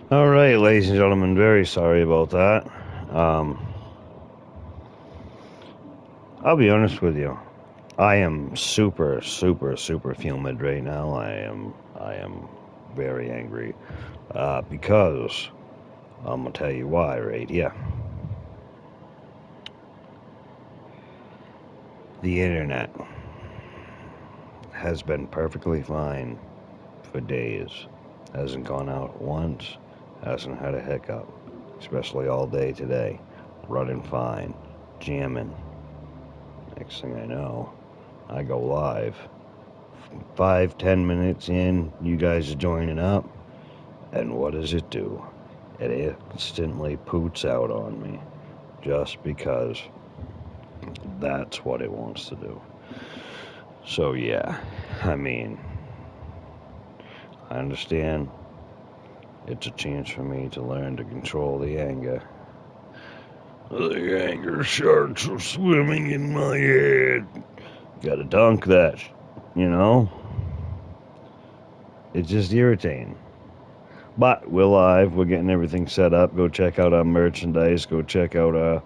All right, ladies and gentlemen, very sorry about that. Um, I'll be honest with you. I am super, super, super fuming right now. I am very angry because I'm gonna tell you why right here. The internet has been perfectly fine for days. Hasn't gone out once. Hasn't had a hiccup. Especially all day today. Running fine. Jamming. Next thing I know, I go live. 5-10 minutes in, you guys are joining up. And what does it do? It instantly poots out on me. Just because that's what it wants to do. So yeah, I mean, I understand it's a chance for me to learn to control the anger. The anger sharks are swimming in my head. Gotta dunk that, you know? It's just irritating. But we're live. We're getting everything set up. Go check out our merchandise. Go check out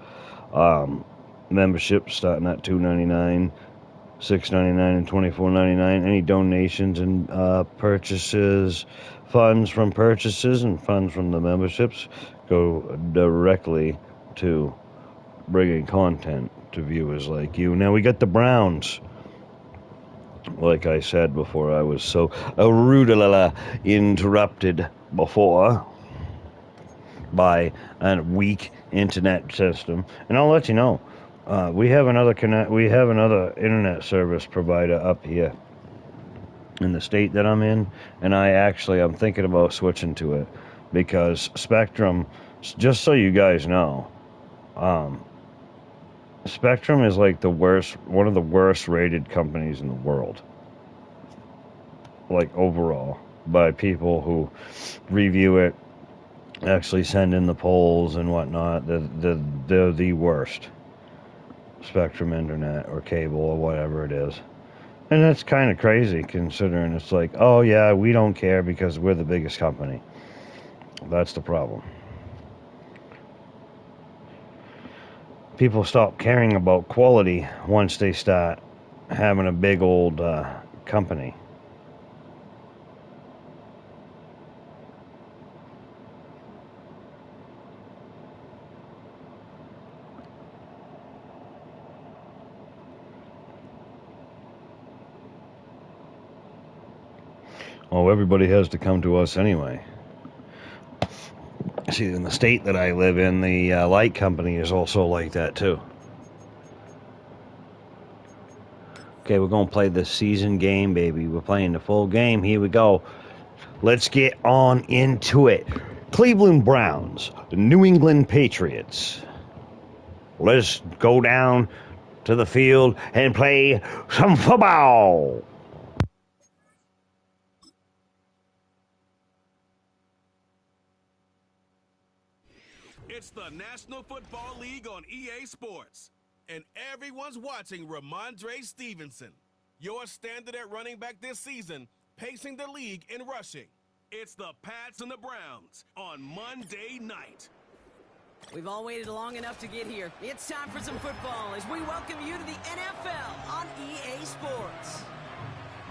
our membership starting at $2.99, $6.99, and $24.99. Any donations and purchases, funds from purchases and funds from the memberships go directly to bringing content to viewers like you. Now we got the Browns. Like I said before, I was so rudely interrupted before by a weak internet system, and I'll let you know. We have another internet service provider up here in the state that I'm in, and I'm thinking about switching to it because Spectrum. Just so you guys know, Spectrum is like one of the worst rated companies in the world. Like overall, by people who review it, actually send in the polls and whatnot. They're the worst. Spectrum Internet or cable or whatever it is. And that's kind of crazy considering it's like, oh yeah, we don't care because we're the biggest company. That's the problem. People stop caring about quality once they start having a big old company. Oh, everybody has to come to us anyway. See, in the state that I live in, the light company is also like that too. Okay, we're going to play the season game, baby. We're playing the full game. Here we go. Let's get on into it. Cleveland Browns, the New England Patriots. Let's go down to the field and play some football. It's the National Football League on EA Sports. And everyone's watching Ramondre Stevenson, your standard at running back this season, pacing the league in rushing. It's the Pats and the Browns on Monday night. We've all waited long enough to get here. It's time for some football as we welcome you to the NFL on EA Sports.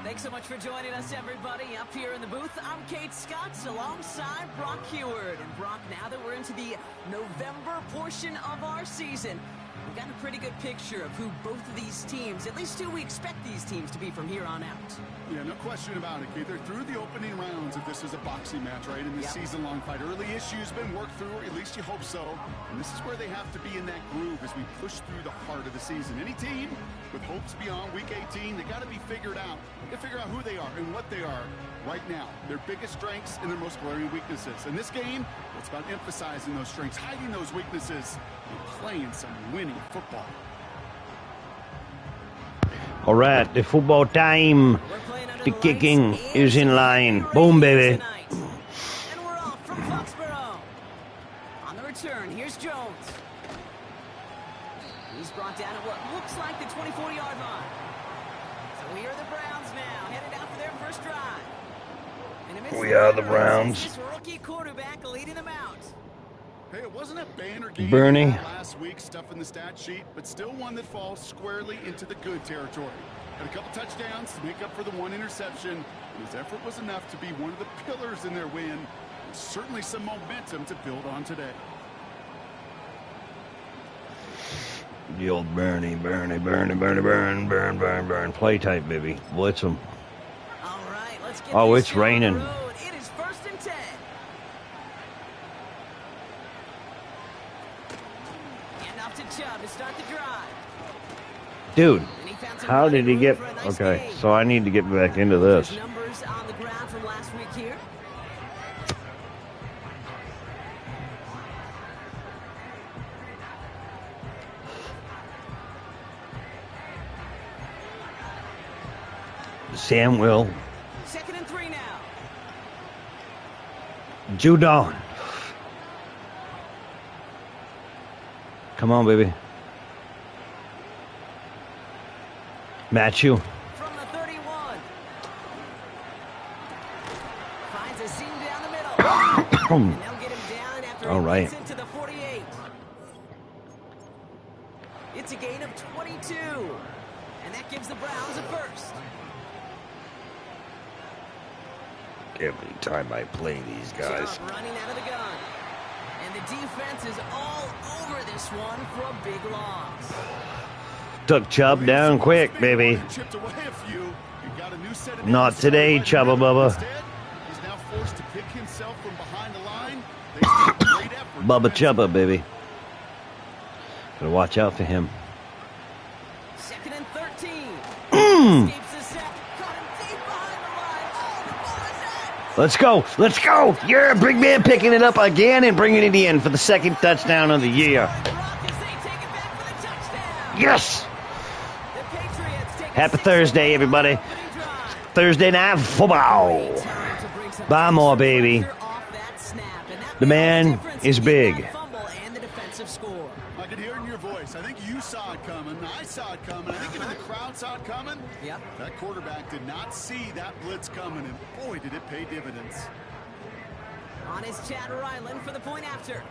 Thanks so much for joining us, everybody. Up here in the booth, I'm Kate Scotts alongside Brock Heward. And Brock, now that we're into the November portion of our season, we've got a pretty good picture of who both of these teams, at least who we expect these teams to be from here on out. Yeah, no question about it, Kate. They're through the opening rounds if this is a boxing match, right? In this season-long fight. Early issues been worked through, at least you hope so. And this is where they have to be in that groove as we push through the heart of the season. Any team with hopes beyond Week 18, they got to be figured out. They got to figure out who they are and what they are right now. Their biggest strengths and their most glaring weaknesses. In this game, it's about emphasizing those strengths, hiding those weaknesses, and playing some winning football. All right, the football time. The kicking is in line. Boom, baby. And we're off from Foxborough. On the return, here's Jones. He's brought down at what looks like the 24-yard line. So here are the Browns now, headed out for their first drive. We are the Browns. This rookie quarterback leading them out. Hey, it wasn't a banner game Bernie. last week, stuff in the stat sheet, but still one that falls squarely into the good territory. Had a couple touchdowns to make up for the one interception, and his effort was enough to be one of the pillars in their win. And certainly some momentum to build on today. The old Bernie. Play type, baby. Blitz him. All right, let's get Oh, this it's show on the raining. road. It is 1st and 10. And off to Chubb to start the drive. Dude, And he found some how did he running get... room for a nice Okay, gain. so I need to get back into this. There's numbers on the ground from last week here. Samuel 2nd and 3 now. Judon. Come on, baby. Matthew. From the 31. Finds a seam down the middle. And they'll get him down after All he right. gets into the 48. It's a gain of 22. And that gives the Browns a first. Every time I play these guys. Chubb running out of the gun. And the defense is all over this one for a big loss. Took Chubb down quick, baby. Chipped away a few. You got a new set of Not downs today, started Chubba by the middle. Bubba. Instead, he's now forced to pick himself from behind the line. They still have great effort. Bubba Chubba, baby. Gotta watch out for him. 2nd and 13. Mm. Escapes the sack. Caught him deep behind the line. Oh, the ball is in. Let's go. Let's go. Yeah, big man picking it up again and bringing it in for the 2nd touchdown of the year. Rock as they take it back for the touchdown. Yes. The Patriots take a Happy 6-0 Thursday, everybody. opening drive. Thursday night football. Great time to bring some Buy more, extra baby. pressure off that snap, and that The made all man difference is in big. that fumble and the defensive score. I could hear it in your voice. I think you saw it coming. I saw it coming. I think even the crowd saw it coming. Yep. That quarterback did not see that blitz coming, and boy, did it pay dividends. On his Chad Ryland for the point after.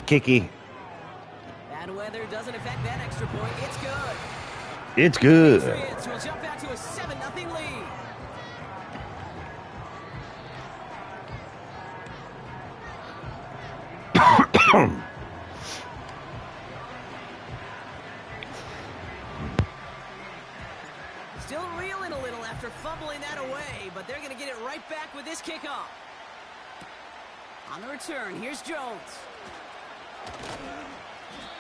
Kicky. Bad weather doesn't affect that extra point. It's good. It's good. Patriots will jump out to a 7-0 lead. Still reeling a little after fumbling that away, but they're going to get it right back with this kickoff. On the return, here's Jones.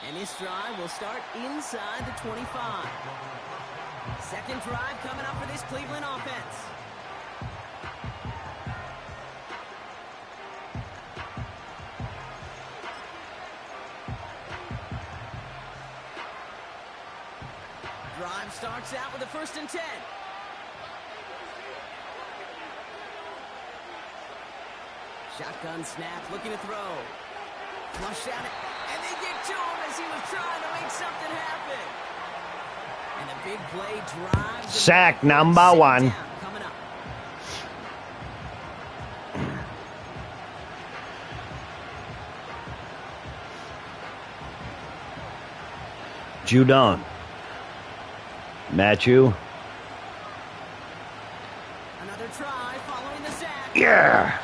And this drive will start inside the 25. Second drive coming up for this Cleveland offense. Drive starts out with a 1st and 10. Shotgun snap, looking to throw. Flush down it, and they get to him as he was trying to make something happen. And a big play drives. Sack number 1. Coming up. Judon. Matthew. Another try following the sack. Yeah.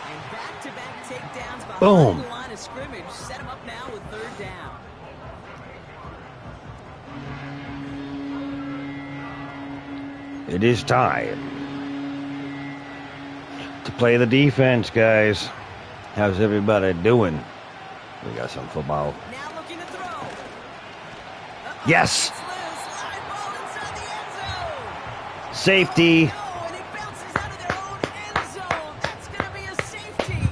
And back-to-back takedowns behind Boom. the line of scrimmage. Set him up now with 3rd down. It is time to play the defense, guys. How's everybody doing? We got some football. Now looking to throw. Yes. It's loose. Line ball inside the end zone. Safety. Oh, and it bounces out of their own end zone. That's going to be a safety.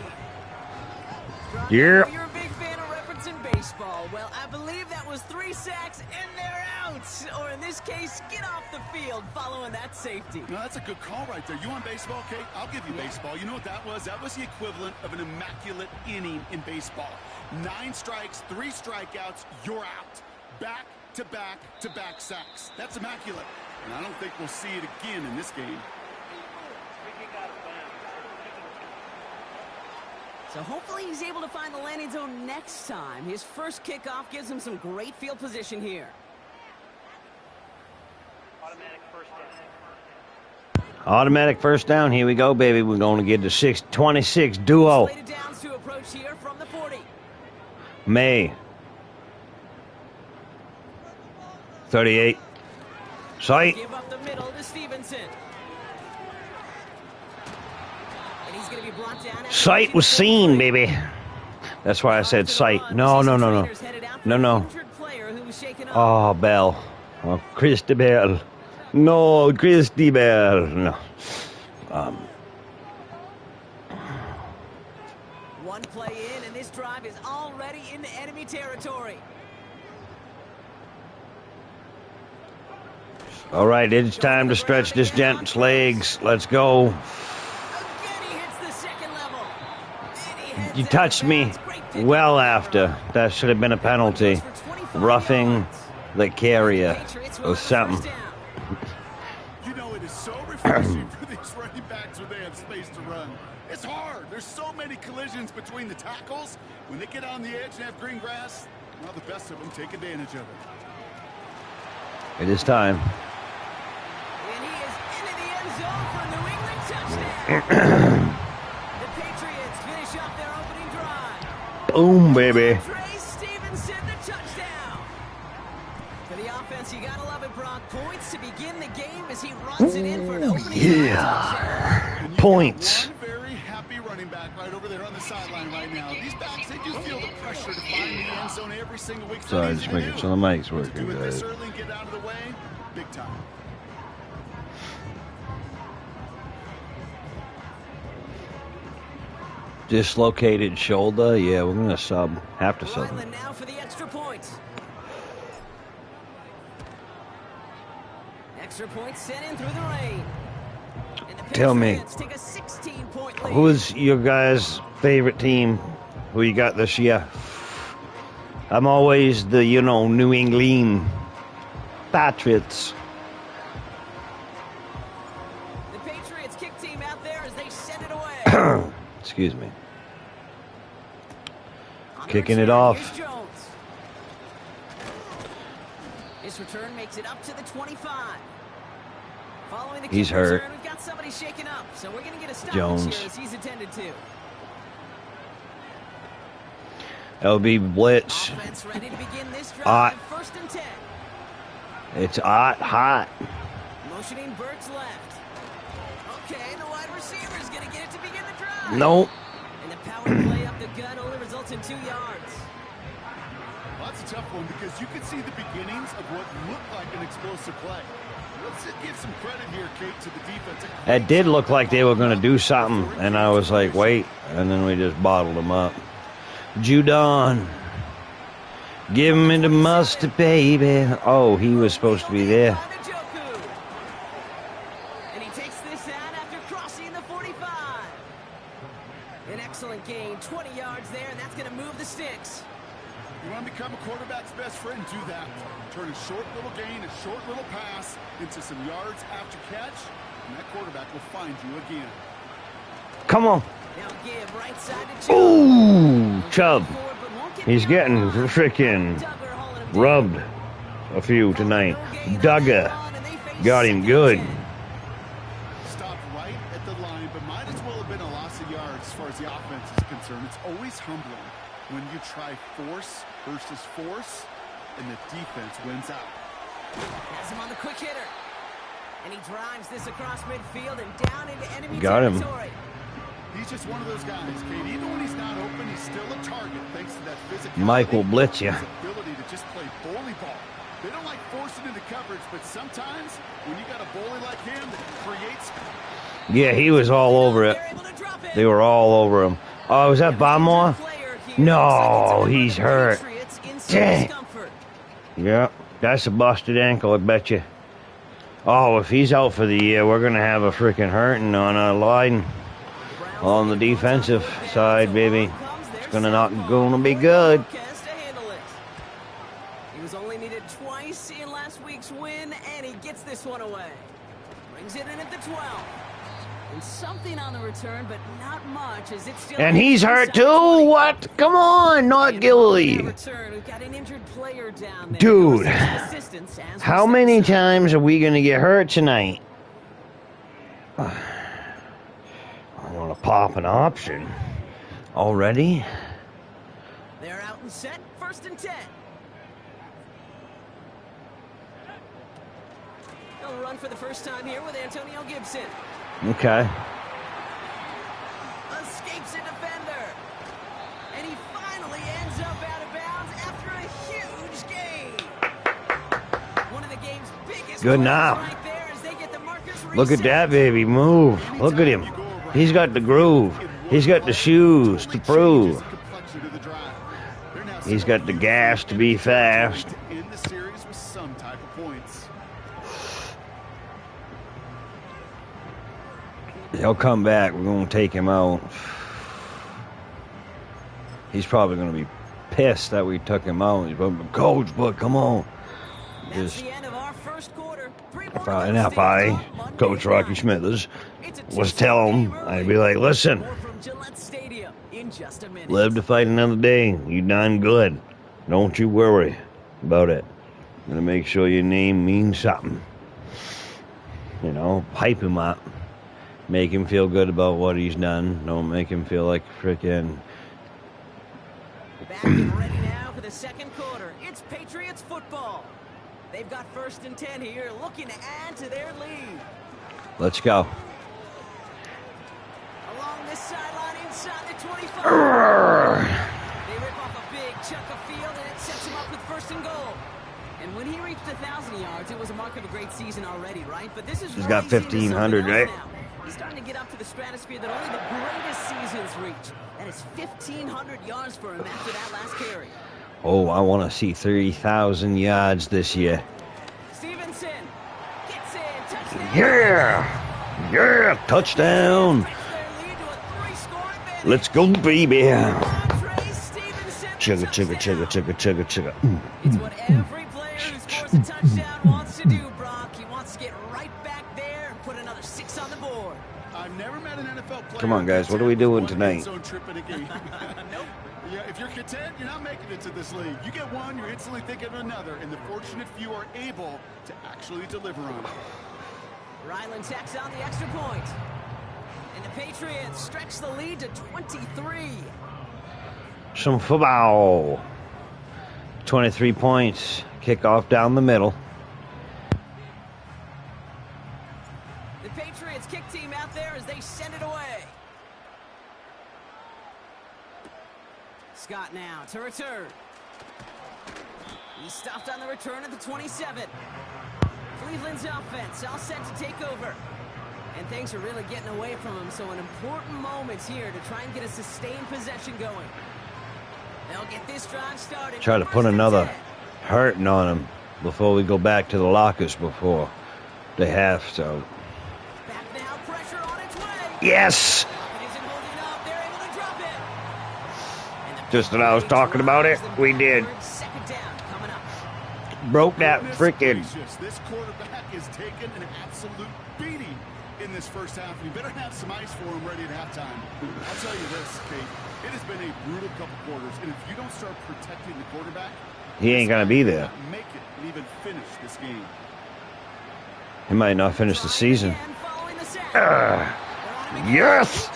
Rob, Yeah. I know you're a big fan of referencing baseball. Well, I believe that was 3 sacks and they're out. Or in this case, get off the field following that safety. No, that's a good call right there. You want baseball, Kate? I'll give you baseball. You know what that was? That was the equivalent of an immaculate inning in baseball. 9 strikes, 3 strikeouts, you're out. Back to back to back sacks. That's immaculate. And I don't think we'll see it again in this game. So hopefully he's able to find the landing zone next time. His first kickoff gives him some great field position here. Automatic first down. Here we go, baby. We're going to get the 6-26 duo. Slated downs to approach here from the 40. May. 38. Sight. Give up the middle to Stevenson. And he's going to be brought down. Sight was seen, baby. That's why I said sight. No. Oh, Bell. Oh, Christy Bell. No, Christy Bell. No. One play in, and this drive is already into enemy territory. All right, it's time to stretch this gent's legs. Let's go. Again, he hits the second level. And he heads You out touched of me bounds. Great pick well up. after. That should have been a penalty. For 25 Roughing yards. the carrier Patriots will or have the something. first down. You know, it is so refreshing for these running backs when they have space to run. It's hard. There's so many collisions between the tackles. When they get on the edge and have green grass, well, the best of them take advantage of it. It is time. And he is into the end zone for a New England touchdown. The Patriots finish up their opening drive. Boom, baby. Trey Stevenson, the touchdown. For the offense, you gotta love it, Brock. Points to begin the game as he runs it in for an opening drive touchdown. And you Points. got one very happy running back right over there on the sideline right now. These backs, they do feel the pressure to find the end zone every single week. Sorry, just making sure the mic's To working do it this good. early and get out of the way, big time. Dislocated shoulder. Yeah, we're going to sub. Have to sub. Ryland now for the extra point. Extra point sent in through the rain. And the Tell me, Patriots take a 16-point lead. who's your guys' favorite team? Who you got this year? I'm always the, New England Patriots. The Patriots kick team out there as they send it away. Excuse me. On the Kicking it return, off. here's Jones. This return makes it up to the 25. Following the He's kick hurt. return, we've got somebody shaken up, so we're going to get a stoppage Jones. here as he's attended to. LB blitz. Offense ready to begin this drive. Hot. First and 10. It's hot. Motioning Burks left. Okay, the wide receiver is going to get it to begin the drive. Nope. And the power play up the gut only results in 2 yards. Well, that's a tough one because you could see the beginnings of what looked like an explosive play. Let's give some credit here, Kate, to the defense. It did look like they were going to do something, and I was like, wait. And then we just bottled them up. Judon. Give me the mustard, baby. Oh, he was supposed to be there. And he takes this out after crossing the 45. An excellent gain, 20 yards there, and that's going to move the sticks. You want to become a quarterback's best friend, do that. Turn a short little gain, a short little pass into some yards after catch, and that quarterback will find you again. Come on. Now give right side to Chubb. Ooh, Chubb. Forward, but won't get He's beyond getting the line. freaking Duggar hauling him down. rubbed a few tonight. Duggar got him good. Stopped right at the line, but might as well have been a loss of yards as far as the offense is concerned. It's always humbling when you try force versus force, and the defense wins out. Has him on the quick hitter. And he drives this across midfield and down into enemy Got him. territory. He's just one of those guys, Kate. Even when he's not open, he's still a target thanks to that physicality. Mike will blitz you. His ability to just play bully ball. They don't like forcing into coverage, but sometimes when you got a bully like him that creates... Yeah, he was all over it. They're able to drop it. They were all over him. Oh, was that Barmore? Player here. No, Looks like it's he's the hurt. Patriots in some Dang. discomfort. Yeah, that's a busted ankle, I bet you. Oh, if he's out for the year, we're going to have a freaking hurting on our line. On the defensive side, baby. It's not going to be good. He was only needed twice in last week's win, and he gets this one away. Brings it in at the 12. And something on the return, but not much, as it's still... And he's hurt too? What? Come on, not Gilly. Return, we've got an injured player down there. Dude, how many times are we going to get hurt tonight? I want to pop an option. Already? They're out and set, 1st and 10. They'll run for the first time here with Antonio Gibson. Okay. Escapes a defender. And he finally ends up out of bounds after a huge gain. One of the game's biggest good now. Right there as they get the markers reset. Look at that baby move. Look at him. He's got the groove. He's got the shoes to prove. He's got the gas to be fast. In the series with some type of points. He'll come back. We're going to take him out. He's probably going to be pissed that we took him out. He's going, Coach, but come on. That's the end of our first quarter. If I, Coach Rocky Smithers, was tell him, I'd be like, listen, live to fight another day. You done good. Don't you worry about it. I'm going to make sure your name means something. You know, hype him up. Make him feel good about what he's done. Don't make him feel like freaking... Back and ready now for the second quarter. It's Patriots football. They've got 1st and 10 here, looking to add to their lead. Let's go. Along this sideline inside the 25. They rip off a big chunk of field, and it sets him up with 1st and goal. And when he reached 1,000 yards, it was a mark of a great season already, right? But this is he's got 1,500, right? Now. He's starting to get up to the stratosphere that only the greatest seasons reach. That is 1,500 yards for him after that last carry. Oh, I want to see 30,000 yards this year. Stevenson gets in, touchdown. Yeah! Yeah! Touchdown! Let's go, baby! Chugga, chugga, chugga, chugga, chugga, chugga. It's what every player who scores a touchdown wants to do, Brock. He wants to get right back there and put another 6 on the board. I've never met an NFL player. Come on, guys. What are we doing tonight? Nope. Yeah, if you're content, you're not making it to this league. You get one, you're instantly thinking of another, and the fortunate few are able to actually deliver on it. Ryland tacks on the extra point. And the Patriots stretch the lead to 23. Some football. 23 points. Kickoff down the middle. The Patriots kick team out there as they send it away. Scott now to return. He stopped on the return at the 27. Cleveland's offense all set to take over. And things are really getting away from him, so an important moment here to try and get a sustained possession going. They'll get this drive started. Try to put another hurting on him before we go back to the lockers before they have so. Back now, pressure on its way. Yes! It isn't holding up. They're able to drop it. Just when I was talking about it, we did. Second down coming up. Broke that freaking. This quarterback is taking an absolute beating in this first half. You better have some ice for him ready at halftime. I'll tell you this, Kate. It has been a brutal couple quarters, and if you don't start protecting the quarterback, He ain't gonna be there. make it and even finish this game. He might not finish the season. Yes!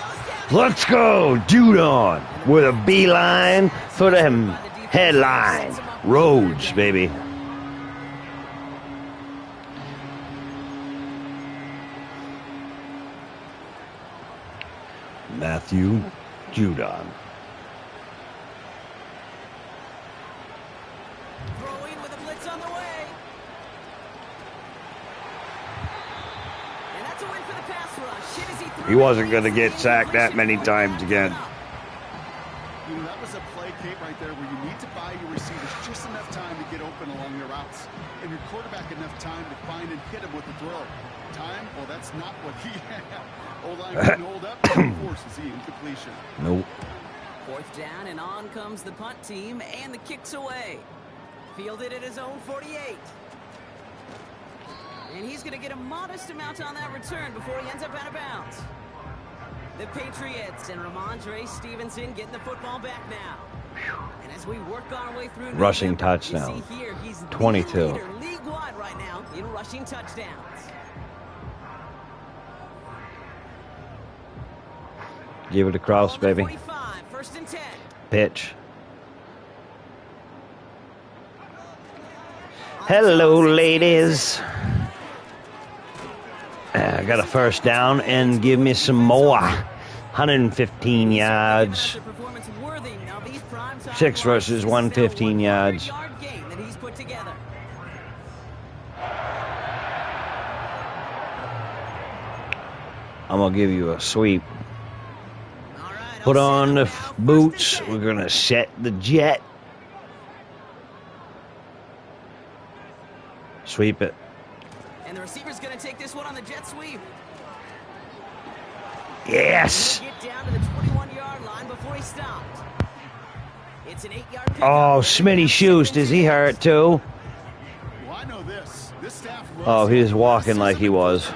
Let's go, Judon, with a beeline for the headline. Rhodes, baby. Matthew Judon. Throwing with a blitz on the way. And that's a win for the pass rush. He wasn't going to get sacked that many times again. You know, that was a play, Kate, right there where you need to buy your receivers just enough time to get open along their routes, and your quarterback enough time to find and hit him with the throw. Time? Well, that's not what he had. O-line couldn't hold up, and forces the incompletion. Nope. Fourth down, and on comes the punt team, and the kick's away. Fielded at his own 48. And he's going to get a modest amount on that return before he ends up out of bounds. The Patriots and Ramondre Stevenson getting the football back now. And as we work our way through Rushing November, touchdown. you see here, he's 22. the leader league-wide right now in rushing touchdowns. Give it across, baby. 45, 1st and 10. Pitch. Hello, ladies. I got a first down and give me some more. 115 yards. 6 rushes, 115 yards. I'm going to give you a sweep. Put on the boots. We're going to set the jet. Sweep it. And the receiver's going to take this one on the jet sweep. Yes. Get down to the 21-yard line before he stopped. It's an 8-yard pickup. Oh, Smitty Shoes, does he hurt too? Well, I know this. This staff Oh, he's walking like he was.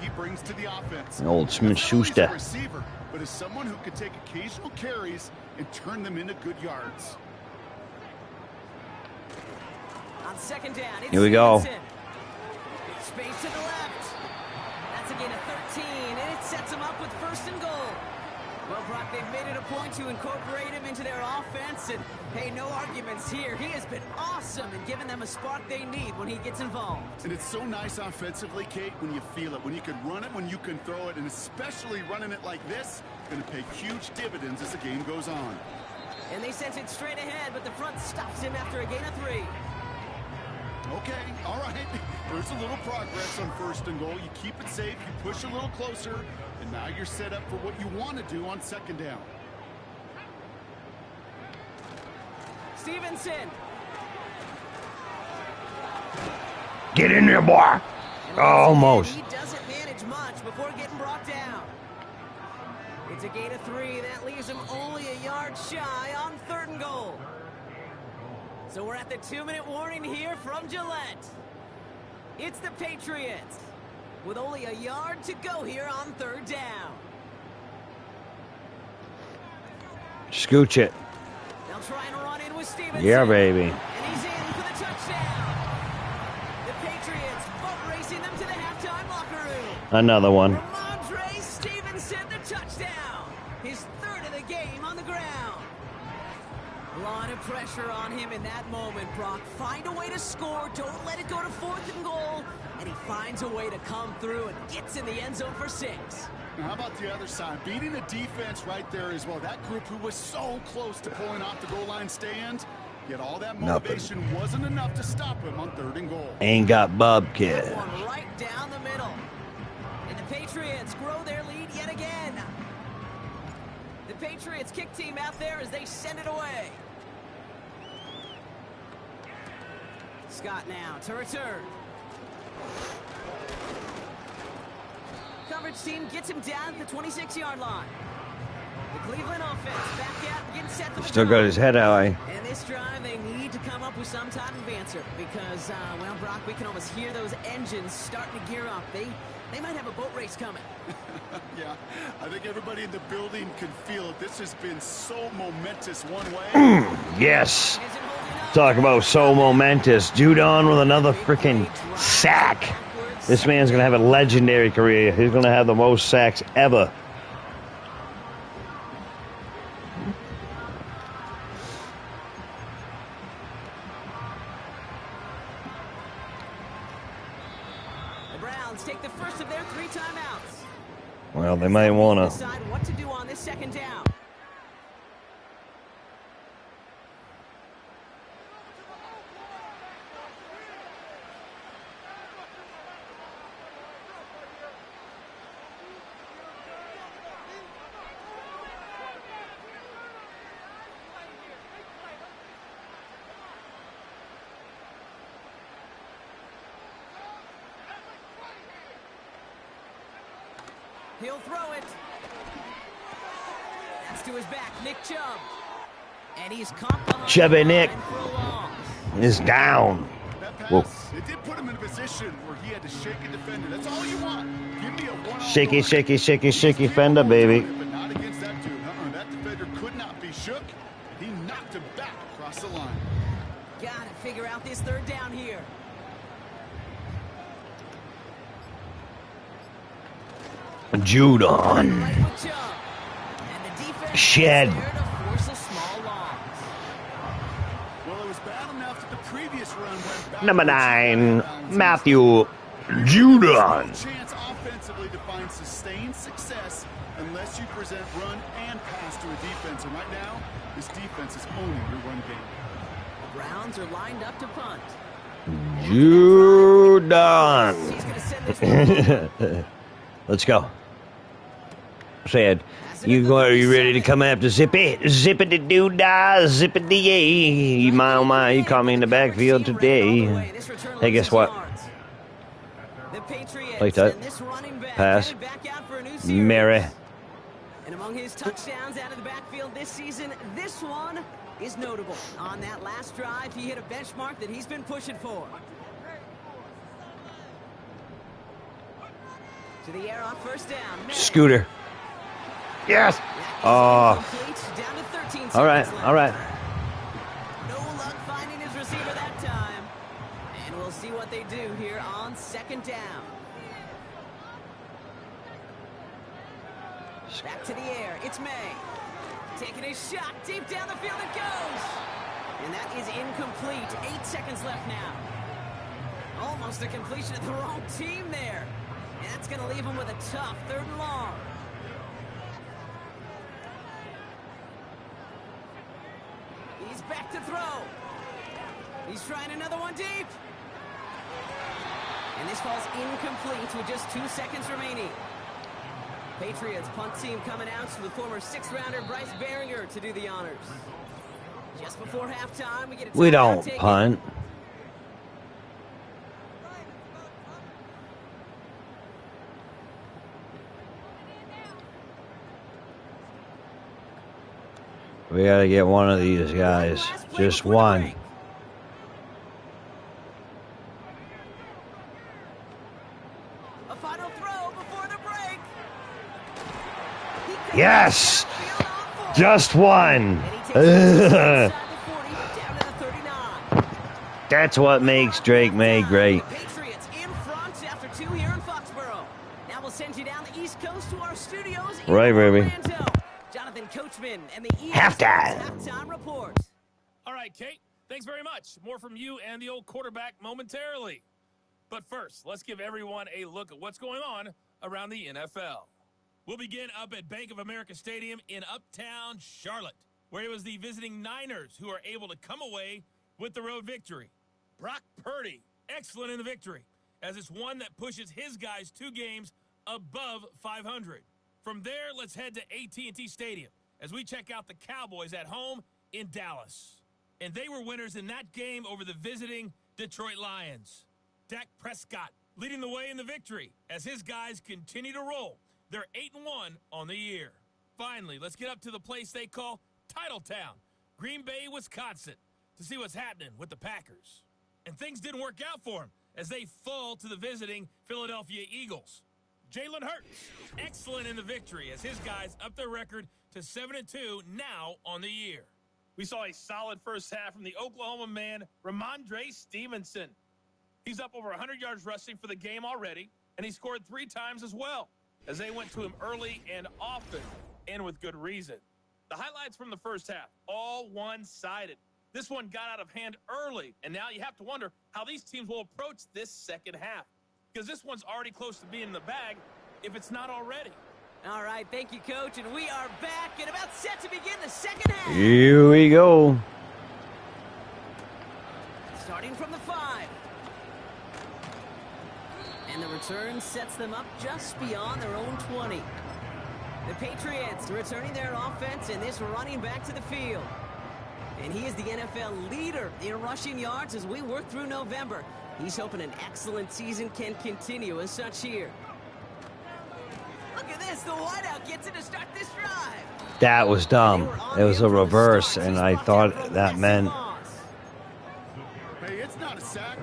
He brings to the offense. Old Smith Not always a Schuster. receiver, but as someone who can take occasional carries and turn them into good yards. On 2nd down, it's Here we go. Stevenson. Space to the left. That's a gain of 13, and it sets him up with 1st and goal. Well, Brock, they've made it a point to incorporate him into their offense, and hey, no arguments here. He has been awesome and giving them a spark they need when he gets involved. And it's so nice offensively, Kate, when you feel it, when you can run it, when you can throw it, and especially running it like this, going to pay huge dividends as the game goes on. And they sent it straight ahead, but the front stops him after a gain of 3. Okay, all right. There's a little progress on 1st and goal. You keep it safe, you push a little closer, and now you're set up for what you want to do on 2nd down. Stevenson. Get in there, boy. Almost. He doesn't manage much before getting brought down. It's a gain of 3. That leaves him only a yard shy on 3rd and goal. So we're at the 2-minute warning here from Gillette. It's the Patriots with only a yard to go here on 3rd down. Scooch it. They'll try and run in with Stevenson. Yeah, baby. And he's in for the touchdown. The Patriots boat racing them to the halftime locker room. Another one. Ramondre Stevenson, the touchdown. His 3rd of the game on the ground. A lot of pressure on him in that moment, Brock. Find a way to score. Don't let it go to 4th and goal. And he finds a way to come through and gets in the end zone for 6. Now, how about the other side? Beating the defense right there as well. That group who was so close to pulling off the goal line stand, yet all that motivation wasn't enough to stop him on 3rd and goal. Ain't got Bob kid. That one right down the middle. And the Patriots grow their lead yet again. The Patriots kick team out there as they send it away. Scott now to return. Coverage team gets him down at the 26-yard line. The Cleveland offense back out, getting set for the Still got drive. his head high. And this drive, they need to come up with some type of answer because, well, Brock, we can almost hear those engines starting to gear up. They might have a boat race coming. Yeah, I think everybody in the building can feel it. This has been so momentous one way. Yes. Is it holding up? Talk about so momentous. Judon with another freaking sack. This man's going to have a legendary career. He's going to have the most sacks ever. The Browns take the first of their 3 timeouts. Well, they might want to. Decide what to do on this 2nd down. He'll throw it. That's to his back, Nick Chubb. And he's caught behind Chubby the Nick line for a loss. is down. That Whoa. pass. It did put him in a position where he had to shake a defender. That's all you want. Give me a one-on-one. Shaky, shaky, shaky, shaky fender, baby. But not against that dude. That defender could not be shook. He knocked him back across the line. Gotta figure out this third down here. Judon. Right foot jump. And the defense Shed. is there to force a small loss. Well, it was bad enough that the previous run went back. Number 9, Matthew Judon. Chance offensively to find sustained success unless you present run and pass to a defense. And right now, this defense is owning your run game. The Browns are lined up to punt. Judon. He's gonna send this one. Let's go. Said, are you ready to come after Zippy? Zippity doo dah, zippity yay. My oh my, you caught me in the backfield today. Hey, guess what? Play tight. Pass. Mary. And among his touchdowns out of the backfield this season, this one is notable. On that last drive, he hit a benchmark that he's been pushing for. To the air on first down. Scooter. Yes. Oh. Down to 13 All right. seconds left. All right. No luck finding his receiver that time. And we'll see what they do here on second down. Back to the air. It's May. Taking a shot deep down the field it goes. And that is incomplete. 8 seconds left now. Almost a completion of the wrong team there. And that's going to leave him with a tough 3rd and long. He's back to throw. He's trying another one deep. And this falls incomplete with just 2 seconds remaining. Patriots punt team coming out to the former 6th-rounder Bryce Behringer to do the honors. Just before halftime, we get a We don't punt. We gotta get one of these guys. Just one. A final throw before the break. Yes! Just one. That's what makes Drake May great. Patriots in front after 2 here in Foxborough. Now we'll send you down the East Coast to our studios in Right, baby. Orlando. Jonathan Coachman and the halftime report. All right, Kate, thanks very much. More from you and the old quarterback momentarily. But first, let's give everyone a look at what's going on around the NFL. We'll begin up at Bank of America Stadium in Uptown Charlotte, where it was the visiting Niners who are able to come away with the road victory. Brock Purdy, excellent in the victory, as it's one that pushes his guys 2 games above 500. From there, let's head to AT&T Stadium as we check out the Cowboys at home in Dallas. And they were winners in that game over the visiting Detroit Lions. Dak Prescott leading the way in the victory as his guys continue to roll. They're 8-1 on the year. Finally, let's get up to the place they call Titletown, Green Bay, Wisconsin, to see what's happening with the Packers. And things didn't work out for them as they fall to the visiting Philadelphia Eagles. Jalen Hurts, excellent in the victory as his guys up their record to 7-2 now on the year. We saw a solid first half from the Oklahoma man, Ramondre Stevenson. He's up over 100 yards rushing for the game already, and he scored 3 times as well, as they went to him early and often, and with good reason. The highlights from the first half, all one-sided. This one got out of hand early, and now you have to wonder how these teams will approach this second half, because this one's already close to being in the bag, if it's not already. All right, thank you, Coach, and we are back and about set to begin the second half. Here we go. Starting from the 5. And the return sets them up just beyond their own 20. The Patriots returning their offense and this running back to the field. And he is the NFL leader in rushing yards as we work through November. He's hoping an excellent season can continue as such here. Look at this, the wideout gets it to start this drive. That was dumb. It was a reverse, and I thought that meant... Hey, it's not a sack.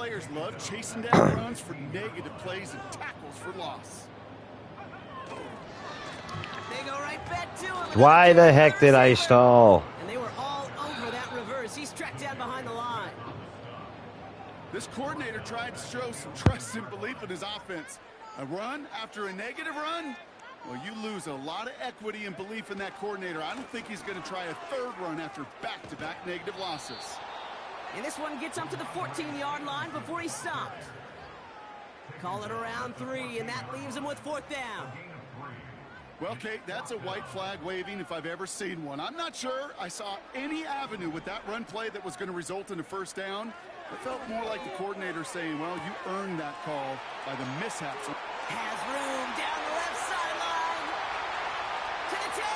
players love chasing down runs for negative plays and tackles for loss. They go right back to him. Why the heck did I stall? And they were all over that reverse. He's tracked down behind the line. This coordinator tried to show some trust and belief in his offense. A run after a negative run? Well, you lose a lot of equity and belief in that coordinator. I don't think he's going to try a third run after back-to-back negative losses. And this one gets up to the 14-yard line before he stopped. Call it around 3, and that leaves him with 4th down. Well, Kate, that's a white flag waving if I've ever seen one. I'm not sure I saw any avenue with that run play that was going to result in a first down. It felt more like the coordinator saying, well, you earned that call by the mishaps. Has room down the left sideline. To the 10.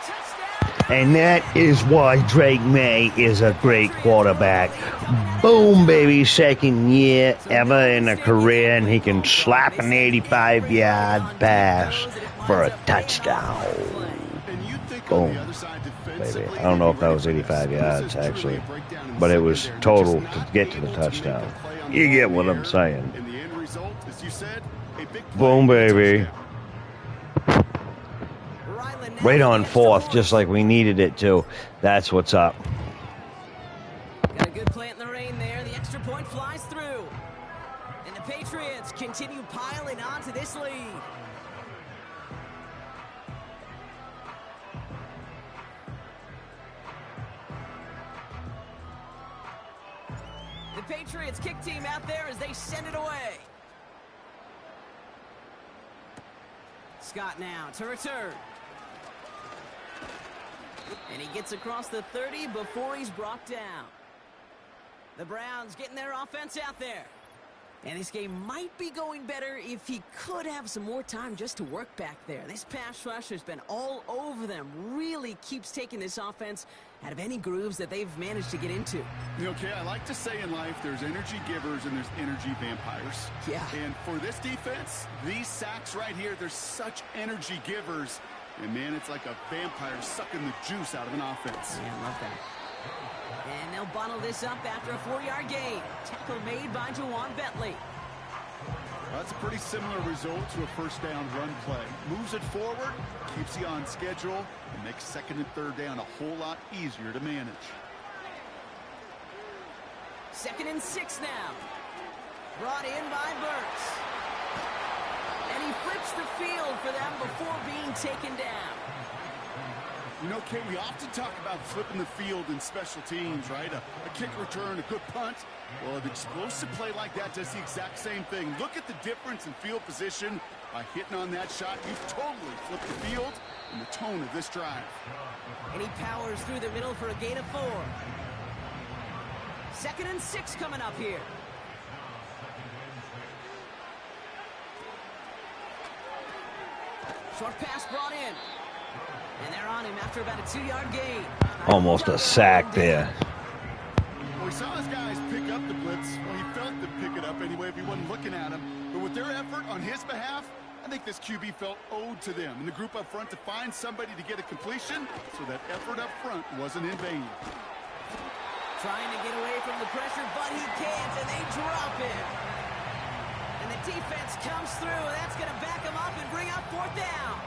Touchdown. And that is why Drake May is a great quarterback. Boom, baby, second year ever in a career, and he can slap an 85-yard pass for a touchdown. Boom, baby. I don't know if that was 85 yards, actually, but it was total to get to the touchdown. You get what I'm saying. Boom, baby. Right on 4th, just like we needed it to. That's what's up. Got a good plant in the rain there. The extra point flies through. And the Patriots continue piling on to this lead. The Patriots kick team out there as they send it away. Scott now to return. And he gets across the 30 before he's brought down. The Browns getting their offense out there. And this game might be going better if he could have some more time just to work back there. This pass rush has been all over them. Really keeps taking this offense out of any grooves that they've managed to get into. You know, Kay, I like to say in life there's energy givers and there's energy vampires. Yeah. And for this defense, these sacks right here, they're such energy givers. And, man, it's like a vampire sucking the juice out of an offense. Yeah, I love that. And they'll bottle this up after a 4-yard gain. Tackle made by Jawan Bentley. Well, that's a pretty similar result to a first down run play. Moves it forward, keeps you on schedule, and makes 2nd and 3rd down a whole lot easier to manage. 2nd and 6 now. Brought in by Burks. And he flips the field for them before being taken down. You know, Kay, we often talk about flipping the field in special teams, right? A kick return, a good punt. Well, an explosive play like that does the exact same thing. Look at the difference in field position. By hitting on that shot, you've totally flipped the field and the tone of this drive. And he powers through the middle for a gain of 4. 2nd and 6 coming up here. Short pass brought in. And they're on him after about a 2-yard gain. Almost a sack there. Well, we saw his guys pick up the blitz. Well, he felt them pick it up anyway if he wasn't looking at him. But with their effort on his behalf, I think this QB felt owed to them and the group up front to find somebody to get a completion, so that effort up front wasn't in vain. Trying to get away from the pressure, but he can't, and they drop it. And the defense comes through, and that's going to back him up and bring up 4th down.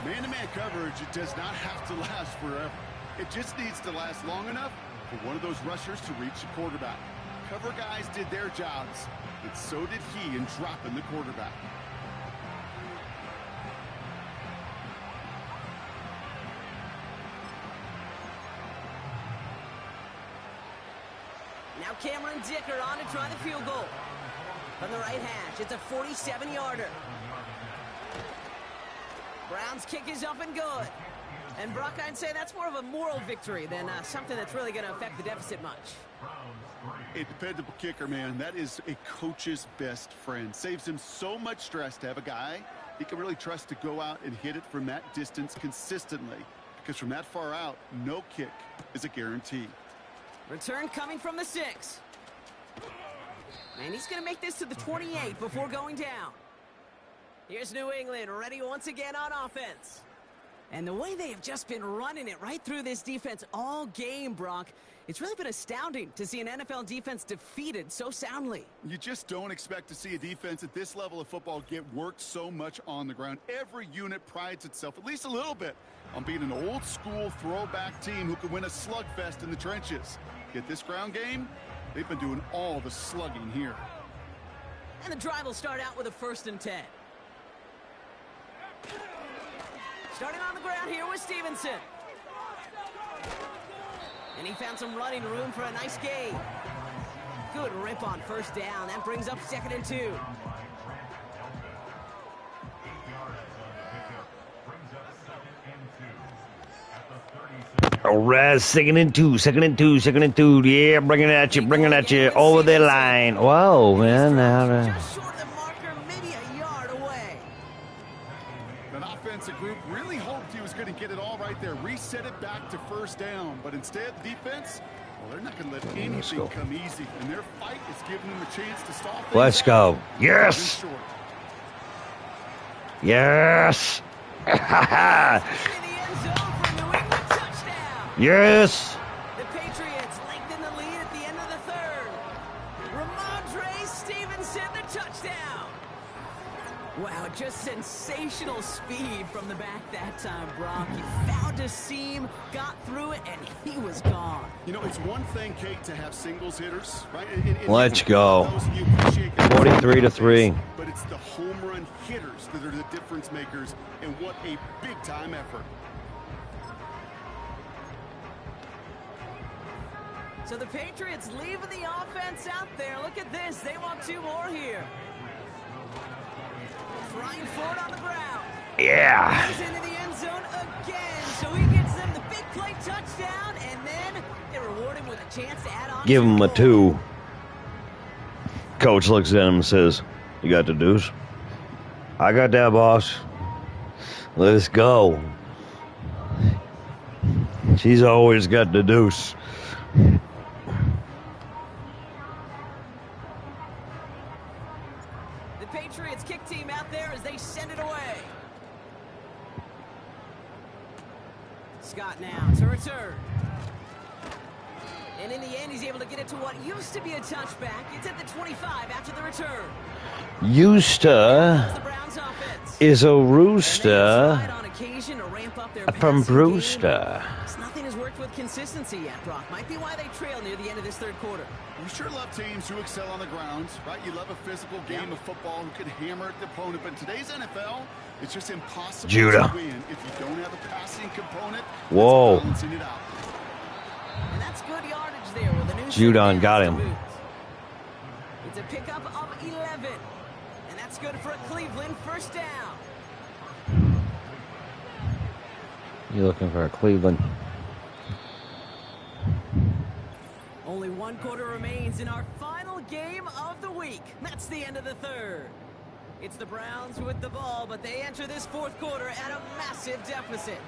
Man-to-man coverage, it does not have to last forever. It just needs to last long enough for one of those rushers to reach the quarterback. Cover guys did their jobs, and so did he in dropping the quarterback. Now Cameron Dicker on to try the field goal. From the right hash, it's a 47-yarder. Brown's kick is up and good. And Brock, I'd say that's more of a moral victory than something that's really going to affect the deficit much. A dependable kicker, man. That is a coach's best friend. Saves him so much stress to have a guy he can really trust to go out and hit it from that distance consistently. Because from that far out, no kick is a guarantee. Return coming from the 6. And he's going to make this to the 28 before going down. Here's New England ready once again on offense. And the way they have just been running it right through this defense all game, Brock, it's really been astounding to see an NFL defense defeated so soundly. You just don't expect to see a defense at this level of football get worked so much on the ground. Every unit prides itself, at least a little bit, on being an old-school throwback team who can win a slugfest in the trenches. Get this ground game, they've been doing all the slugging here. And the drive will start out with a 1st and 10. Starting on the ground here with Stevenson. And he found some running room for a nice gain. Good rip on 1st down. That brings up 2nd and 2. All right, 2nd and 2, 2nd and 2, 2nd and 2. Yeah, bringing it at you over the line. Whoa, man. Just short of the marker, maybe a yard away. That offensive group really hoped he was going to get it all right there, reset it back to 1st down. But instead, the defense, well, they're not going to let anything come easy. And their fight is giving them a chance to stall things. Let's go. Yes. Yes. Yes. The Patriots lengthen the lead at the end of the 3rd. Ramondre Stevenson, the touchdown. Wow, just sensational speed from the back that time, Brock. He found a seam, got through it, and he was gone. You know, it's one thing, Kate, to have singles hitters, right? Let's go. 43-3. But it's the home run hitters that are the difference makers, and what a big-time effort. So the Patriots leaving the offense out there. Look at this. They want 2 more here. Flying forward on the ground. Yeah. He's into the end zone again. So he gets them the big play touchdown, and then they reward him with a chance to add on. Give him a 2. Coach looks at him and says, "You got the deuce?" "I got that, boss. Let's go." She's always got the deuce. Patriots kick team out there as they send it away. Scott now to return. And in the end, he's able to get it to what used to be a touchback. It's at the 25 after the return. Used to is a rooster from Brewster. Nothing has worked with consistency yet, Brock. Might be why they trail near the end of this 3rd quarter. You sure love teams who excel on the ground, right? You love a physical game of football who can hammer at the opponent. But in today's NFL, it's just impossible to win if you don't have a passing component. Whoa. Balancing it out. And that's good yardage there with a new Judon got him. It's a pickup of 11. And that's good for a Cleveland 1st down. You're looking for a Cleveland. Only 1 quarter remains in our final game of the week. That's the end of the 3rd. It's the Browns with the ball, but they enter this 4th quarter at a massive deficit.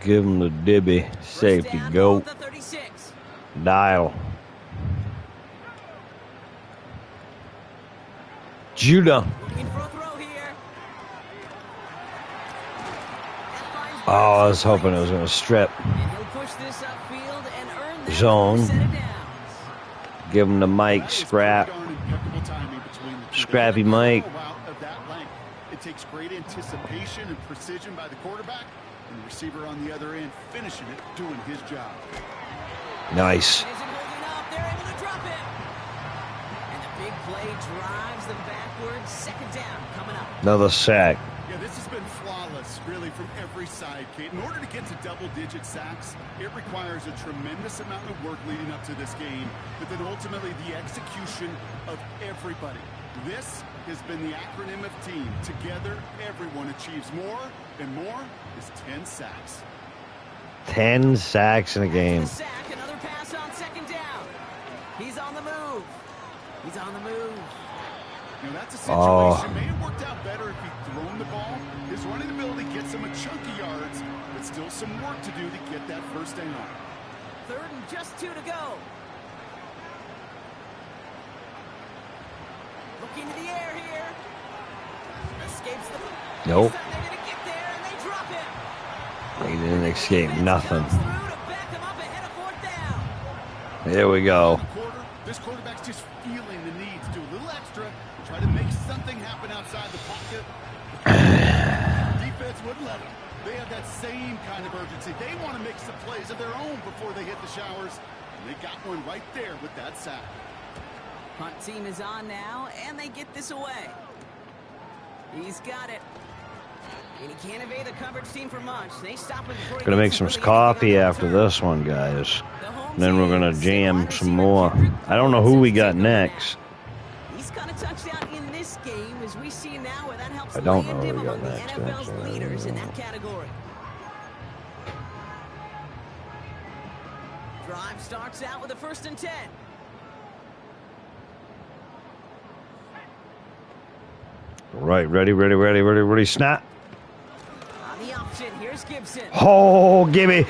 Give him the dibby. Safety. Go. Dial. Judah. Oh, I was hoping it was going to strip. Zone. Give him the Mike scrap. Scrappy Mike. It takes great anticipation and precision by the quarterback, and the receiver on the other end finishing it, doing his job. Nice. Big play drives them backwards. 2nd down coming up. Another sack. Yeah, this has been flawless, really, from every side, Kate. In order to get to double-digit sacks, it requires a tremendous amount of work leading up to this game, but then ultimately the execution of everybody. This has been the acronym of team. Together, everyone achieves more, and more is 10 sacks. 10 sacks in a game. Another pass on 2nd down. He's on the move. He's on the move. You know, that's a situation. May have worked out better if he'd thrown the ball. His running ability gets him a chunky yards, but still some work to do to get that 1st down. 3rd and just 2 to go. back into the air here. Escapes the... Nope. They're going to get there, and they drop him. He didn't escape nothing. Comes through to back him up ahead of fourth down. There we go. This quarterback's just feeling the need to do a little extra, try to make something happen outside the pocket. Defense wouldn't let them. They have that same kind of urgency. They want to make some plays of their own before they hit the showers. And they got one right there with that sack. Punt team is on now, and they get this away. He's got it. And he can't evade the coverage team for much. They stop him before he Gonna make gets some really coffee anything on after the return. this one, guys. The home Then we're team gonna sends jam wide some receiver more. Kendrick I don't know who we Bourne got to take over now. next. He's got a touchdown in this game, as we see now, where that helps I don't land know him who we got among the next, NFL's actually. I leaders in don't that category. Drive starts out with a 1st and 10. Right, ready, snap. On the option, here's Gibson. Oh, gimme,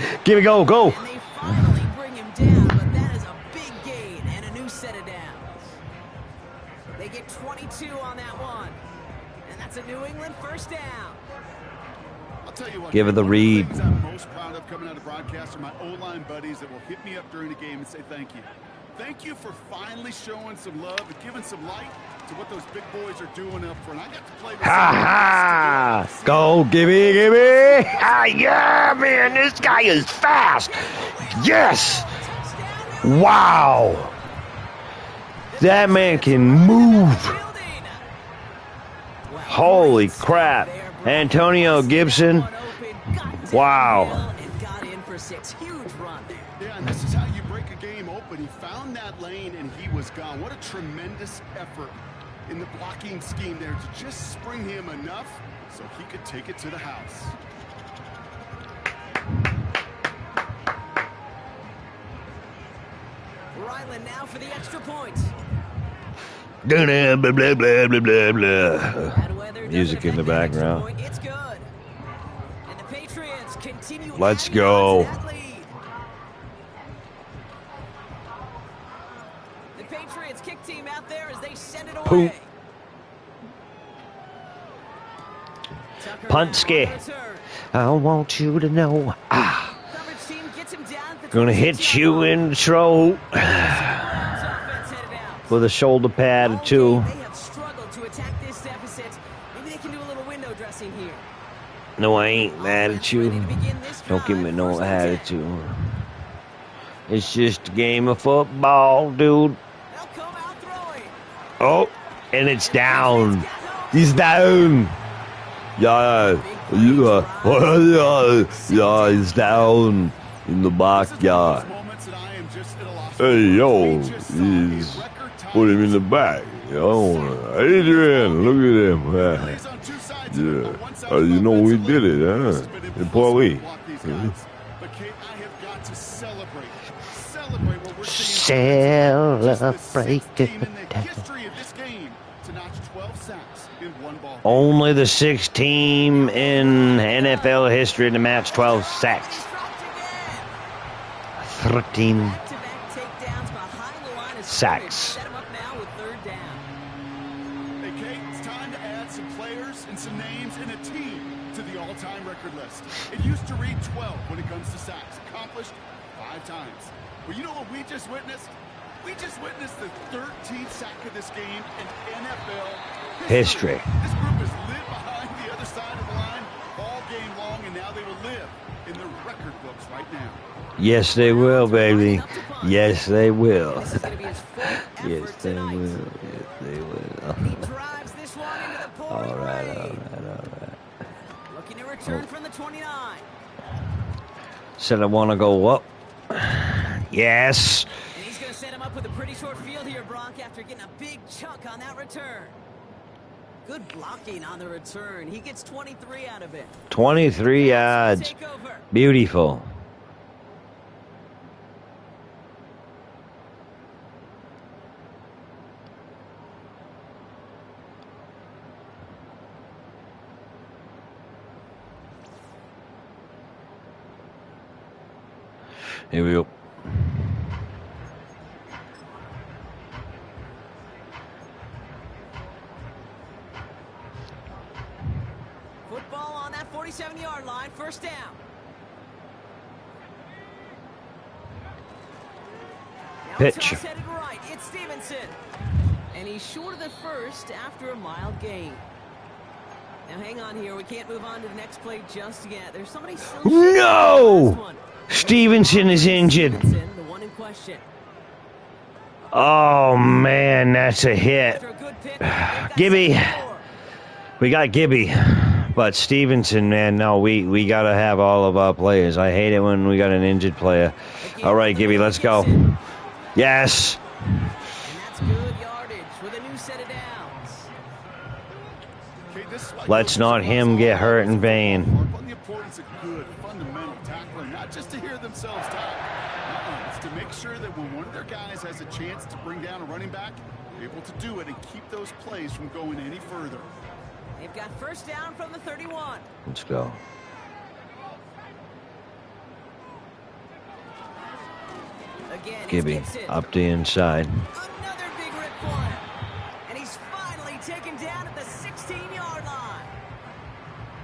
go. And they finally bring him down, but that is a big gain and a new set of downs. They get 22 on that one. And that's a New England 1st down. I'll tell you what, Give it the one of the read. things I'm most proud of coming out of broadcast are my O-line buddies that will hit me up during the game and say thank you. Thank you for finally showing some love and giving some light to what those big boys are doing up front. I got to play with Ha ha! Go, gimme! Ah, yeah, man, this guy is fast. Yes! Wow! That man can move. Holy crap! Antonio Gibson. Wow. And got in for 6. Huge run there. Yeah, and this is how you break a game open. He found that lane and he was gone. What a tremendous effort in the blocking scheme there to just spring him enough so he could take it to the house. Ryland now for the extra point. Blah, blah, blah, blah, blah, blah, blah. Bad weather Music doesn't in the affect that extra background. point. It's good. And the Patriots continue Let's adding on go. to that lead. The Patriots kick team out there as they send it away. Poop. Tucker Punt back scare. on the return. I want you to know. Coverage team gets him down at the Gonna hit 26 you line. in the throat Browns offense headed out. with a shoulder pad or All two. game, they have struggled to attack this deficit. Maybe they can do a little window dressing here. No, I ain't mad at you. Ready to begin this Don't give me drive. no 1st and 10. attitude. It's just a game of football, dude. They'll come out throwing. Oh, and it's down. He's down. Yeah, he's down in the backyard. Hey, yo, he's put him in the back. Yo, Adrian, look at him. Yeah, you know we did it, huh? Hey, Paulie. Celebrate the history of this game to notch 12 sacks in one ball. Only the 6th team in NFL history to match 12 sacks. 13 Back-to-back takedowns behind the line of Sacks. scrimmage. Set him up now with 3rd down. Hey, Kate, it's time to add some players and some names and a team to the all-time record list. It used to read 12 when it comes to sacks, accomplished 5 times. Well, you know what we just witnessed? We just witnessed the 13th sack of this game in NFL history. This group has lived behind the other side of the line all game long, and now they will live in the record books right now. Yes, they will, baby. Yes, they will. This is going to be his 4th Yes, effort they tonight. will. Yes, they will. He drives this one into the pouring All right, rain. all right. Looking to return from the 29. Said I want to go up. Yes. And he's going to set him up with a pretty short field here, Bronk, after getting a big chunk on that return. Good blocking on the return. He gets 23 out of it. 23 yards. Take over. Beautiful. Here we go. Football on that 47-yard line, first down. Now Pitch. toss headed right. It's Stevenson. And he's short of the first after a mild gain. Now hang on here. We can't move on to the next play just yet. There's somebody still shaking on the last No! one. Stevenson is injured. Stevenson, the one in question. Oh, man, that's a hit. After a good pick, they've got Gibby. second and 4. We got Gibby. But Stevenson, man, no, we got to have all of our players. I hate it when we got an injured player. All right, Gibby, let's go. Yes. And that's good yardage with a new set of downs. Okay, this is why Let's coaches not across him all get hurt levels in of vain. football harp on the importance of good, fundamental tackling, not just to hear themselves talk. It's to make sure that when one of their guys has a chance to bring down a running back, they're able to do it and keep those plays from going any further. They've got first down from the 31. Let's go. Again, it's Gibby, Gibson. up the inside. Another big rip play. And he's finally taken down at the 16-yard line.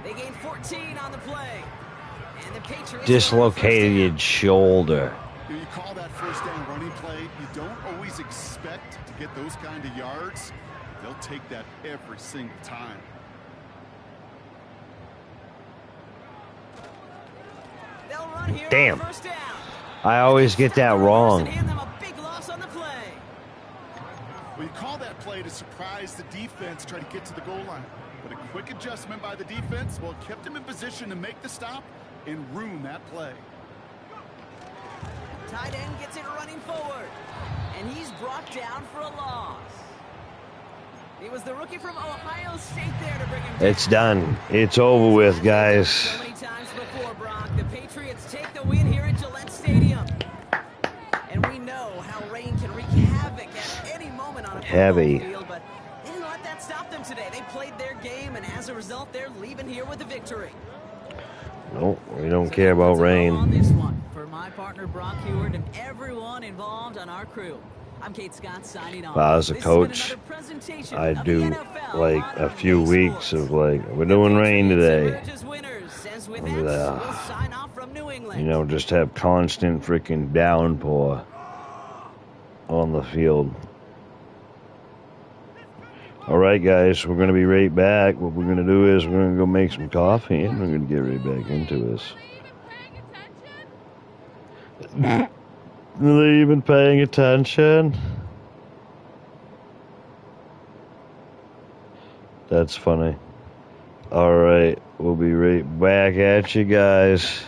They gain 14 on the play. And the Patriots Dislocated shoulder. You call that first down running play, you don't always expect to get those kind of yards. They'll take that every single time. They'll run here Damn. on first down. I always get that wrong. And hand them a big loss on the play. Well, you call that play to surprise the defense, try to get to the goal line. But a quick adjustment by the defense, well, kept him in position to make the stop and ruin that play. Tight end gets it running forward. And he's brought down for a loss. It was the rookie from Ohio State there to bring him down. It's done. It's over with, guys. So many times before, Brock. The Patriots take the win here at Gillette Stadium. And we know how rain can wreak havoc at any moment on a Heavy. football field, but they didn't let that stop them today. They played their game, and as a result, they're leaving here with a victory. Nope, we don't care about On rain. this one, for my partner Brock Heward and everyone involved on our crew, I'm Kate Scott signing off. If I was a This has been coach, another presentation I'd of do the NFL like on a few EA weeks Sports. of like, we're doing rain today. Emerges winners, as with And, that, we'll sign off from New England. You know, just have constant freaking downpour on the field. All right, guys, we're going to be right back. What we're going to do is we're going to go make some coffee and we're going to get right back into this. Are they even paying attention? That's funny. All right, we'll be right back at you guys.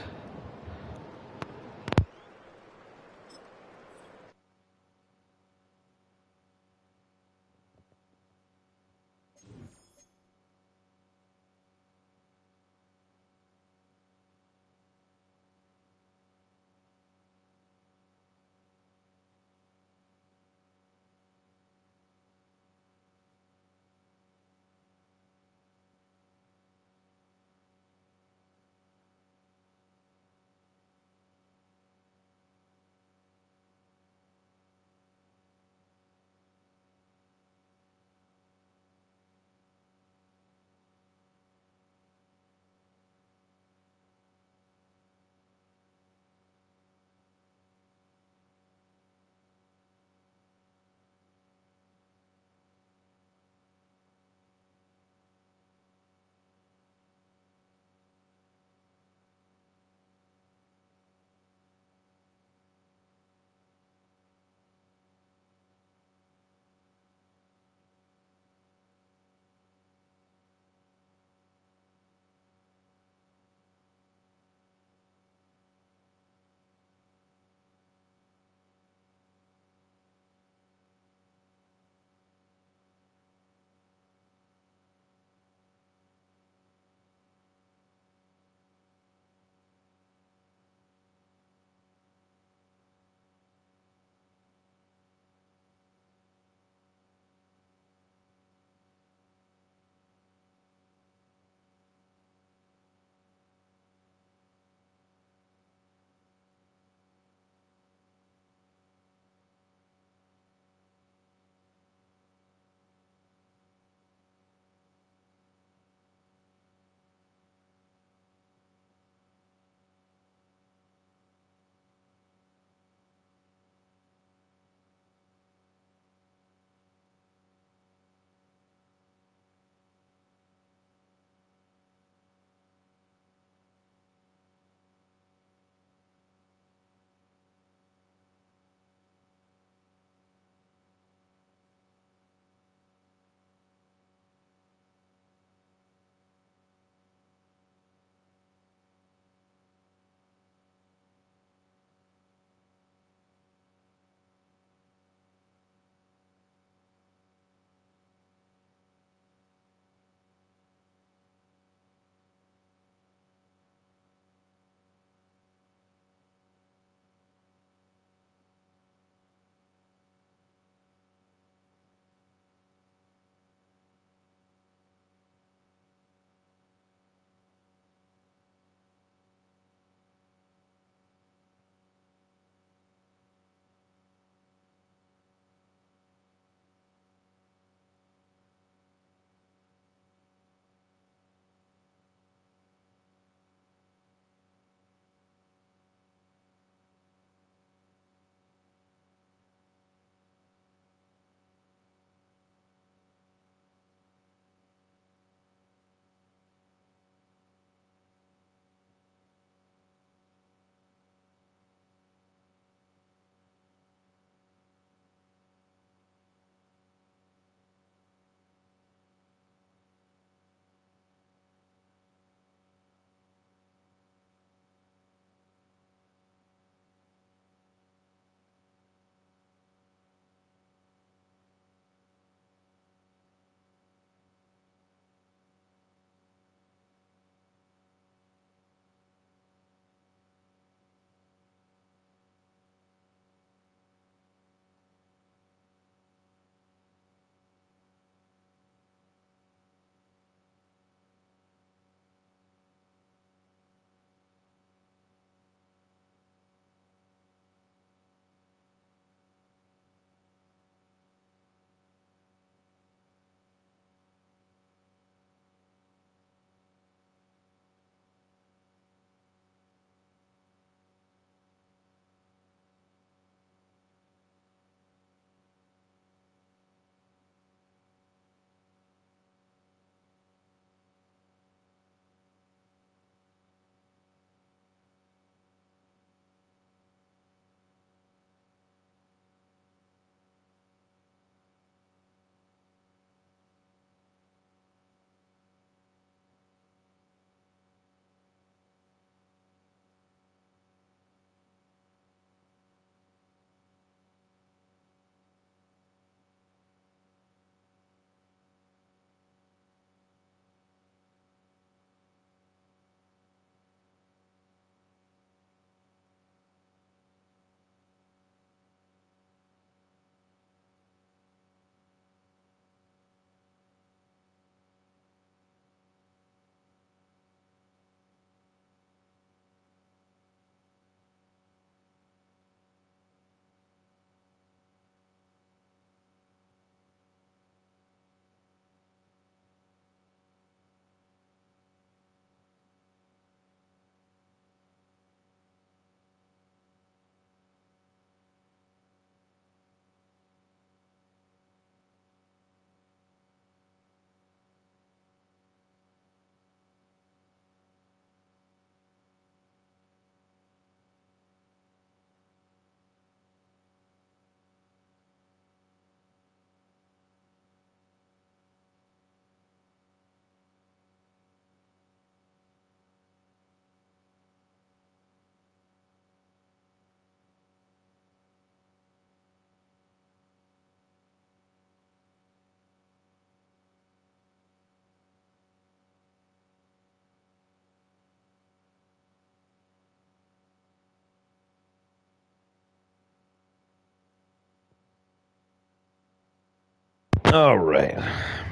All right.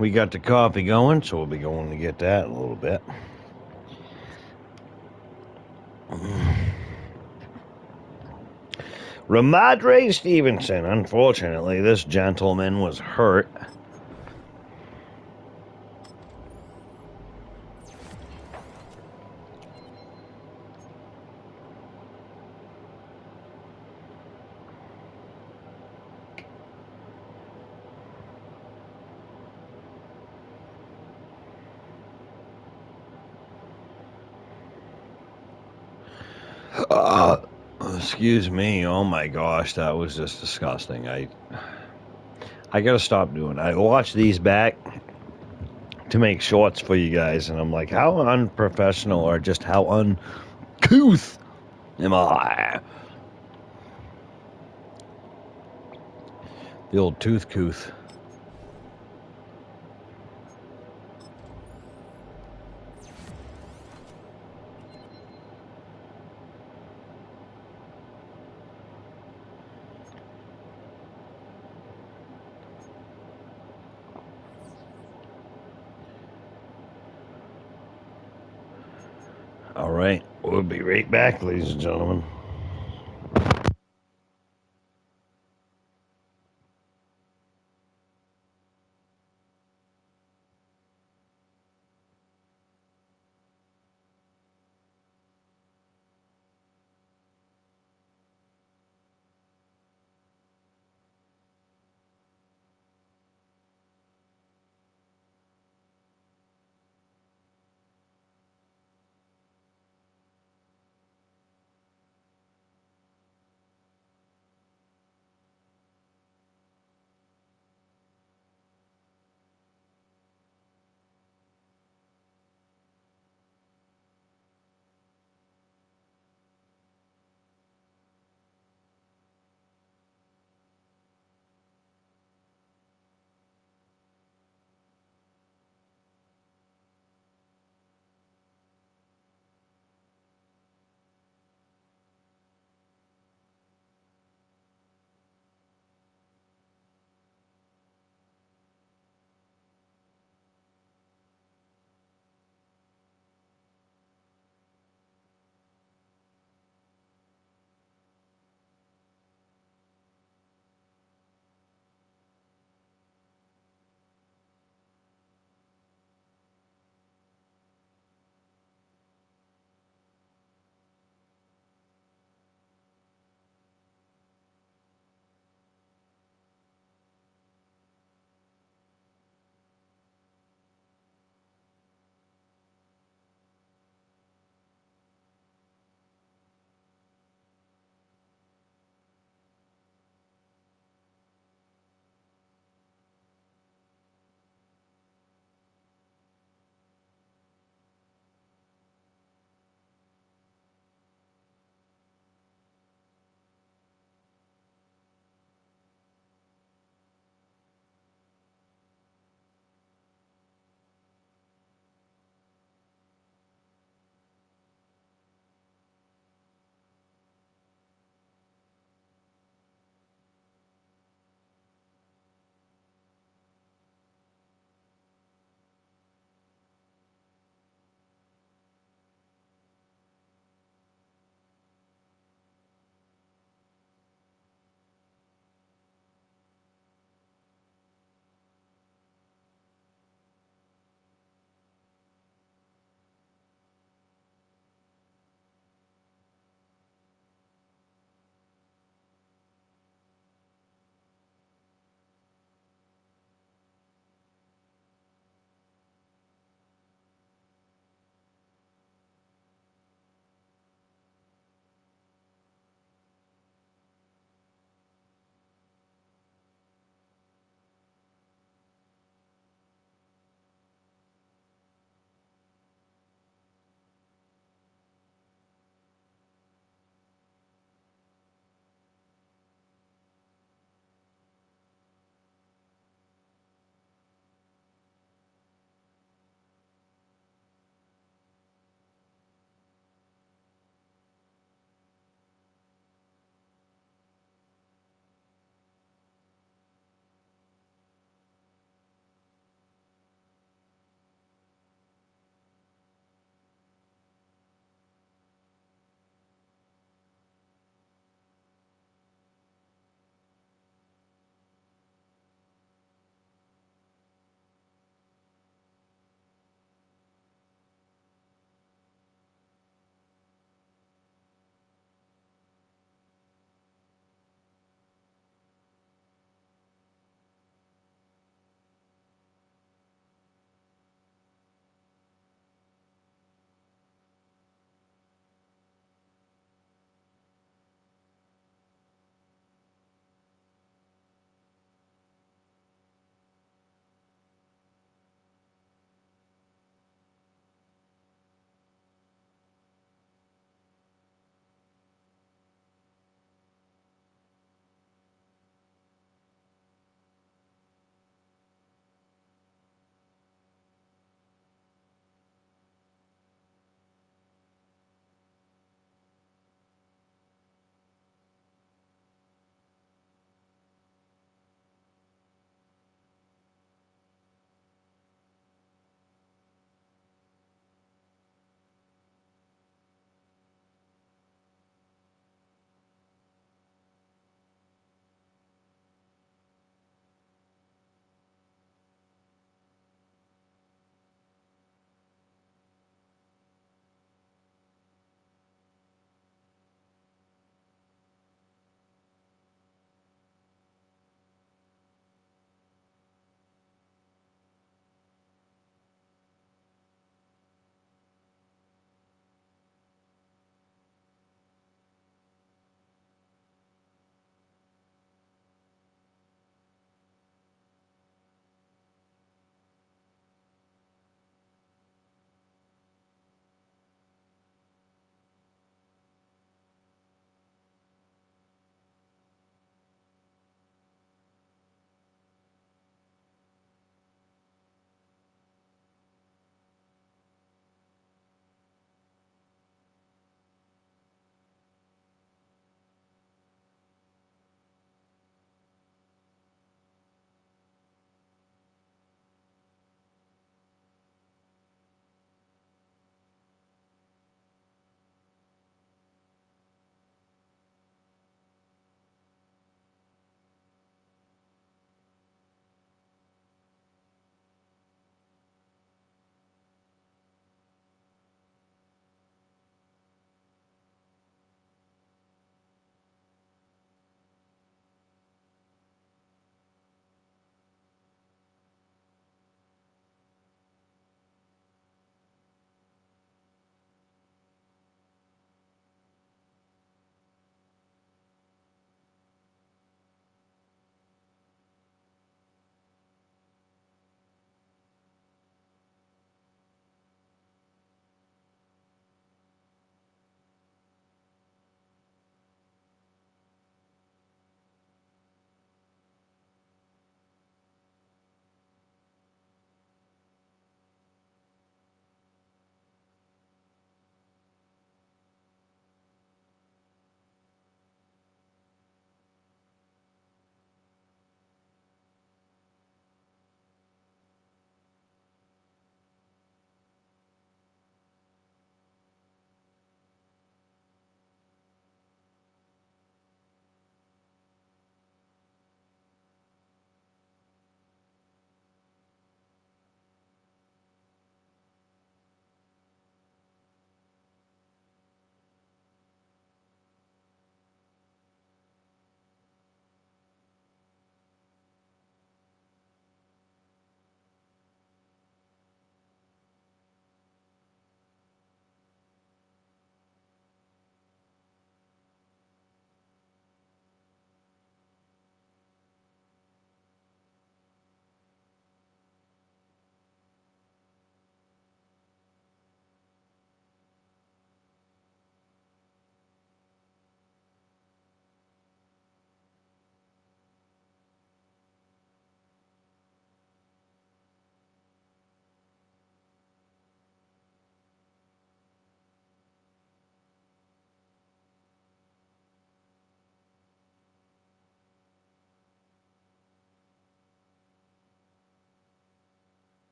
We got the coffee going, so we'll be going to get that in a little bit. Ramondre Stevenson. Unfortunately, this gentleman was hurt. Excuse me. Oh my gosh, that was just disgusting. I gotta stop doing it. I watch these back to make shorts for you guys, and I'm like, how unprofessional or just how uncouth am I? The old tooth couth. All right, we'll be right back, ladies and gentlemen.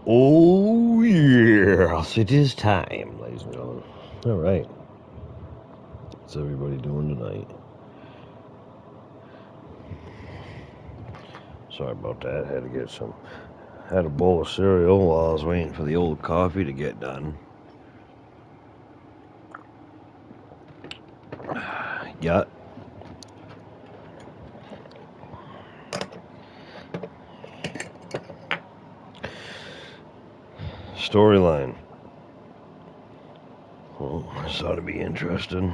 Oh, yes, it is time, ladies and gentlemen. All right. What's everybody doing tonight? Sorry about that. Had a bowl of cereal while I was waiting for the old coffee to get done. Yeah. Storyline. Well, this ought to be interesting.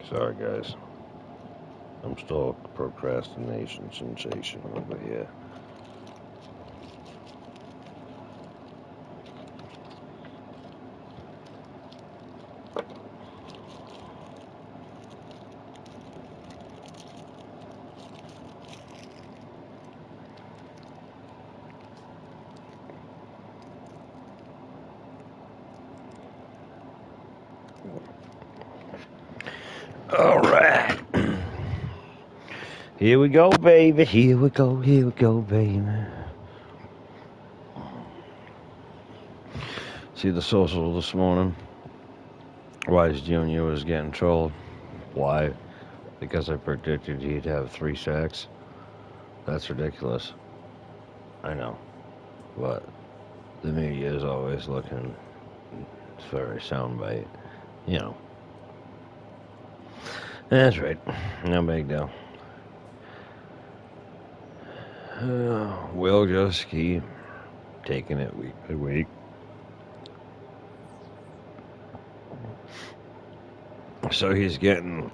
Sorry, guys. I'm still a procrastination sensation over here. All right. Here we go, baby. Here we go, baby. See the social this morning? Wise Jr. was getting trolled. Why? Because I predicted he'd have 3 sacks. That's ridiculous. I know. But the media is always looking for a soundbite. You know. That's right. No big deal. We'll just keep taking it week by week. So he's getting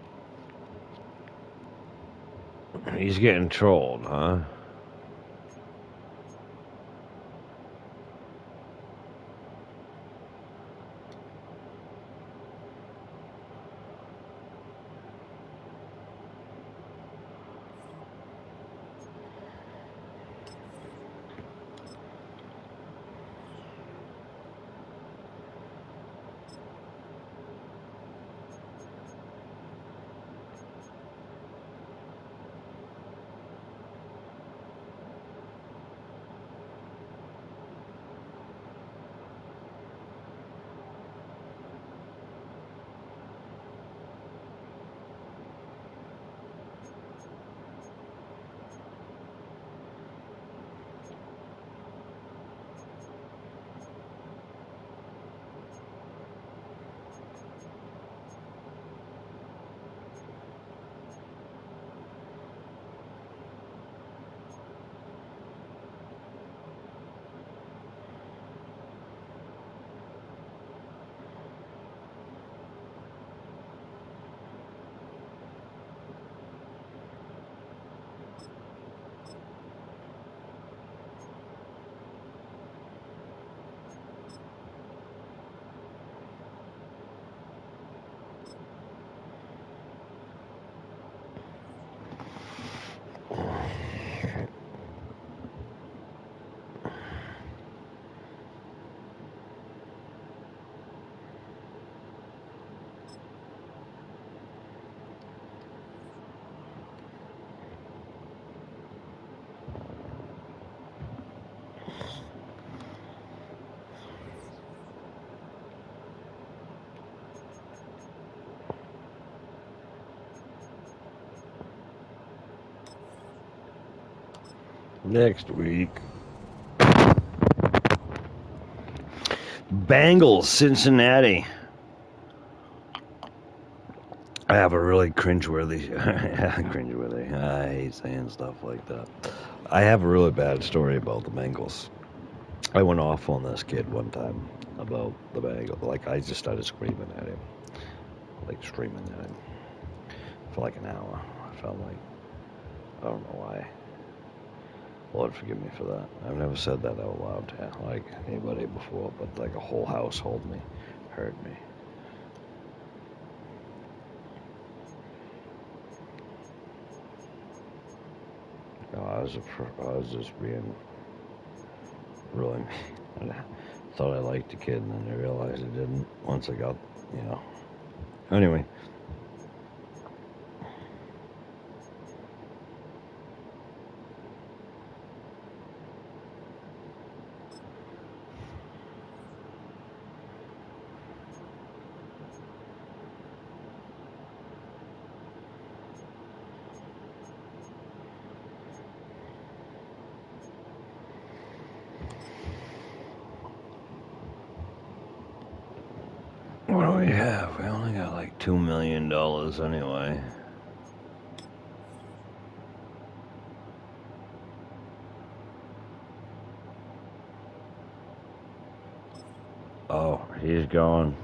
trolled, huh? Next week. Bengals, Cincinnati. I have a really cringeworthy, I hate saying stuff like that. I have a really bad story about the Bengals. I went off on this kid one time about the Bengals. Like, I just started screaming at him. For like an hour, I felt like. I don't know why. Lord forgive me for that. I've never said that out loud to like anybody before, but like a whole household heard me. No, I was just being really. I thought I liked the kid, and then I realized I didn't. Once I got, you know. Anyway. What do we have? We only got like $2 million anyway. Oh, he's gone.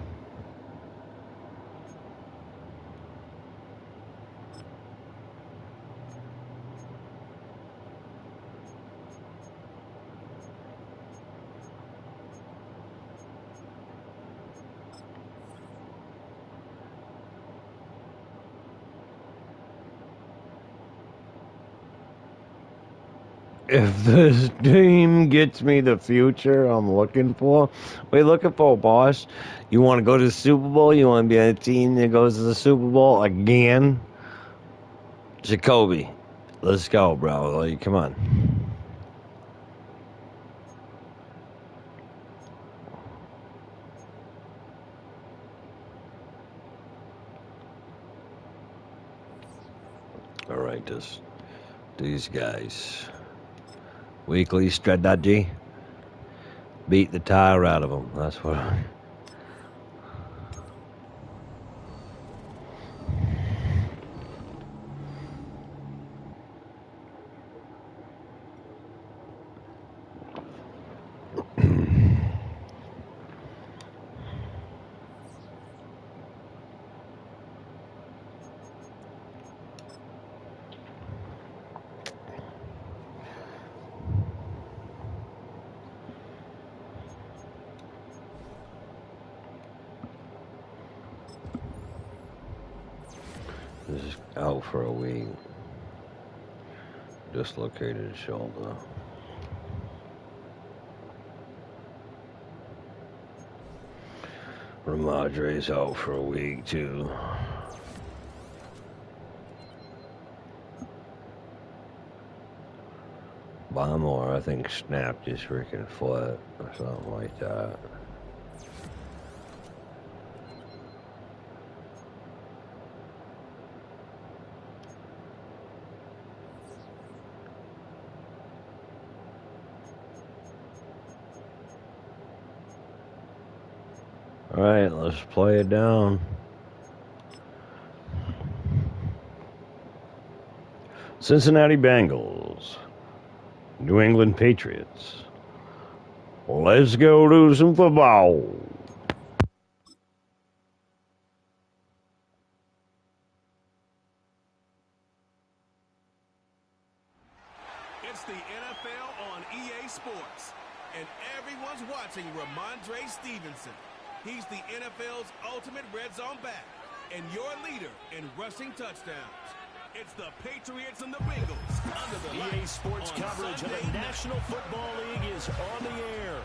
If this team gets me the future I'm looking for, what are you looking for, boss? You want to go to the Super Bowl? You want to be on a team that goes to the Super Bowl again? Jacoby, let's go, bro. Like, come on. All right, these guys. Weekly strategy. Beat the tire out of them. That's what This is out for a week. Dislocated shoulder. Ramadre's out for a week too. Bomber, I think, snapped his freaking foot or something like that. All right, let's play it down. Cincinnati Bengals, New England Patriots. Let's go do some football. It's the NFL on EA Sports, and everyone's watching Ramondre Stevenson. He's the NFL's ultimate red zone back and your leader in rushing touchdowns. It's the Patriots and the Bengals under the lights. EA Sports coverage of the National Football League is on the air.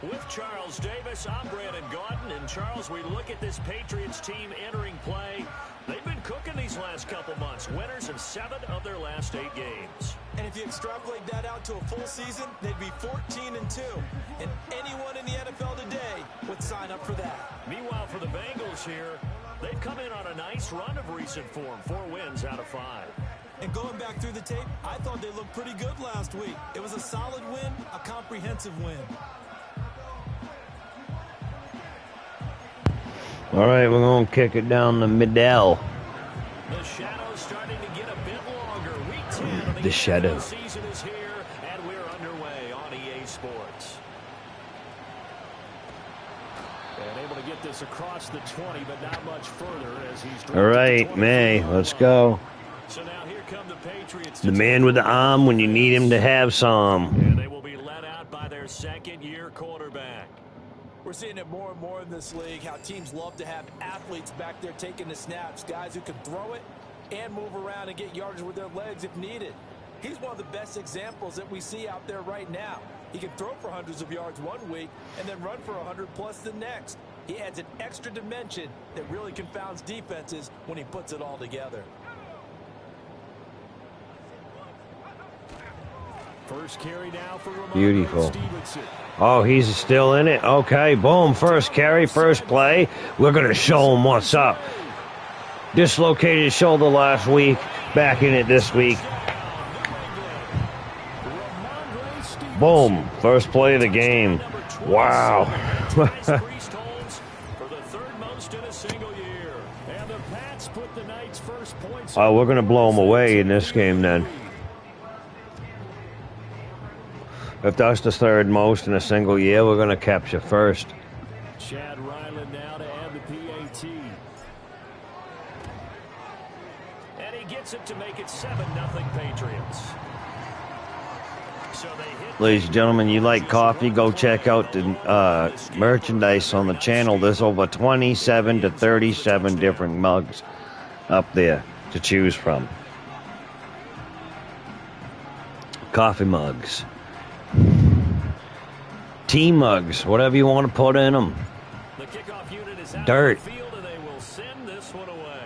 With Charles Davis, I'm Brandon Gaudin. And Charles, we look at this Patriots team entering play. They've been cooking these last couple months. Winners in 7 of their last 8 games. And if you extrapolate that out to a full season, they'd be 14-2. And anyone in the NFL today would sign up for that. Meanwhile, for the Bengals here, they've come in on a nice run of recent form. 4 wins out of 5. And going back through the tape, I thought they looked pretty good last week. It was a solid win, a comprehensive win. All right, we're going to kick it down the middle. The shadow's starting to get a bit longer. Week 10 of the shadow season is here, and we're underway on EA Sports. And able to get this across the 20, but not much further as he's... All right, May, let's go. So now here come the Patriots. The man with the arm when you need him to have some. And they will be let out by their second-year quarterback. We're seeing it more and more in this league, how teams love to have athletes back there taking the snaps, guys who can throw it and move around and get yardage with their legs if needed. He's one of the best examples that we see out there right now. He can throw for hundreds of yards one week and then run for 100+ the next. He adds an extra dimension that really confounds defenses when he puts it all together. First carry now for Ramon Beautiful. Stevenson. Oh, he's still in it. Okay, boom. First carry, first play. We're going to show him what's up. Dislocated shoulder last week. Back in it this week. Boom. First play of the game. Wow. For the third most in a single year. And the Pats put the Knights' first points. Oh, we're going to blow them away in this game then. If that's the third most in a single year, we're going to capture first. Chad Ryland now to add the PAT. And he gets it to make it 7-0 Patriots. So they hit. Ladies and gentlemen, you like coffee, go check out the merchandise on the channel. There's over 27 to 37 different mugs up there to choose from. Coffee mugs. Tea mugs, whatever you want to put in them. The kickoff unit is out Dirt. on the field, and they will send this one away.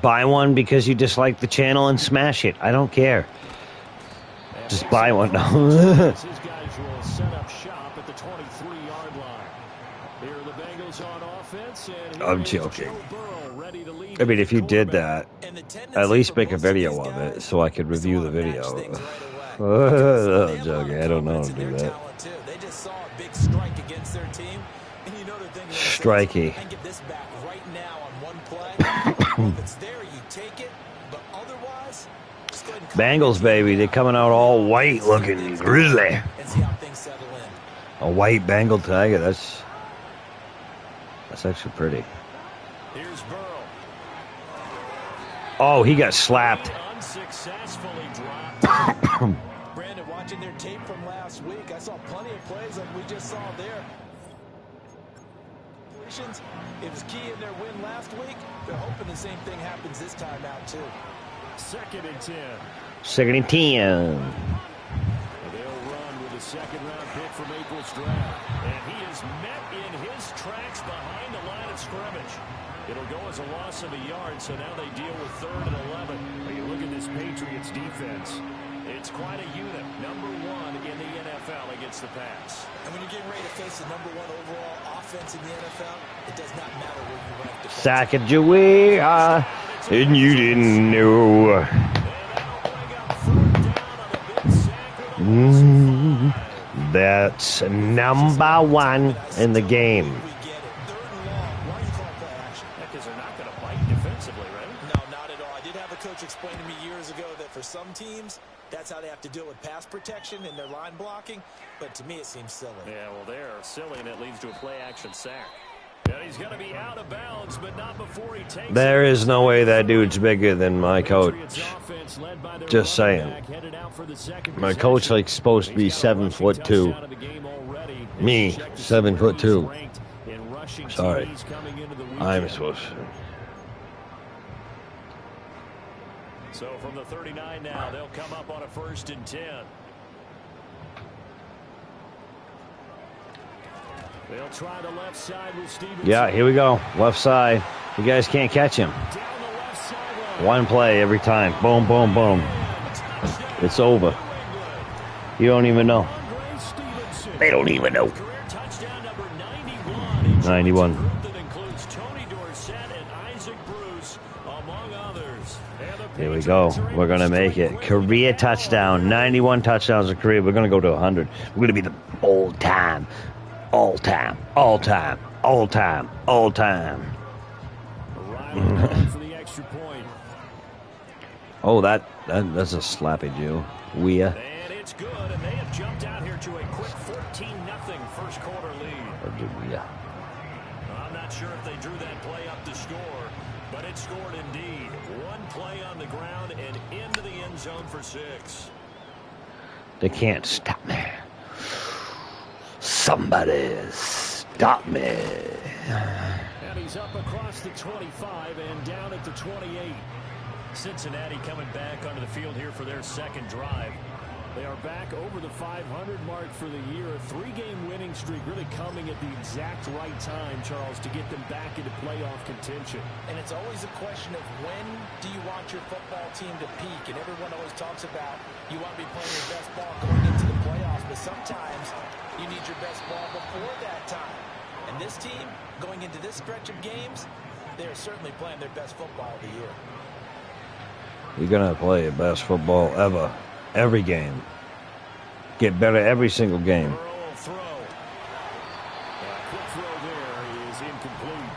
Buy one because you dislike the channel and smash it. I don't care. Just buy one. His guys will set up shop at the 23-yard line. Here are the Bengals on offense, and I'm joking. Joe Burrow ready to lead I mean, if you did quarterback. that, at least make a video of it so I could review the video. I'm joking. I don't know how to do that. They just saw a big strike against their team, and you know they're thinking, Strikey. I can get this back right now on one play. Well, if it's there, you take it, but otherwise, just go ahead and Bengals, baby. They're coming out all white looking grizzly. and see how things settle in. A white Bengal tiger. That's actually pretty. Here's Burrow. Oh, he got slapped. Unsuccessfully dropped. Brandon, watching their tape from last week, I saw plenty of plays like we just saw there. It was key in their win last week. They're hoping the same thing happens this time out, too. 2nd and 10. Second and 10. They'll run with a second-round pick from April's draft. And he is met in his tracks behind the line of scrimmage. It'll go as a loss of a yard, so now they deal with 3rd and 11. When you look at this Patriots defense, it's quite a unit. Number 1 in the NFL against the Pats. And when you're getting ready to face the number 1 overall offense in the NFL, it does not matter where you rank defensively. Sacagawea, and you didn't know. That's number 1 in the game. Because they're not going to bite defensively, right? No, not at all. I did have a coach explain to me years ago that for some teams, that's how they have to deal with pass protection and their line blocking. But to me, it seems silly. Yeah, well, they're silly, and it leads to a play-action sack. And he's going to be out of bounds, but not before he takes There it. is no way that dude's bigger than my coach. Just saying. My coach like supposed to be 7'2". Me, 7'2". Sorry, I'm supposed to. So from the 39 now, they'll come up on a 1st and 10. They'll try the left side with Stevenson. Yeah, here we go. Left side. You guys can't catch him. Down the left sideline. One play every time. Boom, boom, boom. It's over. You don't even know. They don't even know. Career touchdown number 91. 91. Group that includes Tony Dorsett and Isaac Bruce, among others. And the Here we go. We're going to make it. Career touchdown. 91 touchdowns a career. We're going to go to 100. We're going to be the all-time. All-time. All-time. All-time. All-time. for the extra point. Oh, that's a slappy Jew. And it's good, and they have jumped out here to a quick 14-0 first quarter lead. Yeah. I'm not sure if they drew that play up to score, But it scored indeed. One play on the ground and into the end zone for 6. They can't stop me. Somebody stop me. And he's up across the 25 and down at the 28. Cincinnati coming back onto the field here for their second drive. They are back over the 500 mark for the year. A 3-game winning streak really coming at the exact right time, Charles, to get them back into playoff contention. And it's always a question of when do you want your football team to peak? And everyone always talks about you want to be playing your best ball going into the playoffs, but sometimes you need your best ball before that time. And this team, going into this stretch of games, they are certainly playing their best football of the year. You're going to play your best football ever. Every game. Get better every single game. Throw. Quick throw there is incomplete.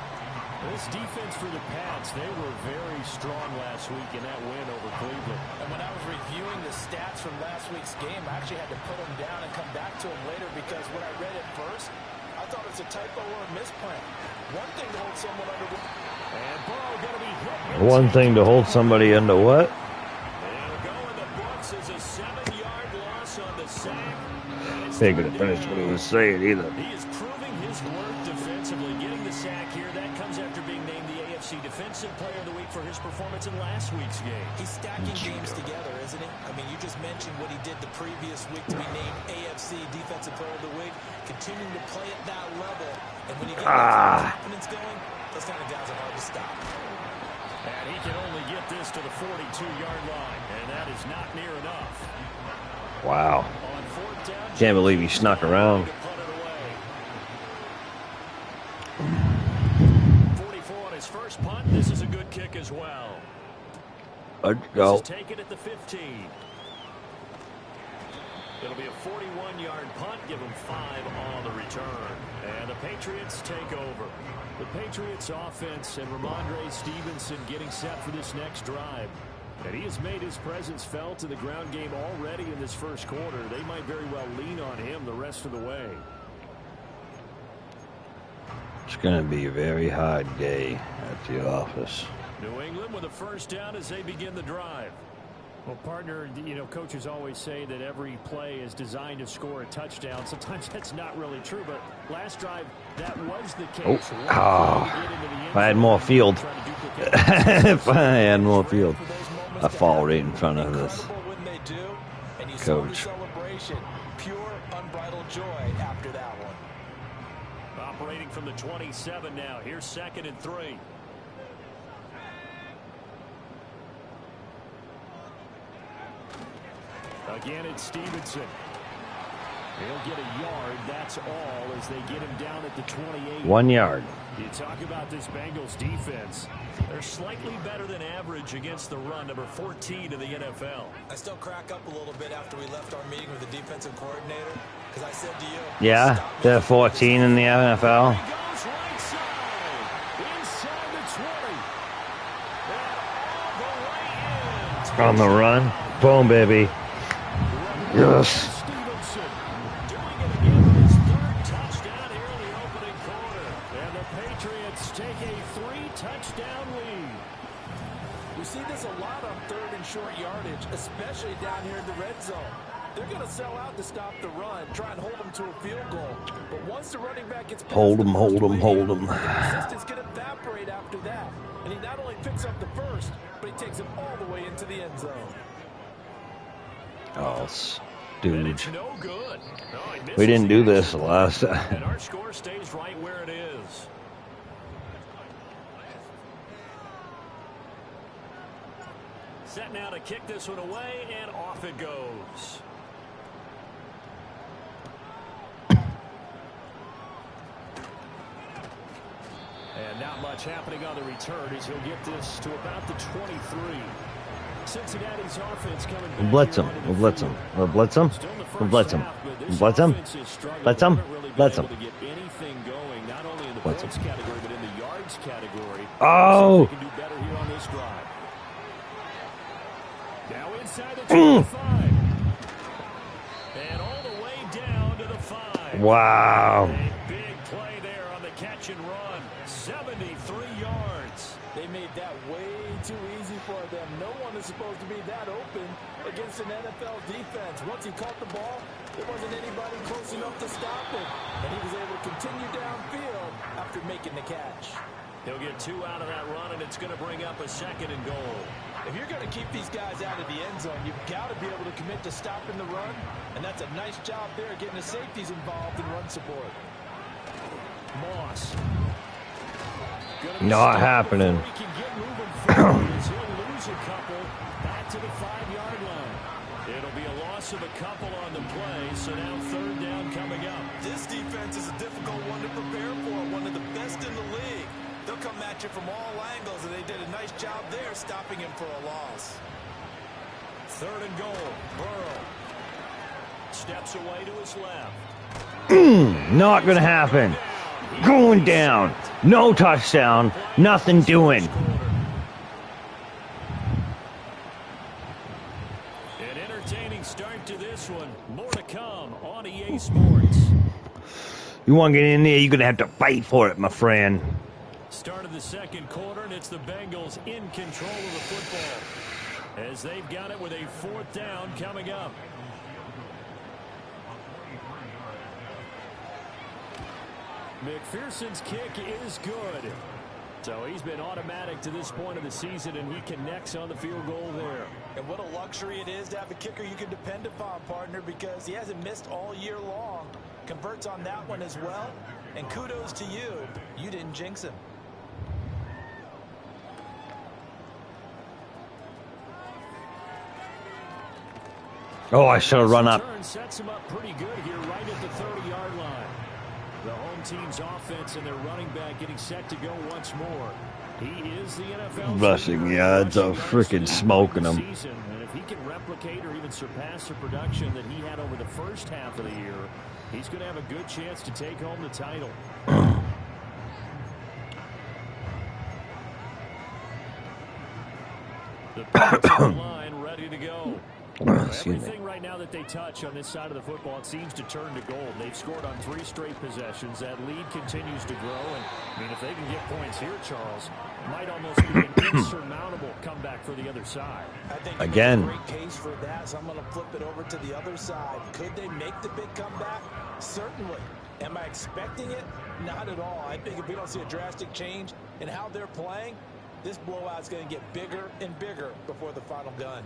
This defense for the Pats, they were very strong last week in that win over Cleveland. And when I was reviewing the stats from last week's game, I actually had to put them down and come back to them later because when I read it first, I thought it was a typo or a misprint. One thing to hold someone under... And Burrow going to be hit. One thing to hold somebody under what? They could have finished what he was saying either. He is proving his worth defensively, getting the sack here. That comes after being named the AFC Defensive Player of the Week for his performance in last week's game. He's stacking games together, isn't he? I mean, you just mentioned what he did the previous week to be named AFC Defensive Player of the Week, continuing to play at that level. And when you get that confidence going, those kind of guys are hard to stop. And he can only get this to the 42-yard line, and that is not near enough. Wow. Can't believe he snuck around. 44 on his first punt. This is a good kick as well. Let's This go. is taken at the 15. It'll be a 41-yard punt. Give him 5 on the return. And the Patriots take over. The Patriots offense and Ramondre Stevenson getting set for this next drive. And he has made his presence felt in the ground game already in this first quarter. They might very well lean on him the rest of the way. It's going to be a very hard day at the office. New England with a first down as they begin the drive. Well, partner, you know, coaches always say that every play is designed to score a touchdown. Sometimes that's not really true, but last drive, that was the case. If I had more field. If I had more field. I fall right in front of this coach. Pure, unbridled joy after that one. Operating from the 27 now. Here's 2nd and 3. Again, it's Stevenson. He'll get a yard. That's all as they get him down at the 28. 1 yard. You talk about this Bengals defense. They're slightly better than average against the run, number 14 in the NFL. I still crack up a little bit after we left our meeting with the defensive coordinator because I said to you, Yeah, they're 14 in the NFL. He goes right side, inside the 20. And all the way in. On the run. Boom, baby. Yes. Stevenson doing it again with his 3rd touchdown here in the opening quarter. And the Patriots take a 3-touchdown lead. we see this a lot on 3rd and short yardage, especially down here in the red zone. They're going to sell out to stop the run, try and hold them to a field goal. But once the running back gets past Hold him, the hold first him, hold wave, him. the resistance can evaporate after that. And he not only picks up the first, but he takes it all the way into the end zone. Oh, And dude. it's no good. No, he misses We didn't the do this extra the last point, time. and our score stays right where it is. Set now to kick this one away, and off it goes. And not much happening on the return as he'll get this to about the 23. Cincinnati's offense coming back. We'll blitz him. We'll blitz him. We'll blitz him. We'll blitz him. We'll blitz him. Blitz him. Blitz him. Anything going, not only in the Blitz points him. category, but in the yards category. Oh! They can do better here on this drive. Now inside the 25. And all the way down to the 5. Wow. A big play there on the catch and run. 73 yards. They made that supposed to be that open against an NFL defense. Once he caught the ball, there wasn't anybody close enough to stop him. And he was able to continue downfield after making the catch. He'll get 2 out of that run, and it's going to bring up a 2nd and goal. If you're going to keep these guys out of the end zone, you've got to be able to commit to stopping the run. And that's a nice job there getting the safeties involved in run support. Moss. Not happening. He can get moving forward as he'll lose a couple back to the 5-yard line. It'll be a loss of a couple on the play, so now 3rd down coming up. This defense is a difficult one to prepare for, one of the best in the league. They'll come at you from all angles, and they did a nice job there stopping him for a loss. 3rd and goal. Burrow steps away to his left. Not going to happen. Going down. No touchdown. Nothing doing. An entertaining start to this one. More to come on EA Sports. You want to get in there, you're going to have to fight for it, my friend. Start of the 2nd quarter, and it's the Bengals in control of the football as they've got it with a 4th down coming up. McPherson's kick is good. So he's been automatic to this point of the season, and he connects on the field goal there. And what a luxury it is to have a kicker you can depend upon, partner, because he hasn't missed all year long. Converts on that one as well. And kudos to you. You didn't jinx him. Oh, I should have run up. Sets him up pretty good here right at the 30-yard line. The home team's offense and their running back getting set to go once more. He is the NFL rushing yards of freaking smoking them. And if he can replicate or even surpass the production that he had over the first half of the year, he's going to have a good chance to take home the title. The Patriots line ready to go. Everything right now that they touch on this side of the football, it seems to turn to gold. They've scored on 3 straight possessions. That lead continues to grow. And, I mean, if they can get points here, Charles, it might almost be an insurmountable comeback for the other side. I think again, a great case for that, so I'm going to flip it over to the other side. Could they make the big comeback? Certainly. Am I expecting it? Not at all. I think if we don't see a drastic change in how they're playing, this blowout's going to get bigger and bigger before the final gun.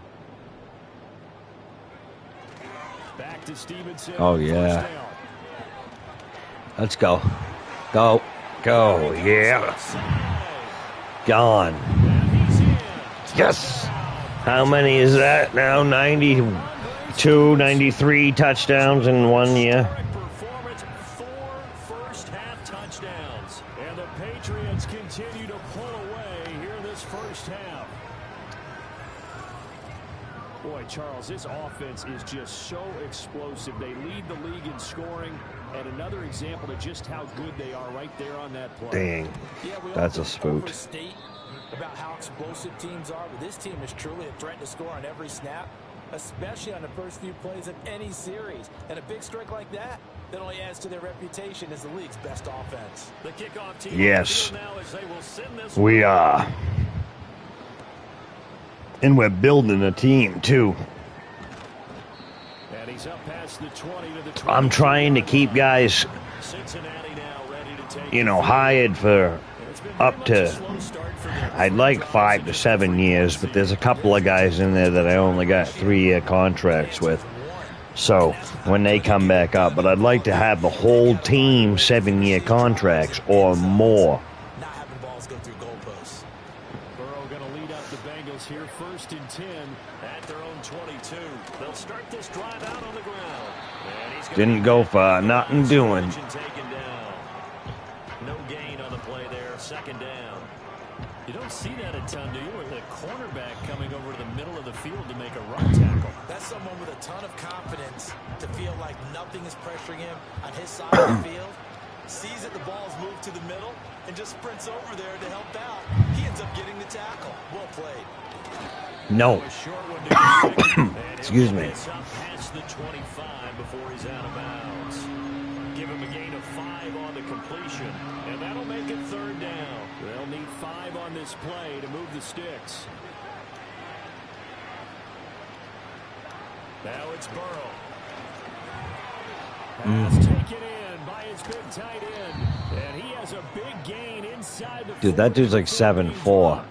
Back to Stevenson. Oh, yeah. Let's go. Go. Go. Yeah. Gone. Yes. How many is that now? 92, 93 touchdowns in 1 year. Performance, 4 first-half touchdowns. And the Patriots continue to pull away here in this first half. Boy, Charles, this offense is just so explosive. They lead the league in scoring, and another example of just how good they are right there on that play. Dang, that's a spook. About how explosive teams are, but this team is truly a threat to score on every snap, especially on the first few plays of any series. And a big strike like that only adds to their reputation as the league's best offense. The kickoff team yes, now as they will send this we are. And we're building a team, too. And he's up past the 20 to the 20. I'm trying to keep guys, you know, hired for up to, I'd like 5 to 7 years, but there's a couple of guys in there that I only got 3-year contracts with. So when they come back up, but I'd like to have the whole team 7-year contracts or more. Not having balls go through goalposts. Burrow going to lead up the Bengals here, 1st and 10 at their own 22. They'll start this drive out on the ground. Didn't go far, nothing doing. No gain on the play there, 2nd down. You don't see that a ton, do you? With a cornerback coming over to the middle of the field to make a run tackle. That's someone with a ton of confidence to feel like nothing is pressuring him on his side of the field. Sees that the ball's moved to the middle and just sprints over there to help out. He ends up getting the tackle. Well played. No. Excuse me. Past the 25 before he's out of bounds. Give him a gain of 5 on the completion, and that'll make it 3rd down. They'll need 5 on this play to move the sticks. Now it's Burrow. Pass taken in by his big tight end. And he has a big gain inside the Dude, that dude's like 7'4".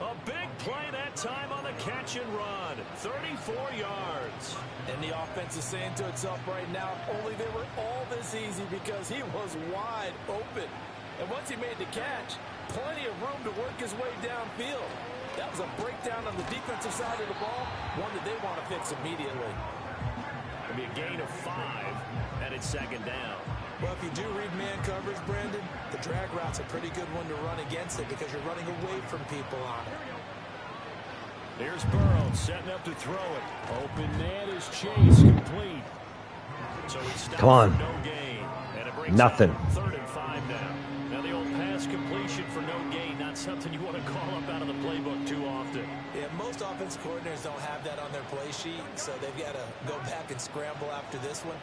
A big play that time on the catch and run. 34 yards. And the offense is saying to itself right now, only they were all this easy because he was wide open. And once he made the catch, plenty of room to work his way downfield. That was a breakdown on the defensive side of the ball, one that they want to fix immediately. It'll be a gain of 5, and it's second down. Well, if you do read man coverage, Brandon, the drag route's a pretty good one to run against it because you're running away from people on it. Here's Burrow setting up to throw it. Open man is Chase complete. So he stops Come on. for no gain. And it brings Nothing. up 3rd and 5 now. Now the old pass completion for no gain, not something you want to call up out of the playbook too often. Yeah, most offense coordinators don't have that on their play sheet, so they've got to go back and scramble after this one.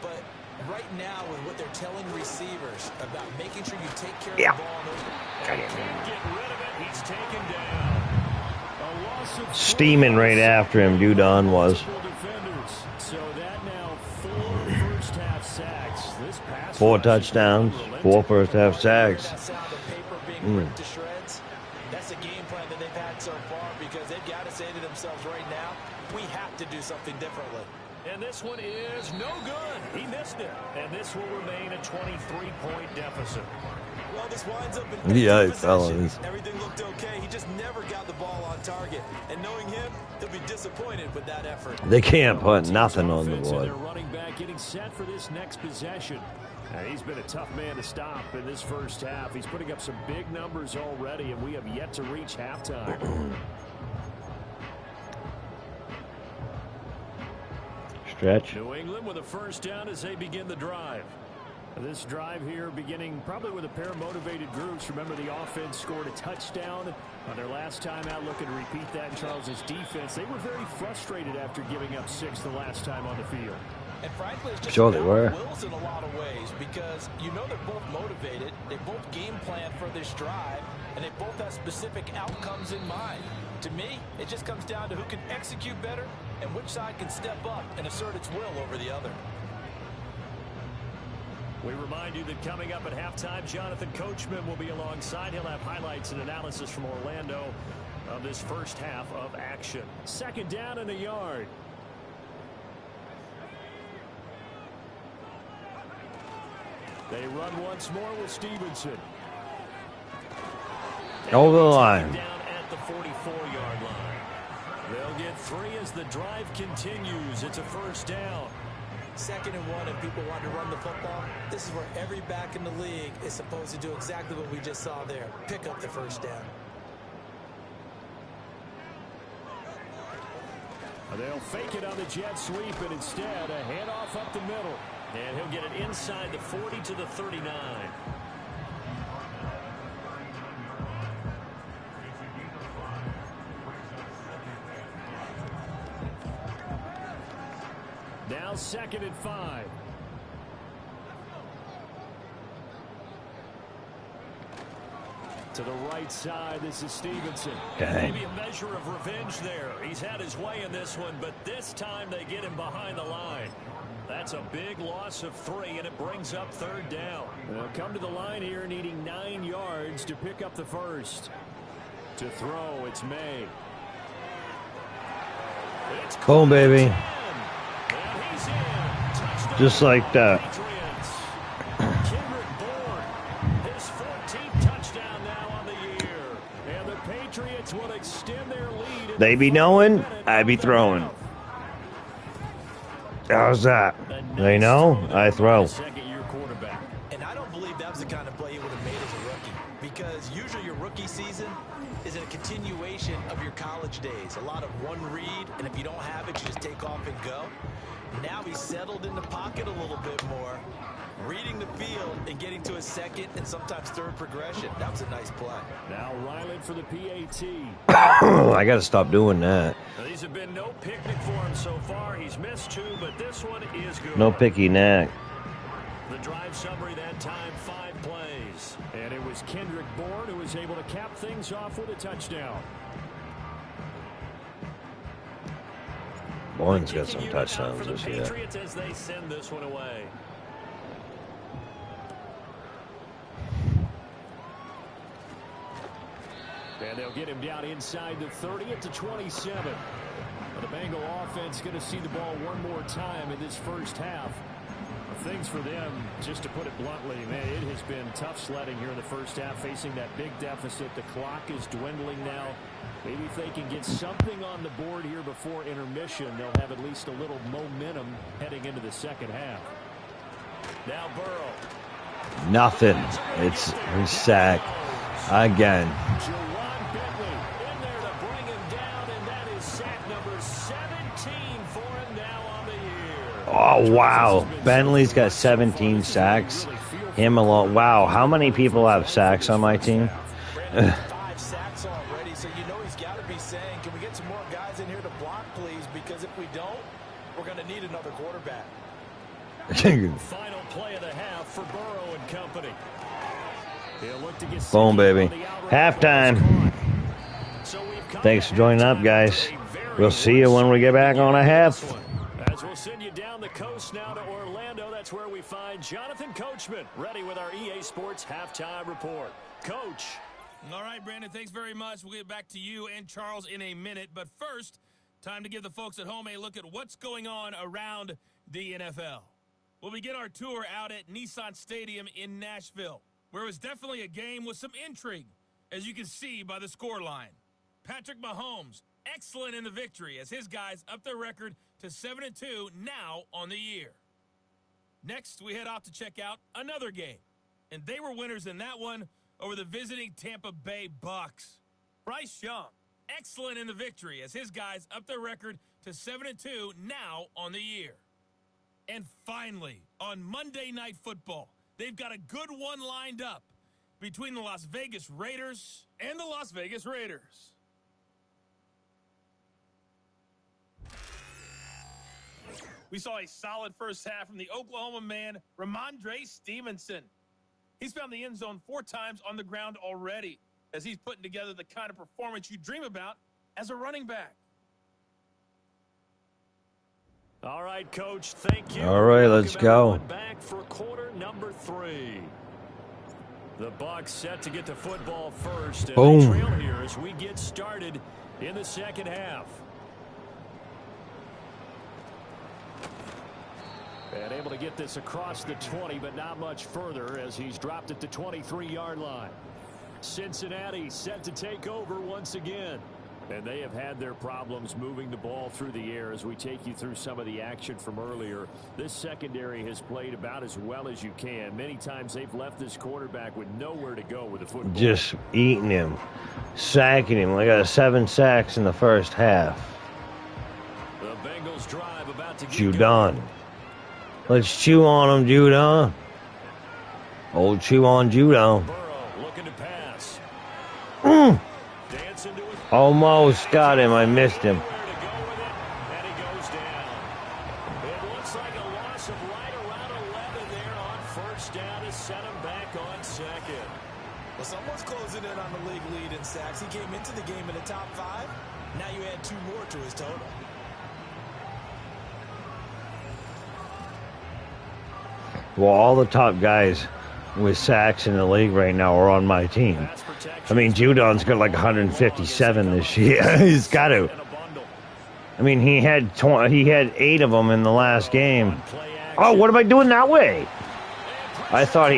But right now, with what they're telling receivers about making sure you take care of the ball. And he can't get rid of it. He's taken down. Steaming right after him, Judon was. So that now 4 first-half sacks. This pass 4 touchdowns, 4 first-half sacks. That sound of paper being ripped to shreds. That's a game plan that they've had so far because they've got to say to themselves right now, we have to do something differently. And this one is no good. He missed it. And this will remain a 23-point deficit. Well, this winds up in Yeah, possession. Everything looked okay. He just never got the ball on target. And knowing him, he'll be disappointed with that effort. They can't put nothing on the board. Their running back getting set for this next possession. He's been a tough man to stop in this first half. He's putting up some big numbers already, and we have yet to reach halftime. Stretch. New England with a first down as they begin the drive. This drive here beginning probably with a pair of motivated groups. Remember, the offense scored a touchdown on their last time out, looking to repeat that in Charles's defense. They were very frustrated after giving up 6 the last time on the field. And frankly, it's just Sure they were. wills in a lot of ways because you know they're both motivated. They both game plan for this drive, and they both have specific outcomes in mind. To me, it just comes down to who can execute better and which side can step up and assert its will over the other. We remind you that coming up at halftime, Jonathan Coachman will be alongside. He'll have highlights and analysis from Orlando of this first half of action. Second down in the yard. They run once more with Stevenson. Over the line. Down at the 44-yard line. They'll get 3 as the drive continues. It's a first down. 2nd and 1, and people want to run the football. This is where every back in the league is supposed to do exactly what we just saw there. Pick up the first down. They'll fake it on the jet sweep, and instead a handoff up the middle. And he'll get it inside the 40 to the 39. Now 2nd and 5. To the right side, this is Stevenson. Dang. Maybe a measure of revenge there. He's had his way in this one, but this time they get him behind the line. That's a big loss of 3, and it brings up 3rd down. They'll come to the line here needing 9 yards to pick up the first. To throw, it's May. It's Boom, baby. and he's in. Touchdown, Just like that. Patriots. Kendrick Bourne, his 14th touchdown now on the year. And the Patriots will extend their lead. They be knowing, I be throwing. How's that? They know, I throw. Second-year quarterback. And I don't believe that was the kind of play he would have made as a rookie because usually your rookie season is a continuation of your college days. A lot of one read, and if you don't have it, you just take off and go. Now he's settled in the pocket a little bit more, reading the field and getting to a 2nd and sometimes 3rd progression. That was a nice play. Now Ryland for the PAT. I got to stop doing that. Now, these have been no picnic for him so far. He's missed 2, but this one is good. No picky neck. The drive summary that time, 5 plays. And it was Kendrick Bourne who was able to cap things off with a touchdown. Bourne's got some touchdowns for the this year. Patriots as they send this one away. And they'll get him down inside the 30 at the 27. The Bengal offense going to see the ball one more time in this first half. Things for them, just to put it bluntly, man, it has been tough sledding here in the first half, facing that big deficit. The clock is dwindling now. Maybe if they can get something on the board here before intermission, they'll have at least a little momentum heading into the second half. Now Burrow. Nothing. It's sack again. Jawan Bentley in there to bring him down, and that is sack number 17 for him now on the year. Oh, wow. Bentley's got 17 sacks. Him alone. Wow. How many people have sacks on my team? 5 sacks already, so you know he's got to be saying, can we get some more guys in here to block, please? Because if we don't, we're going to need another quarterback. Final play of the half for Burrow and company. He'll look to get Boom, baby. Halftime. Thanks for joining up, guys. We'll see you when we get back on a half. As we'll send you down the coast now to Orlando, that's where we find Jonathan Coachman ready with our EA Sports Halftime Report. Coach. All right, Brandon, thanks very much. We'll get back to you and Charles in a minute. But first, time to give the folks at home a look at what's going on around the NFL. We'll begin our tour out at Nissan Stadium in Nashville, where it was definitely a game with some intrigue, as you can see by the scoreline. Patrick Mahomes, excellent in the victory, as his guys up their record to 7-2 now on the year. Next, we head off to check out another game, and they were winners in that one over the visiting Tampa Bay Bucks. Bryce Young, excellent in the victory, as his guys up their record to 7-2 now on the year. And finally, on Monday Night Football, they've got a good one lined up between the Las Vegas Raiders and the Las Vegas Raiders. We saw a solid first half from the Oklahoma man, Ramondre Stevenson. He's found the end zone 4 times on the ground already, as he's putting together the kind of performance you dream about as a running back. All right, Coach, thank you. All right, let's go. Back for quarter number 3. The Bucs set to get the football first. And Boom. they trail here as we get started in the second half. And able to get this across the 20, but not much further as he's dropped at the 23-yard line. Cincinnati set to take over once again. And they have had their problems moving the ball through the air as we take you through some of the action from earlier. This secondary has played about as well as you can. Many times they've left this quarterback with nowhere to go with the football. Just eating him, sacking him. They got 7 sacks in the first half. The Bengals drive about to get Judon. going. Let's chew on him, Judon. Old chew on Judon. Burrow looking to pass. Dancing to it. Almost got him. I missed him. Nowhere to go with it, and he goes down. It looks like a loss of right around 11 there on first down to set him back on second. Well, someone's closing in on the league lead in sacks. He came into the game in the top 5. Now you add 2 more to his total. Well, all the top guys with sacks in the league right now are on my team. I mean, Judon's got like 157 this year. He's got to. I mean, he had 8 of them in the last game. Oh, what am I doing that way? I thought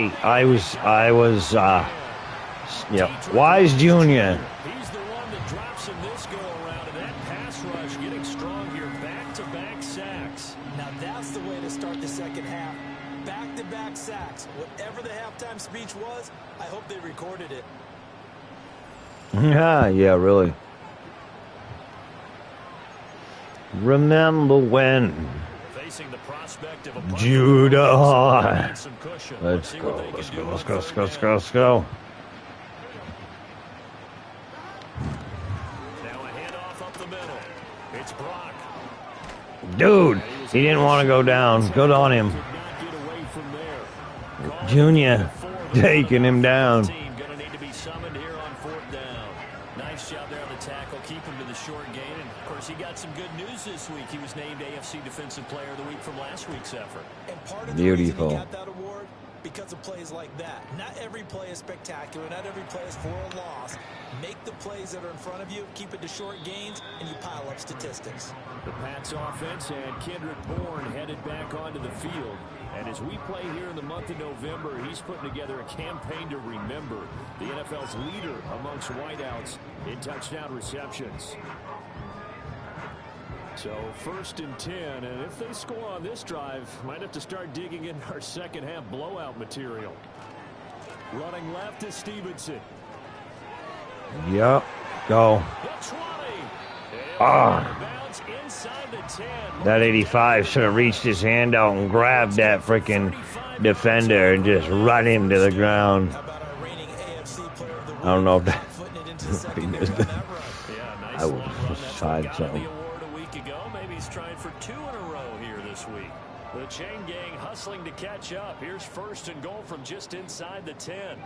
Wise Jr. He's the one that drops in this go-around, and that pass rush getting strong here. Back-to-back sacks. Now that's the way to start the second half. Back-to-back sacks. Whatever the halftime speech was, I hope they recorded it. Yeah, really. Remember when? Facing the prospect of a Judah. Let's Let's go. Now a handoff up the middle. It's Brock. Dude, he didn't want to go down. Good on him. Could not get away from there. Junior taking him down. Team going to need to be summoned here on 4th down. Nice job there on the tackle. Keep him to the short gain. And, of course, he got some good news news this week. He was named AFC Defensive Player of the Week from last week's effort. And part of the Beautiful. reason he got that award, because of plays like that. Not every play is spectacular. Not every play is for a loss. Make the plays that are in front of you, keep it to short gains, and you pile up statistics. The Pats offense and Kendrick Bourne headed back onto the field. And as we play here in the month of November, he's putting together a campaign to remember the NFL's leader amongst wideouts in touchdown receptions. So 1st and 10, and if they score on this drive, might have to start digging in our second half blowout material. Running left is Stevenson. Yep. Go. That 85 should have reached his hand out and grabbed that freaking defender and just run him to the ground. I don't know if that I would have tried something. Maybe he's trying for 2 in a row here this week. The chain gang hustling to catch up. Here's 1st and goal from just inside the 10.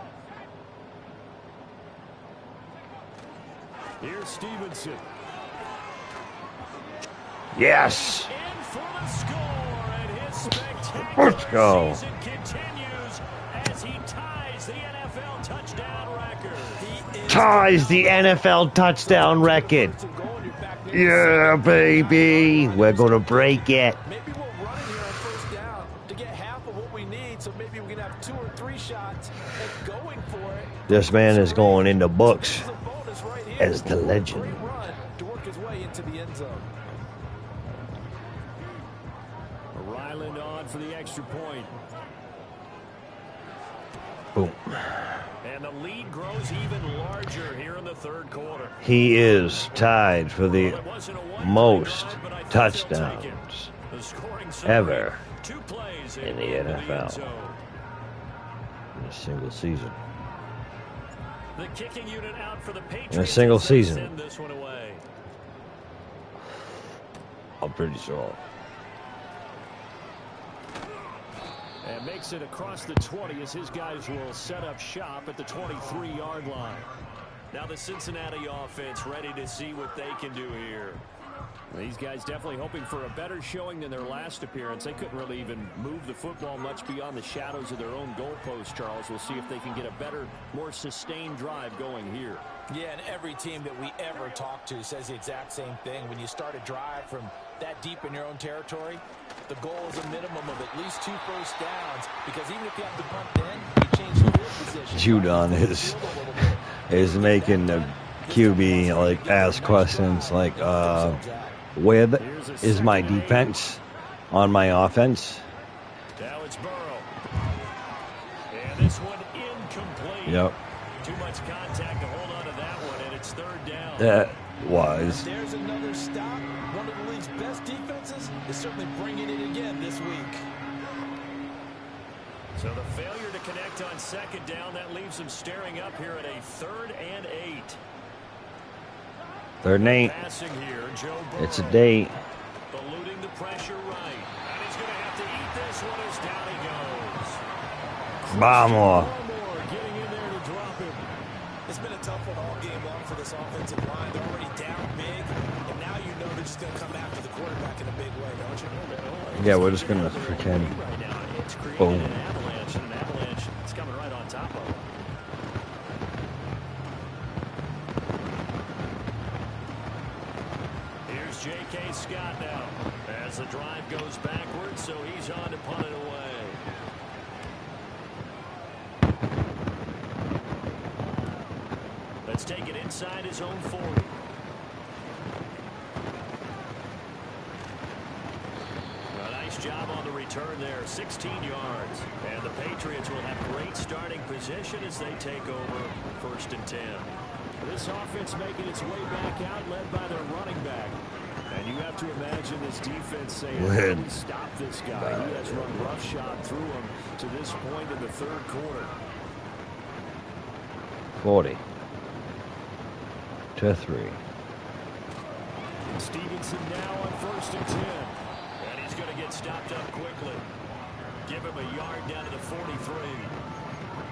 Here's Stevenson. Yes. In for the score, and his spectacular Let's go. season continues as he ties the NFL touchdown record. Ties the NFL touchdown record. Yeah, baby. We're going to break it. Maybe we'll run it here on 1st down to get half of what we need, so maybe we can have 2 or 3 shots at going for it. This man is going in the books as the legend. Great run to work his way into the end zone. Ryland on for the extra point. Boom. And the lead grows even larger here in the 3rd quarter. He is tied for the most touchdowns ever in the NFL in a single season. The kicking unit out for the Patriots In a single season. send this one away. I'm pretty sure. And makes it across the 20 as his guys will set up shop at the 23-yard line. Now the Cincinnati offense ready to see what they can do here. These guys definitely hoping for a better showing than their last appearance. They couldn't really even move the football much beyond the shadows of their own goalpost, Charles. We'll see if they can get a better, more sustained drive going here. Yeah, and every team that we ever talk to says the exact same thing. When you start a drive from that deep in your own territory, the goal is a minimum of at least 2 first downs, because even if you have to punt then, you change the field position. Judon is making the QB like ask questions like where is my defense on my offense? Now it's Burrow. And this one incomplete. Yep. Too much contact to hold on to that one, and it's 3rd down. That was. There's another stop. One of the league's best defenses is certainly bringing it again this week. So the failure to connect on 2nd down, that leaves them staring up here at a 3rd and 8. 3rd and 8. Passing here, Joe Burrow. It's a date. Eluding the pressure right. And he's going to have to eat this one as down he goes. Vamos. Getting in there to drop it. It's been a tough one all game long for this offensive line. They're already down big, and now you know they're just going to come after the quarterback in a big way, don't you? Yeah, we're just going to pretend. Right now, it's creating Boom. an avalanche, it's coming right on top of him. Here's J.K. Scott now as the drive goes backwards, so he's on to punt it away. Let's take it inside his own 40. A nice job on the return there, 16 yards. And the Patriots will have great starting position as they take over 1st and 10. This offense making its way back out, led by their running back. And you have to imagine this defense saying, "How do we stop this guy? He has run roughshod through him to this point in the 3rd quarter." 40 to 3. Stevenson now on 1st and 10. And he's going to get stopped up quickly. Give him a yard down to the 43.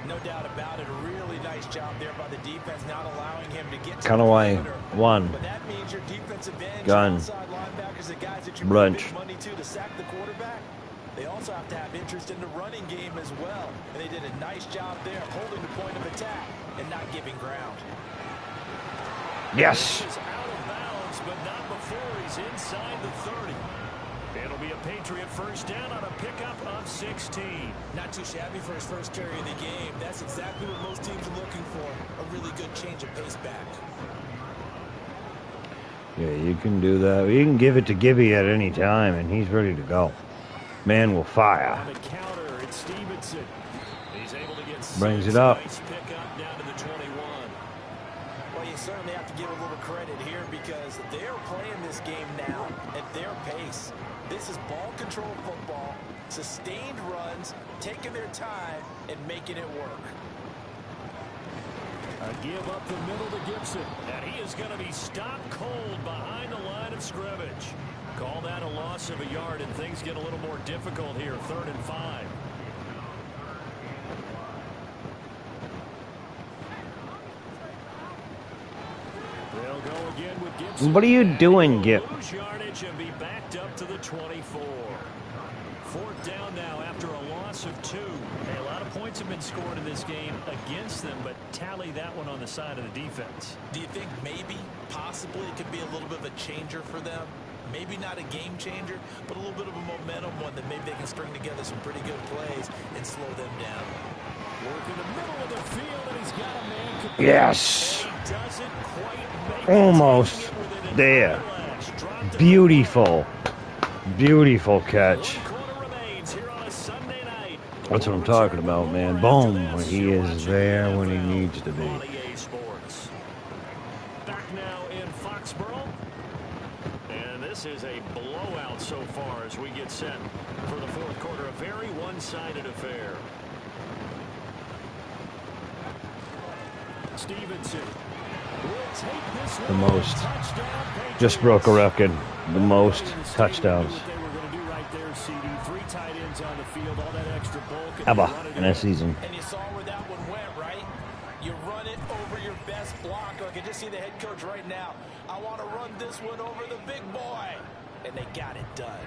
No doubt about it. A really nice job there by the defense, not allowing him to get to Kind the of way. perimeter. One. But that means your defensive ends, Gun. outside linebackers, the guys that you Brunch. pay big money to sack the quarterback. They also have to have interest in the running game as well. And they did a nice job there of holding the point of attack and not giving ground. Yes. He's out of bounds, but not before he's inside the 30. It'll be a Patriot first down on a pickup of 16. Not too shabby for his first carry of the game. That's exactly what most teams are looking for. A really good change of pace back. Yeah, you can do that. You can give it to Gibby at any time, and he's ready to go. Man will fire. On the counter, it's Stevenson. He's able to get Brings it up. Nice pickup down to the 21. Well, you certainly have to give a little credit here because they're playing this game now at their pace. This is ball control football, sustained runs, taking their time, and making it work. A give up the middle to Gibson. And he is going to be stopped cold behind the line of scrimmage. Call that a loss of a yard, and things get a little more difficult here. 3rd and 5. They'll go again with Gibson. What are you doing, Gip? Lose yardage and be backed up to the 24. 4th down now after a loss of 2. Hey, a lot of points have been scored in this game against them, but tally that one on the side of the defense. Do you think maybe, possibly, it could be a little bit of a changer for them? Maybe not a game changer, but a little bit of a momentum one that maybe they can string together some pretty good plays and slow them down. Work in the middle of the field, and he's got a man. Yes. And he doesn't quite make Almost it, taking it within there. a flash. Dropped it. Beautiful. Beautiful catch. 1 quarter remains here on a Sunday night. That's what I'm talking about, man. Boom. When he is there when he needs to be. On EA Sports. Back now in Foxborough. And this is a blowout so far as we get set for the 4th quarter. A very one-sided affair. Stevenson will take this The one. most. Touchdown, Just broke a record. The most touchdowns What they were going to do right there, CD. 3 tight ends on the field, all that extra bulk. and ever they run it in a season. And you saw where that one went, right? You run it over your best blocker. I can just see the head coach right now. I want to run this one over the big boy. And they got it done.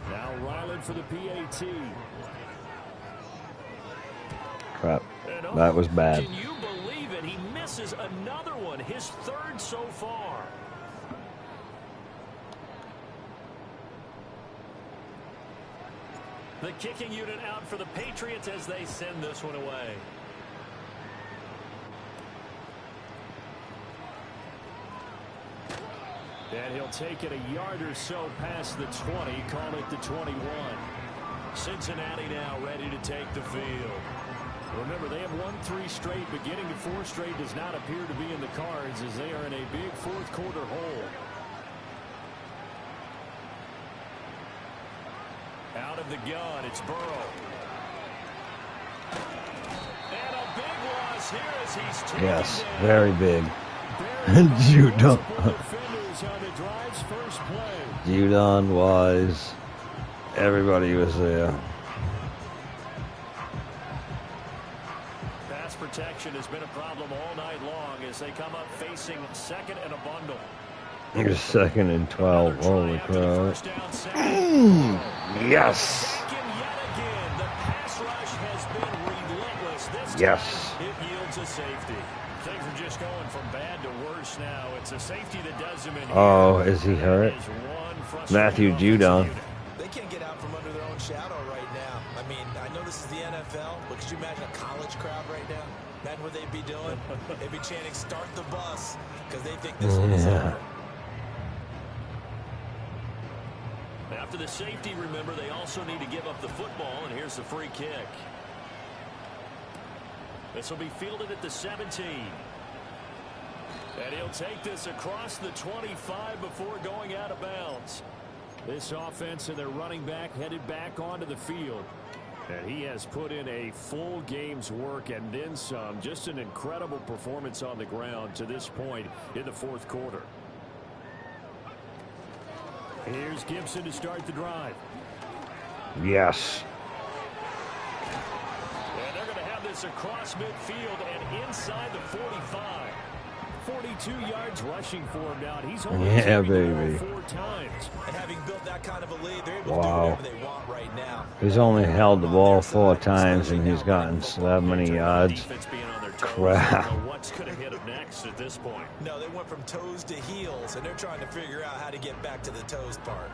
Now Ryland for the PAT. Crap. And That was bad. Can you believe it? He misses another one, his 3rd so far. The kicking unit out for the Patriots as they send this one away. And he'll take it a yard or so past the 20, call it the 21. Cincinnati now ready to take the field. Remember, they have won 3 straight, but getting to 4 straight does not appear to be in the cards as they are in a big 4th quarter hole. Out of the gun, it's Burrow. And a big loss here as he's taken Yes, down. very big. Judon. Judon was. Everybody was there. Pass protection has been a problem all night long as they come up facing 2nd and a bundle. You're 2nd and 12. Holy crap. Yes. Yes. It yields a safety. Things are just going from bad to worse now. It's a safety that does them in here. Oh, is he hurt? Matthew Judon. They can't get out from under their own shadow right now. I mean, I know this is the NFL, but could you imagine a college crowd right now? Imagine what they'd be doing. They'd be chanting, "Start the bus," because they think this one is over. After the safety, remember, they also need to give up the football, and here's the free kick. This will be fielded at the 17. And he'll take this across the 25 before going out of bounds. This offense and their running back headed back onto the field. And he has put in a full game's work and then some. Just an incredible performance on the ground to this point in the 4th quarter. Here's Gibson to start the drive. Yes. this across midfield and inside the 45. 42 yards rushing for him now. He's only Yeah, baby. baby. 4 times. And having built that kind of a lead, they're able to do Wow. whatever they want right now. He's only held the ball 4 times and he's gotten that many yards. Defense being on their toes. Crap. I don't know what's going to hit him next at this point. No, they went from toes to heels, and they're trying to figure out how to get back to the toes part.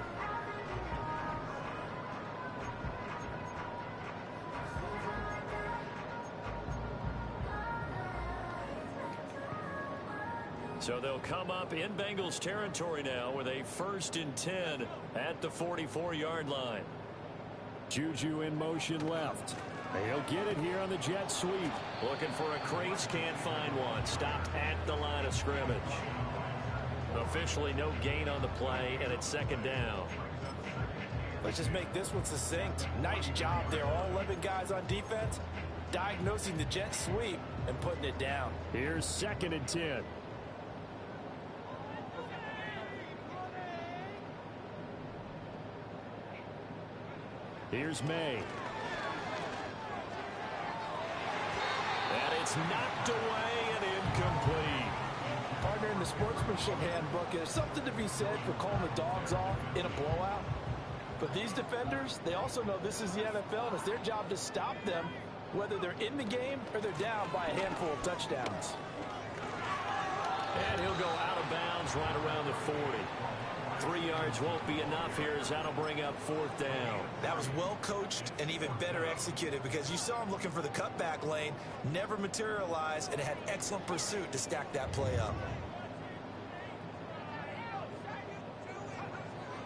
So they'll come up in Bengals territory now with a 1st and 10 at the 44-yard line. Juju in motion left. He'll get it here on the jet sweep. Looking for a crease, can't find one. Stopped at the line of scrimmage. Officially no gain on the play, and it's 2nd down. Let's just make this one succinct. Nice job there. All 11 guys on defense diagnosing the jet sweep and putting it down. Here's 2nd and 10. Here's May. And it's knocked away and incomplete. Partner, in the sportsmanship handbook, there's something to be said for calling the dogs off in a blowout. But these defenders, they also know this is the NFL, and it's their job to stop them, whether they're in the game or they're down by a handful of touchdowns. And he'll go out of bounds right around the 40. 3 yards won't be enough here as that'll bring up 4th down. That was well coached and even better executed because you saw him looking for the cutback lane, never materialized, and had excellent pursuit to stack that play up.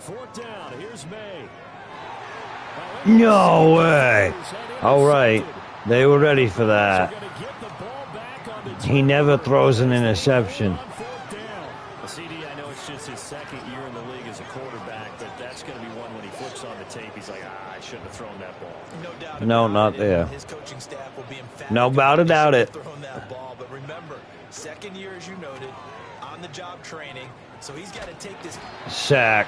4th down. Here's May. No way. All right. They were ready for that. He never throws an interception. CD, I know it's just his 2nd year in the league as a quarterback, but that's going to be one when he flips on the tape. He's like, I shouldn't have thrown that ball. No doubt. No, not there. His coaching staff will be emphatic. No doubt about it. Throwing that ball, but remember, 2nd year, as you noted, on the job training, so he's got to take this. Sack.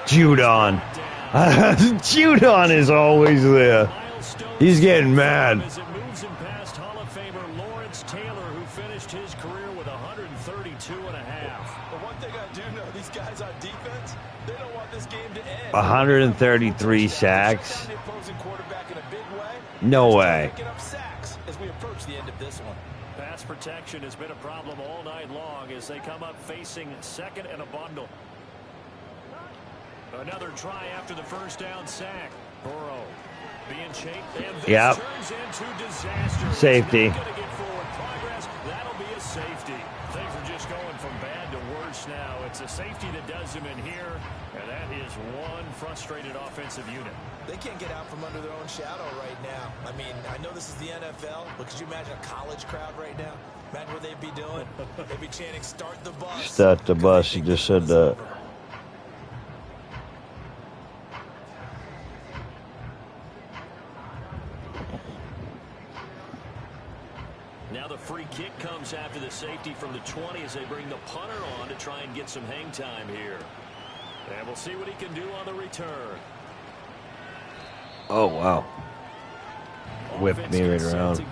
Judon. Judon is always there. He's getting mad. As it moves him past Hall of Famer Lawrence Taylor, who finished his career with 132 and a half. But one thing I do know, these guys on defense, they don't want this game to end. 133 sacks. No way. Picking up sacks as we approach the end of this one. Pass protection has been a problem all night long as they come up facing 2nd and a bundle. Another try after the 1st down sack. Burrow being chased, and this turns into disaster. Safety. Going to get forward progress. That'll be a safety. Things are just going from bad to worse now. It's a safety that does him in here, and that is one frustrated offensive unit. They can't get out from under their own shadow right now. I mean, I know this is the NFL, but could you imagine a college crowd right now? Imagine what they'd be doing. They'd be chanting, "Start the bus." Start the bus. He just said that. Now the free kick comes after the safety from the 20 as they bring the punter on to try and get some hang time here. And we'll see what he can do on the return. Oh, wow. Whipped me right around.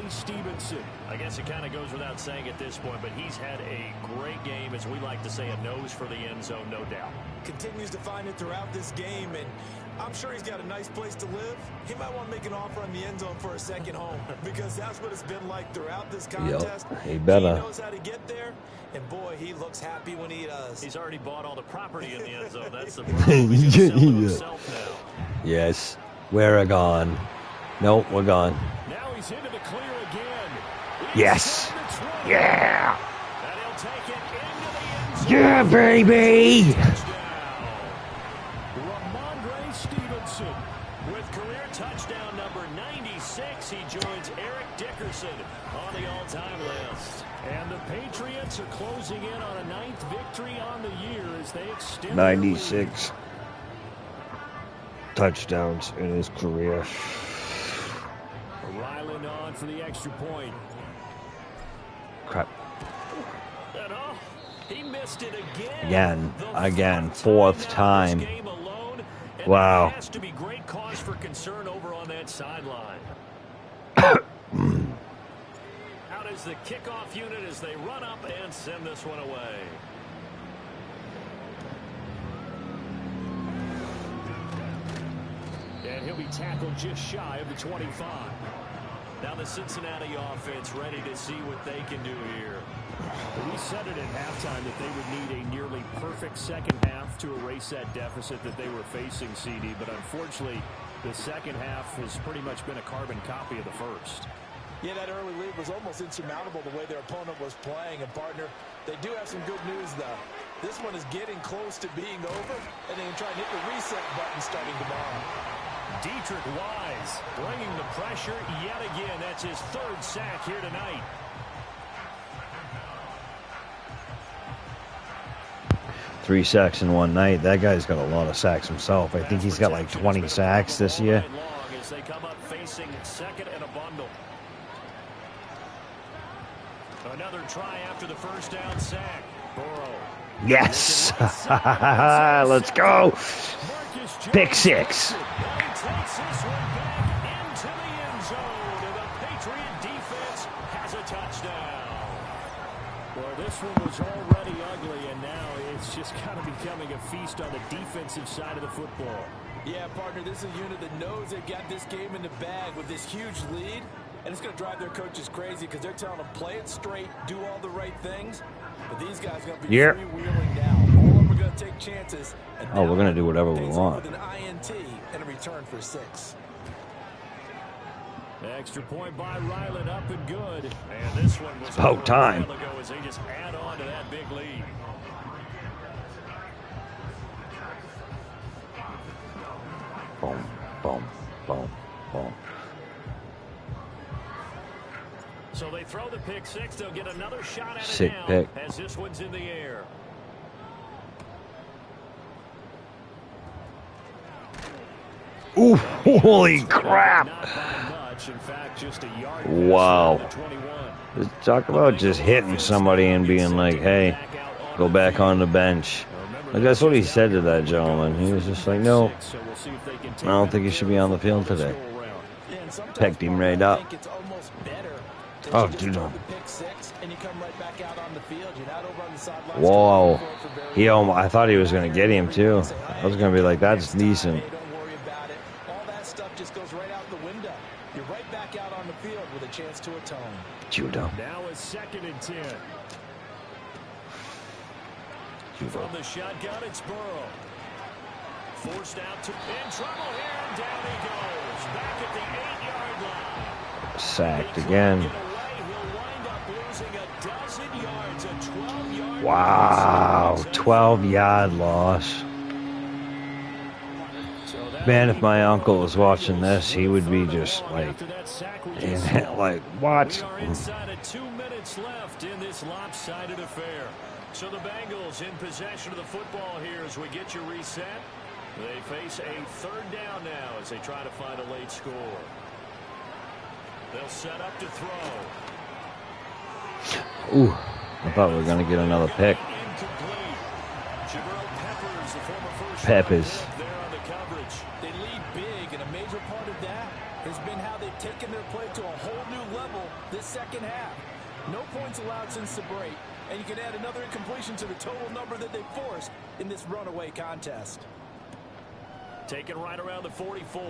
Stevenson. I guess it kind of goes without saying at this point, but he's had a great game, as we like to say, a nose for the end zone, no doubt. Continues to find it throughout this game, and I'm sure he's got a nice place to live. He might want to make an offer on the end zone for a second home because that's what it's been like throughout this contest. Yep, he better. He knows how to get there, and boy, he looks happy when he does. He's already bought all the property in the end zone. That's the problem. He's sell to himself now. Yes, we're gone. Nope, we're gone. Now he's into the clear again. Yes. Yeah. And he'll take it into the end zone. Yeah, baby. Ramondre Stevenson. With career touchdown number 96, he joins Eric Dickerson on the all-time list. And the Patriots are closing in on a 9th victory on the year as they extend 96 touchdowns in his career. Ryland on for the extra point. Crap. And he missed it again. Again. 4th time. Game alone, And Wow. there has to be great cause for concern over on that sideline. Out is the kickoff unit as they run up and send this one away. And he'll be tackled just shy of the 25. Now the Cincinnati offense ready to see what they can do here. We said it at halftime that they would need a nearly perfect second half to erase that deficit that they were facing, CD. But unfortunately, the second half has pretty much been a carbon copy of the first. Yeah, that early lead was almost insurmountable the way their opponent was playing. And, partner, they do have some good news, though. This one is getting close to being over, and they can try and hit the reset button starting tomorrow. Dietrich Wise bringing the pressure yet again. That's his third sack here tonight. Three sacks in one night. That guy's got a lot of sacks himself. I think he's got like 20 sacks this year. As they come up facing second and a bundle. Another try after the first down sack. Burrow. Yes. Let's go. Pick six. He takes this one back into the end zone. And the Patriot defense has a touchdown. Well, this one was already ugly, and now it's just kind of becoming a feast on the defensive side of the football. Yeah, partner, this is a unit that knows they got this game in the bag with this huge lead. And it's going to drive their coaches crazy because they're telling them play it straight, do all the right things. But these guys are going to be freewheeling now. All of them are going to take chances. And Oh, we're going to do whatever we want. With an INT and a return for 6. Extra point by Ryland, up and good. And this one was about time. a while ago as they just add on to that big lead. Boom, boom, boom, boom. So they throw the pick six. They'll get another shot at it Sick now pick. as this one's in the air. Ooh, holy crap. In fact, just a yard Wow. Talk about just hitting somebody and being like, hey, go back on the bench. Like, that's what he said to that gentleman. He was just like, no, I don't think he should be on the field today. Pecked him right up. Oh, dude. Whoa. I thought he was going to get him, too. I was going to be like, that's decent. Chance to atone. Judo. Now a 2nd and 10. From the shotgun, it's Burrow. Forced out to in trouble here, and down he goes. Back at the 8-yard line. Sacked again. He'll wind up losing a dozen yards, a 12-yard Wow. 12-yard loss. Man, if my uncle was watching this, he would be just like, like, what? We are inside of 2 minutes left in this lopsided affair. So the Bengals in possession of the football here as we get your reset. They face a 3rd down now as they try to find a late score. They'll set up to throw. Ooh, I thought we were going to get another pick. Peppers. They lead big, and a major part of that has been how they've taken their play to a whole new level this second half. No points allowed since the break, and you can add another incompletion to the total number that they forced in this runaway contest. Taken right around the 44.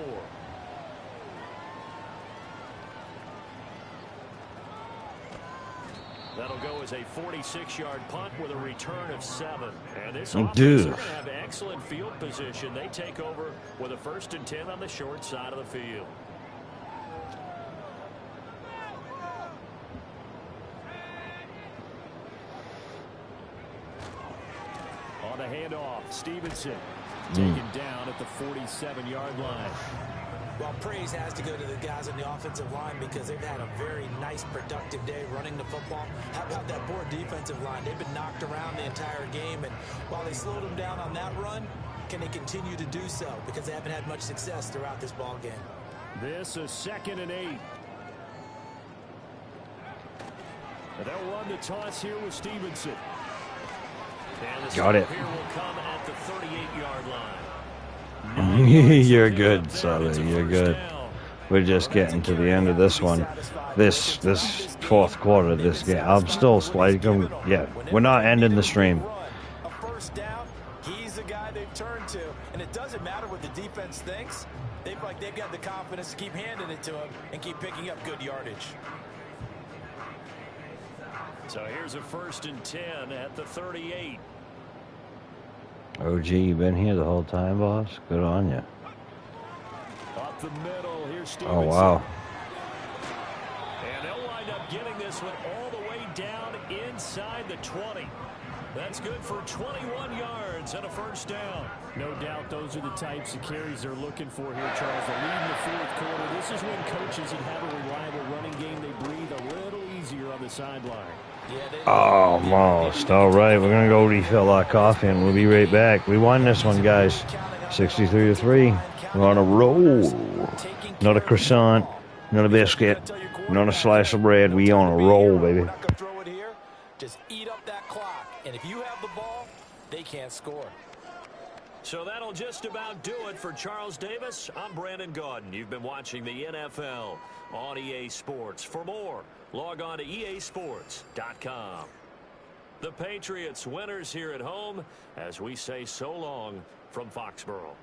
That'll go as a 46-yard punt with a return of 7. And this offense is going to have excellent field position. They take over with a 1st and 10 on the short side of the field. On the handoff, Stevenson taken down at the 47-yard line. Well, praise has to go to the guys on the offensive line because they've had a very nice, productive day running the football. How about that poor defensive line? They've been knocked around the entire game, and while they slowed them down on that run, can they continue to do so? Because they haven't had much success throughout this ball game. This is 2nd and 8. And they'll run the toss here with Stevenson. And the Got it. here will come at the 38-yard line. You're good, Sully. You're good. We're just getting to the end of this one. This fourth quarter, this game. I'm still like, yeah, we're not ending the stream. A first down, he's the guy they've turned to. And it doesn't matter what the defense thinks. They feel like they've got the confidence to keep handing it to him and keep picking up good yardage. So here's a 1st and 10 at the 38. OG, you been here the whole time, boss? Good on you. Up the middle, here's Stevenson. Oh, wow. And they'll wind up getting this one all the way down inside the 20. That's good for 21 yards and a first down. No doubt those are the types of carries they're looking for here, Charles. The lead in the fourth quarter. This is when coaches that have a reliable running game, they breathe a little easier on the sideline. Almost. All right, we're going to go refill our coffee, and we'll be right back. We won this one, guys. 63-3. We're on a roll. Not a croissant, not a biscuit, not a slice of bread. We on a roll, baby. Just eat up that clock. And if you have the ball, they can't score. So that'll just about do it for Charles Davis. I'm Brandon Gaudin. You've been watching the NFL on EA Sports. For more, log on to easports.com. The Patriots winners here at home as we say so long from Foxborough.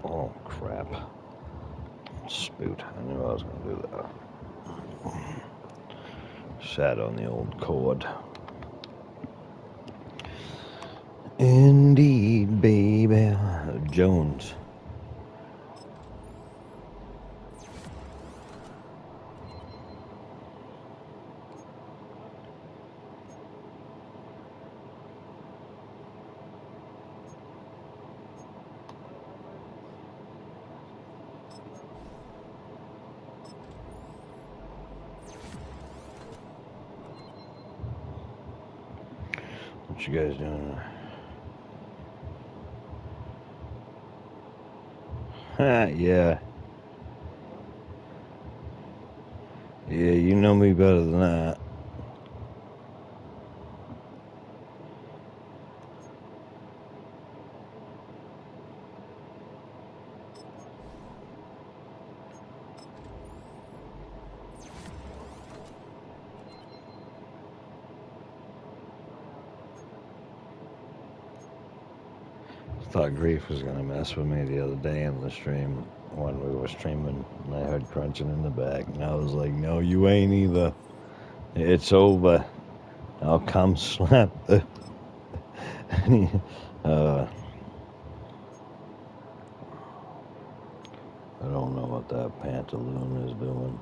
Oh, crap. Spoot. I knew I was going to do that. Sat on the old cord. Indeed, baby. Jones. What you guys doing? Yeah. Yeah, you know me better than that. Thought Grief was gonna mess with me the other day in the stream when we were streaming, and I heard crunching in the back, and I was like, "No, you ain't either. It's over. I'll come slap the." I don't know what that pantaloon is doing.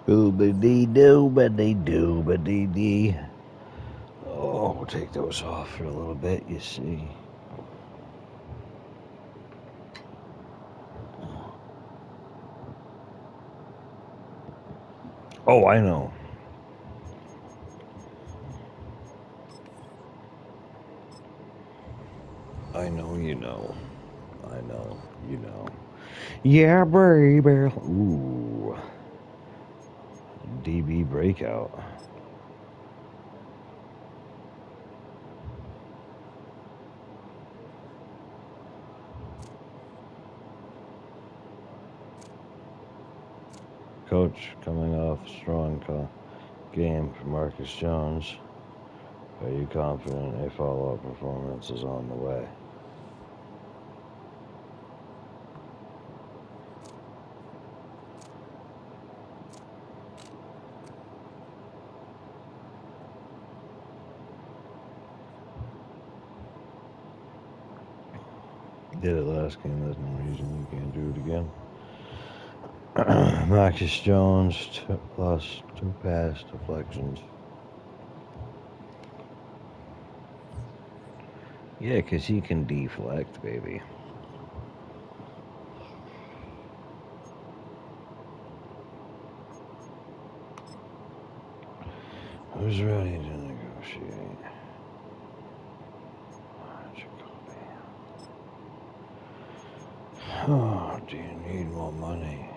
Scooby-dee-doo-ba-dee-doo-ba-dee-dee. Oh, we'll take those off for a little bit, you see. Oh, I know. I know you know. I know you know. Yeah, baby. Ooh. DB breakout. Coach coming off strong game for Marcus Jones. Are you confident a follow-up performance is on the way? Did it last game, there's no reason you can't do it again. Marcus Jones plus 2 pass deflections. Yeah, 'cause he can deflect, baby. Who's ready to negotiate? Jacoby. Oh, do you need more money?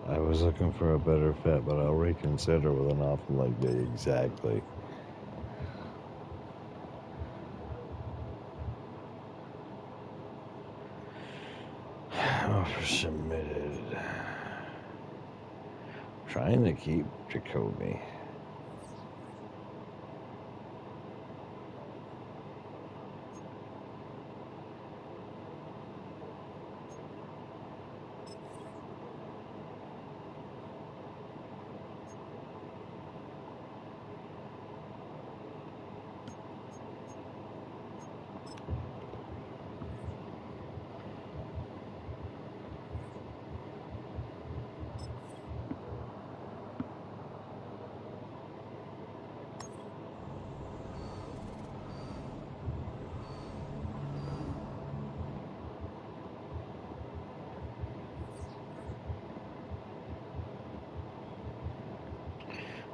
I was looking for a better fit, but I'll reconsider with an offer like that. Exactly. Offer submitted. Trying to keep Jacoby.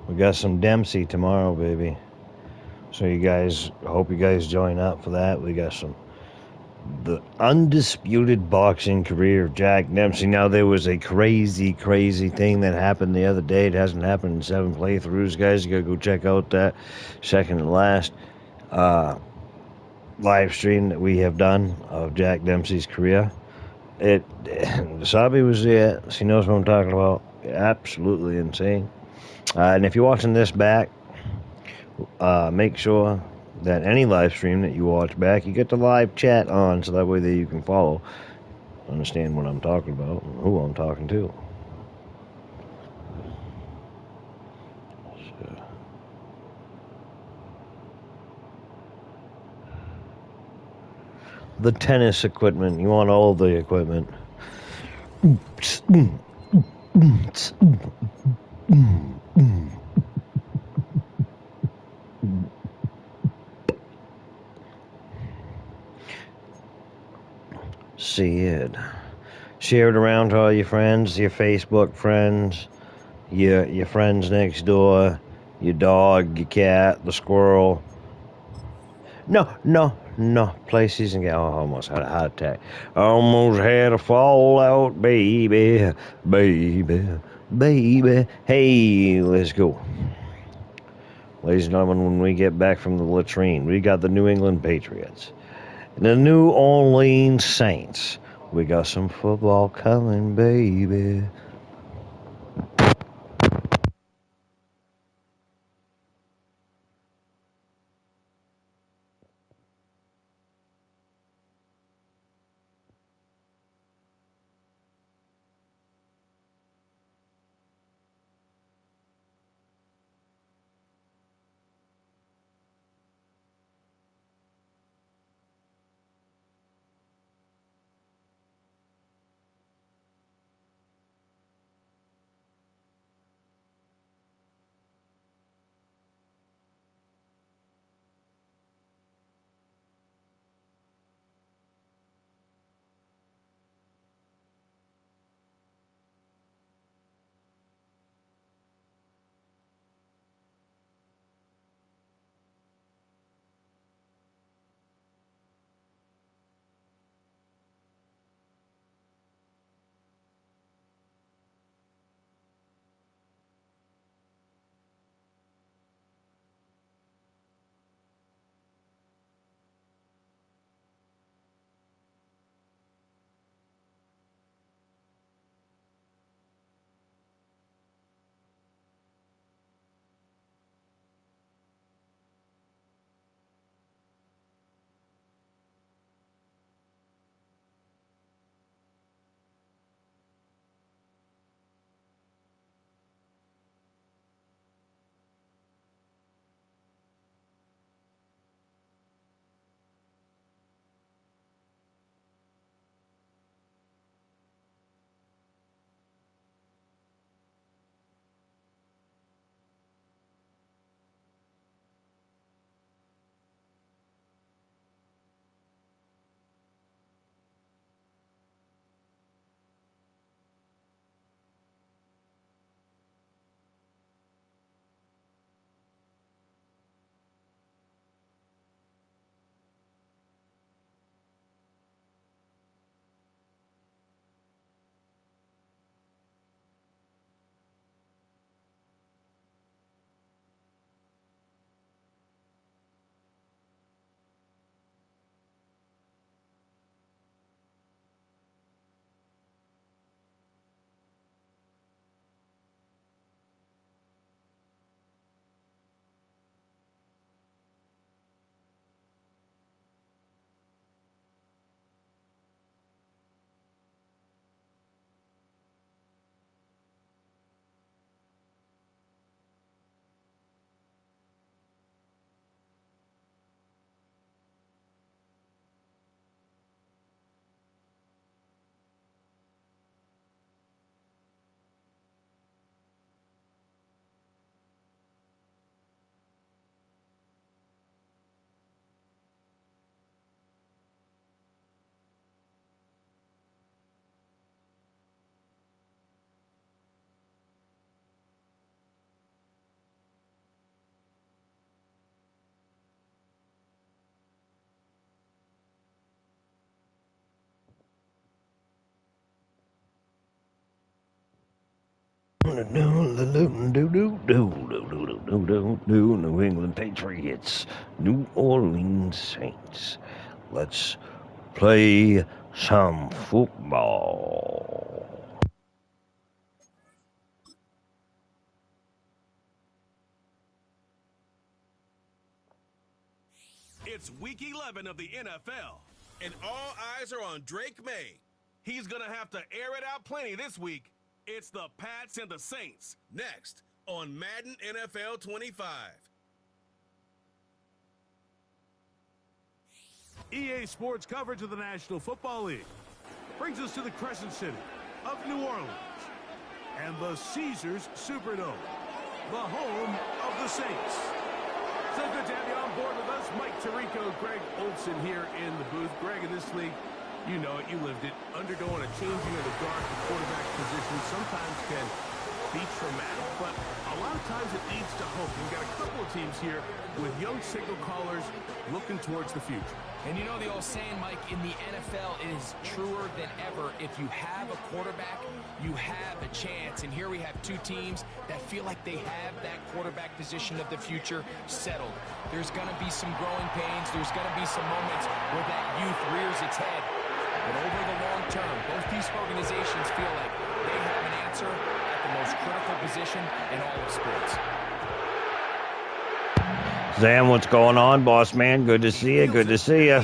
We got some Dempsey tomorrow, baby. So you guys, hope you guys join up for that. We got the undisputed boxing career of Jack Dempsey. Now, there was a crazy thing that happened the other day. It hasn't happened in 7 playthroughs, guys. You gotta go check out that second and last live stream that we have done of Jack Dempsey's career. Sabi was there. She knows what I'm talking about. Absolutely insane. And if you're watching this back, make sure that any live stream that you watch back, you get the live chat on, so that way that you can follow, understand what I'm talking about, and who I'm talking to. So. The tennis equipment. You want all the equipment. See it. Share it around to all your friends, your Facebook friends, your friends next door, your dog, your cat, the squirrel. No. Play season game. Oh, I almost had a heart attack. Almost had a fallout, baby. Hey, let's go. Ladies and gentlemen, when we get back from the latrine, we got the New England Patriots. The New Orleans Saints. We got some football coming, baby. New England Patriots, New Orleans Saints. Let's play some football. It's week 11 of the NFL, and all eyes are on Drake May. He's going to have to air it out plenty this week. It's the Pats and the Saints, next on Madden NFL 25. EA Sports coverage of the National Football League brings us to the Crescent City of New Orleans and the Caesars Superdome, the home of the Saints. So good to have you on board with us. Mike Tirico, Greg Olson here in the booth. Greg, in this league, you know it, you lived it. Undergoing a changing of the guard to quarterback position sometimes can be traumatic, but a lot of times it leads to hope. We've got a couple of teams here with young signal callers looking towards the future. And you know the old saying, Mike, in the NFL, it is truer than ever. If you have a quarterback, you have a chance. And here we have two teams that feel like they have that quarterback position of the future settled. There's going to be some growing pains. There's going to be some moments where that youth rears its head. But over the long term, both these organizations feel like they have an answer at the most critical position in all of sports. Zam, what's going on, boss man? Good to see you. Good to see you.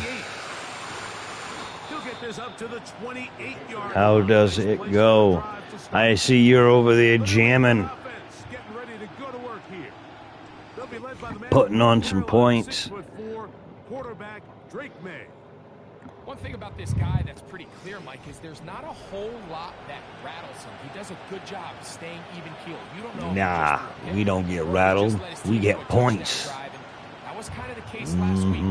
How does it go? I see you're over there jamming, putting on some points. One thing about this guy that's pretty clear, Mike, is there's not a whole lot that rattles him. He does a good job staying even keeled. You don't know. Nah, we don't get rattled. We get points. That was kind of the case last week.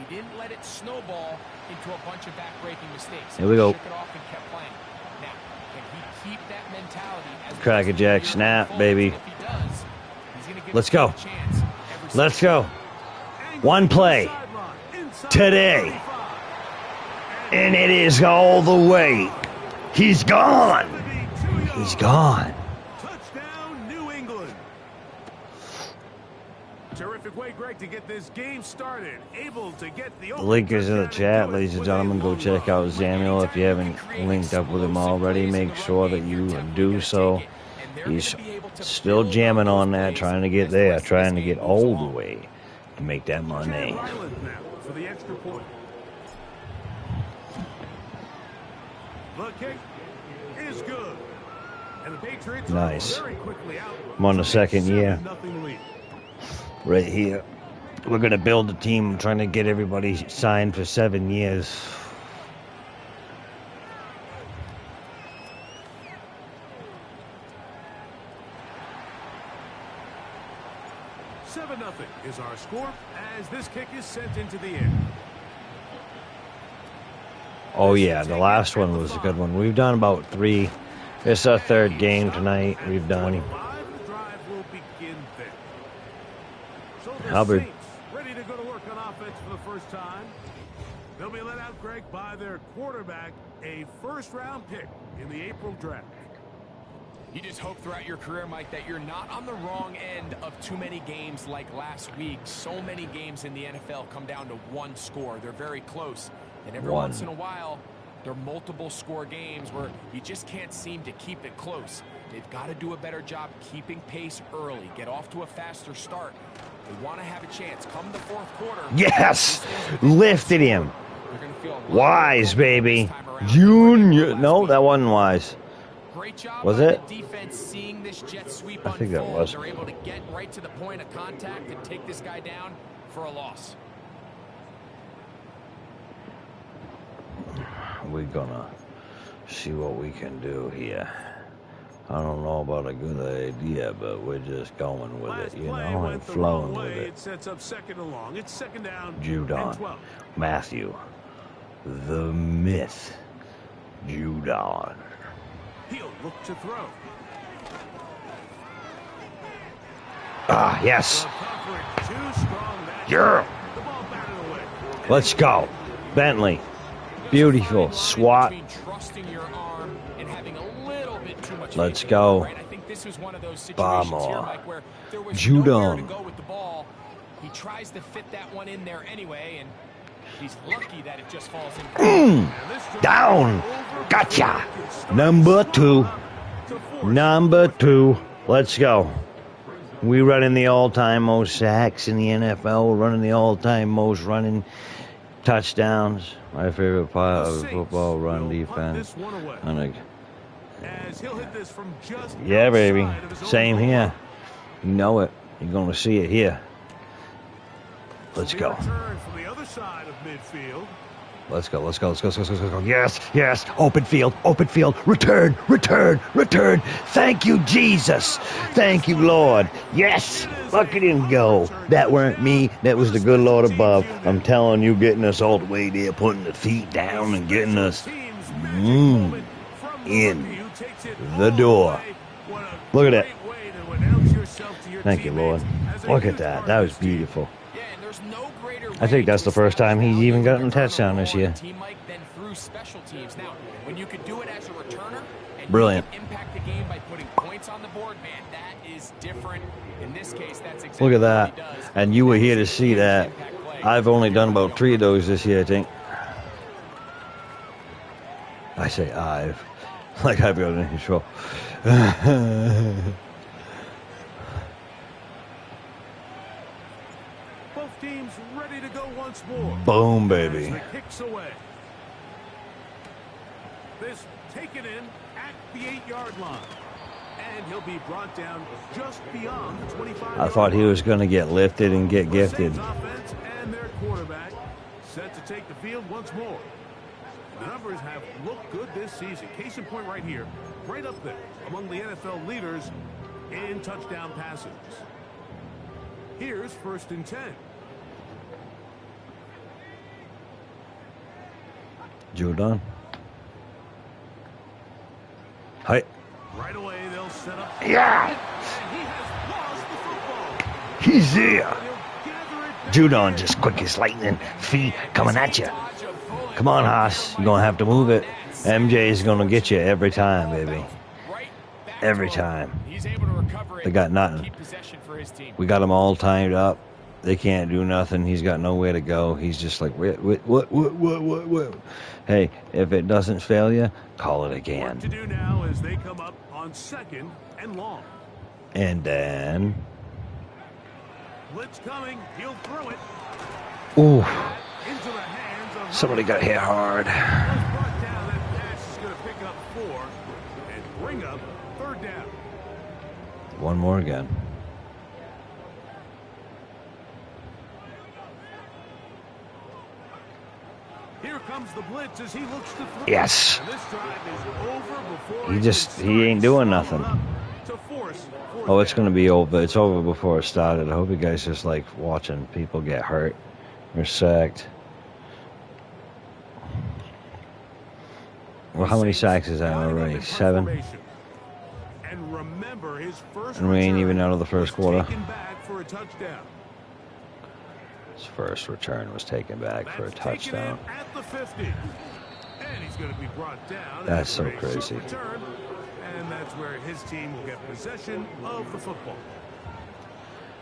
He didn't let it snowball into a bunch of back-breaking mistakes. Here we go. Shook it off and kept playing. Now, can he keep that mentality? Crack-a-jack snap, baby. Let's go. Let's go. One play today. And it is all the way. He's gone. He's gone. Touchdown, New England. Terrific way, Greg, to get this game started. Able to get the link is in the chat, ladies and gentlemen. Go check out Samuel if you haven't linked up with him already. Make sure that you do so. He's still jamming on that, trying to get there, trying to get all the way to make that money. For the extra point. The kick is good. And the Patriots nice. Very quickly out. I'm on the second year. Right here. We're going to build a team trying to get everybody signed for 7 years. Nothing is our score as this kick is sent into the air. Oh yeah, the last one was a good one. We've done about 3. It's our 3rd game tonight. We've done. Hubbard. Ready to go to work on offense for the first time. They'll be let out, Greg, by their quarterback, a first-round pick in the April draft. You just hope throughout your career, Mike, that you're not on the wrong end of too many games like last week. So many games in the NFL come down to one score. They're very close. And every once in a while, there are multiple score games where you just can't seem to keep it close. They've got to do a better job keeping pace early. Get off to a faster start. They want to have a chance. Come the fourth quarter. Yes! Lifted him. Wise, baby. Junior. No, that wasn't Wise. Great job was by it? The defense seeing this jet sweep I think that unfold. was. They're able to get right to the point of contact and take this guy down for a loss. We're gonna see what we can do here. I don't know about a good idea, but we're just going with it, you know, and flowing with it. It sets up second and long. It's second down. Judon. Matthew. The myth. Judon. He'll look to throw. Ah, yes. Yeah. Let's go. Bentley. Beautiful. Swat. Let's go. I think like this was one of those situations here, Mike, where there was nowhere to go with the ball. He tries to fit that one in there anyway, and he's lucky that it just falls in. Down. Gotcha. Number 2. Number 2. Let's go. We running the all-time most sacks in the NFL. We're running the all-time most running touchdowns. My favorite part of football, run defense. Yeah, baby. Same here. You know it. You're going to see it here. Let's go. Let's go. Let's go. Let's go. Let's go. Let's go. Yes. Yes. Open field. Open field. Return. Return. Return. Thank you, Jesus. Thank you, Lord. Yes. Look at him go. That weren't me. That was the good Lord above. I'm telling you, getting us all the way there, putting the feet down and getting us in the door. Look at that. Thank you, Lord. Look at that. That was beautiful. I think that's the first time he's even gotten a touchdown this year. Brilliant. Look at that. And you were here to see that. I've only done about 3 of those this year, I think. I say I've. Like I've got it in control. Both teams ready to go once more. Boom, baby. Kicks away. This taken in at the 8-yard line. And he'll be brought down just beyond the 25. I thought he was going to get lifted and get gifted. Offense and their quarterback set to take the field once more. The numbers have looked good this season. Case in point right here, right up there among the NFL leaders in touchdown passes. Here's 1st and 10. Jordan. Hi. Right away, they'll set up. Yeah. And he has lost the football. He's there. Judon just quick as lightning. Feet coming at you. Come on, Haas. You're going to have to move it. MJ is going to get you every time, baby. Every time. They got nothing. We got them all timed up. They can't do nothing. He's got nowhere to go. He's just like, what? Hey, if it doesn't fail you, call it again. What to do now is they come up on 2nd and long. And then... Blitz coming. He'll throw it. Ooh. Into the hands of Somebody got hit hard. brought down. That pass is going to pick up 4 and bring up 3rd down. One more again. Here comes the blitz as he looks to throw. Yes. And this drive is over before He ain't doing nothing. To force Oh, it's going to be over. It's over before it started. I hope you guys just like watching people get hurt or sacked. Well, how many sacks is that already? 7? And remember, his first And we ain't even out of the first quarter. back for a touchdown. His first return was taken back for a touchdown. At the 50. And he's going to be brought down. That's so after a short crazy. return, and that's where his team will get possession of the football.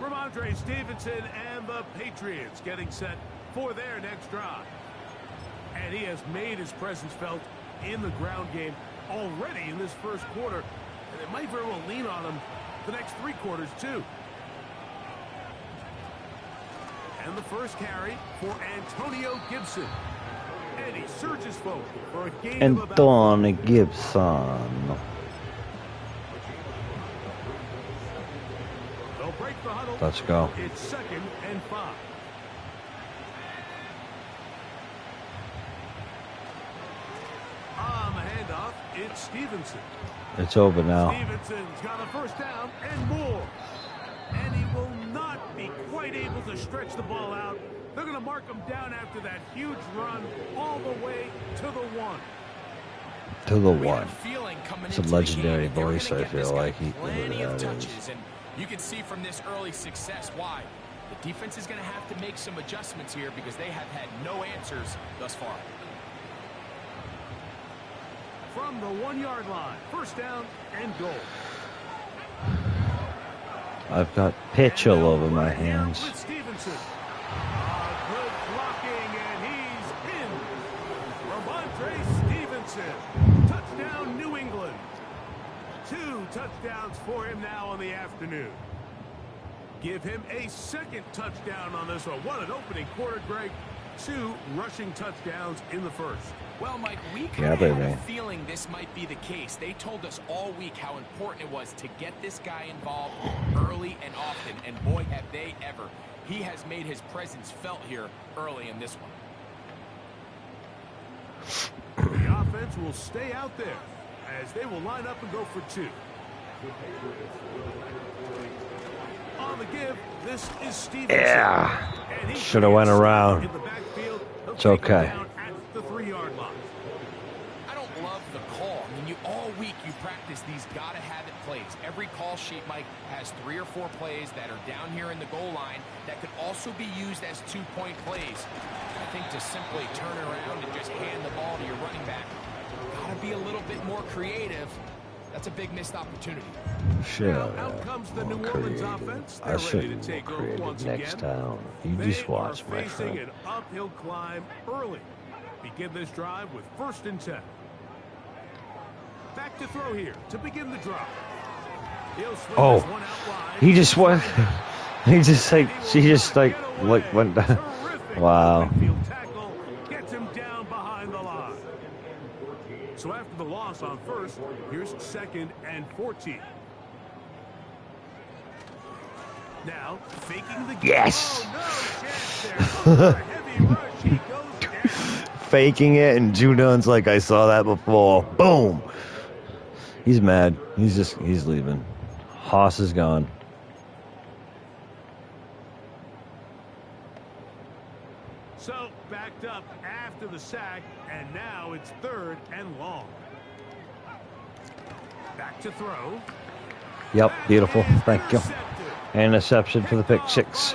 Ramondre Stevenson and the Patriots getting set for their next drive. And he has made his presence felt in the ground game already in this first quarter. And it might very well lean on him the next 3 quarters, too. And the first carry for Antonio Gibson. And he surges forward for a gain of about... Antonio Gibson. They'll break the huddle. Let's go. It's 2nd and 5. On the handoff, it's Stevenson. It's over now. Stevenson's got a first down and more. And he will not be quite able to stretch the ball out. They're going to mark him down after that huge run all the way to the 1. To the 1. It's a legendary voice, I feel like. You can see from this early success why. The defense is going to have to make some adjustments here because they have had no answers thus far. From the 1-yard line, first down and goal. I've got pitch all over my hands. Stevenson. Good blocking, and he's in. Ramondre Stevenson. Touchdown, New England. 2 touchdowns for him now on the afternoon. Give him a second touchdown on this one. What an opening quarter, Greg. 2 rushing touchdowns in the first. Well, Mike, we kind of had a feeling this might be the case. They told us all week how important it was to get this guy involved early and often, and boy, have they ever. He has made his presence felt here early in this one. The offense will stay out there as they will line up and go for 2. On the give, this is Stevenson. Yeah. Should have went around. It's okay. The 3-yard line. I don't love the call. I mean, all week you practice these gotta-have-it plays. Every call sheet, Mike, has 3 or 4 plays that are down here in the goal line that could also be used as 2-point plays. I think to simply turn around and just hand the ball to your running back, gotta be a little bit more creative. That's a big missed opportunity. Sure. Out comes the New Orleans offense. They're I should ready to take have over created once next again. time. You just watch, my facing friend. an uphill climb early. Begin this drive with 1st and 10. Back to throw here to begin the drive. He'll swing Oh, this one out wide. he just went. He just like she just like went down. Terrific Wow. field tackle gets him down behind the line. So after the loss on 1st, here's 2nd and 14. Now faking the Yes. Oh, no chance there. A heavy rush. He goes down. Faking it, and Judon's like, I saw that before. Boom. He's mad. He's leaving. Haas is gone. So backed up after the sack, and now it's 3rd and long. Back to throw. Yep, beautiful. Thank you. Interception for the pick 6.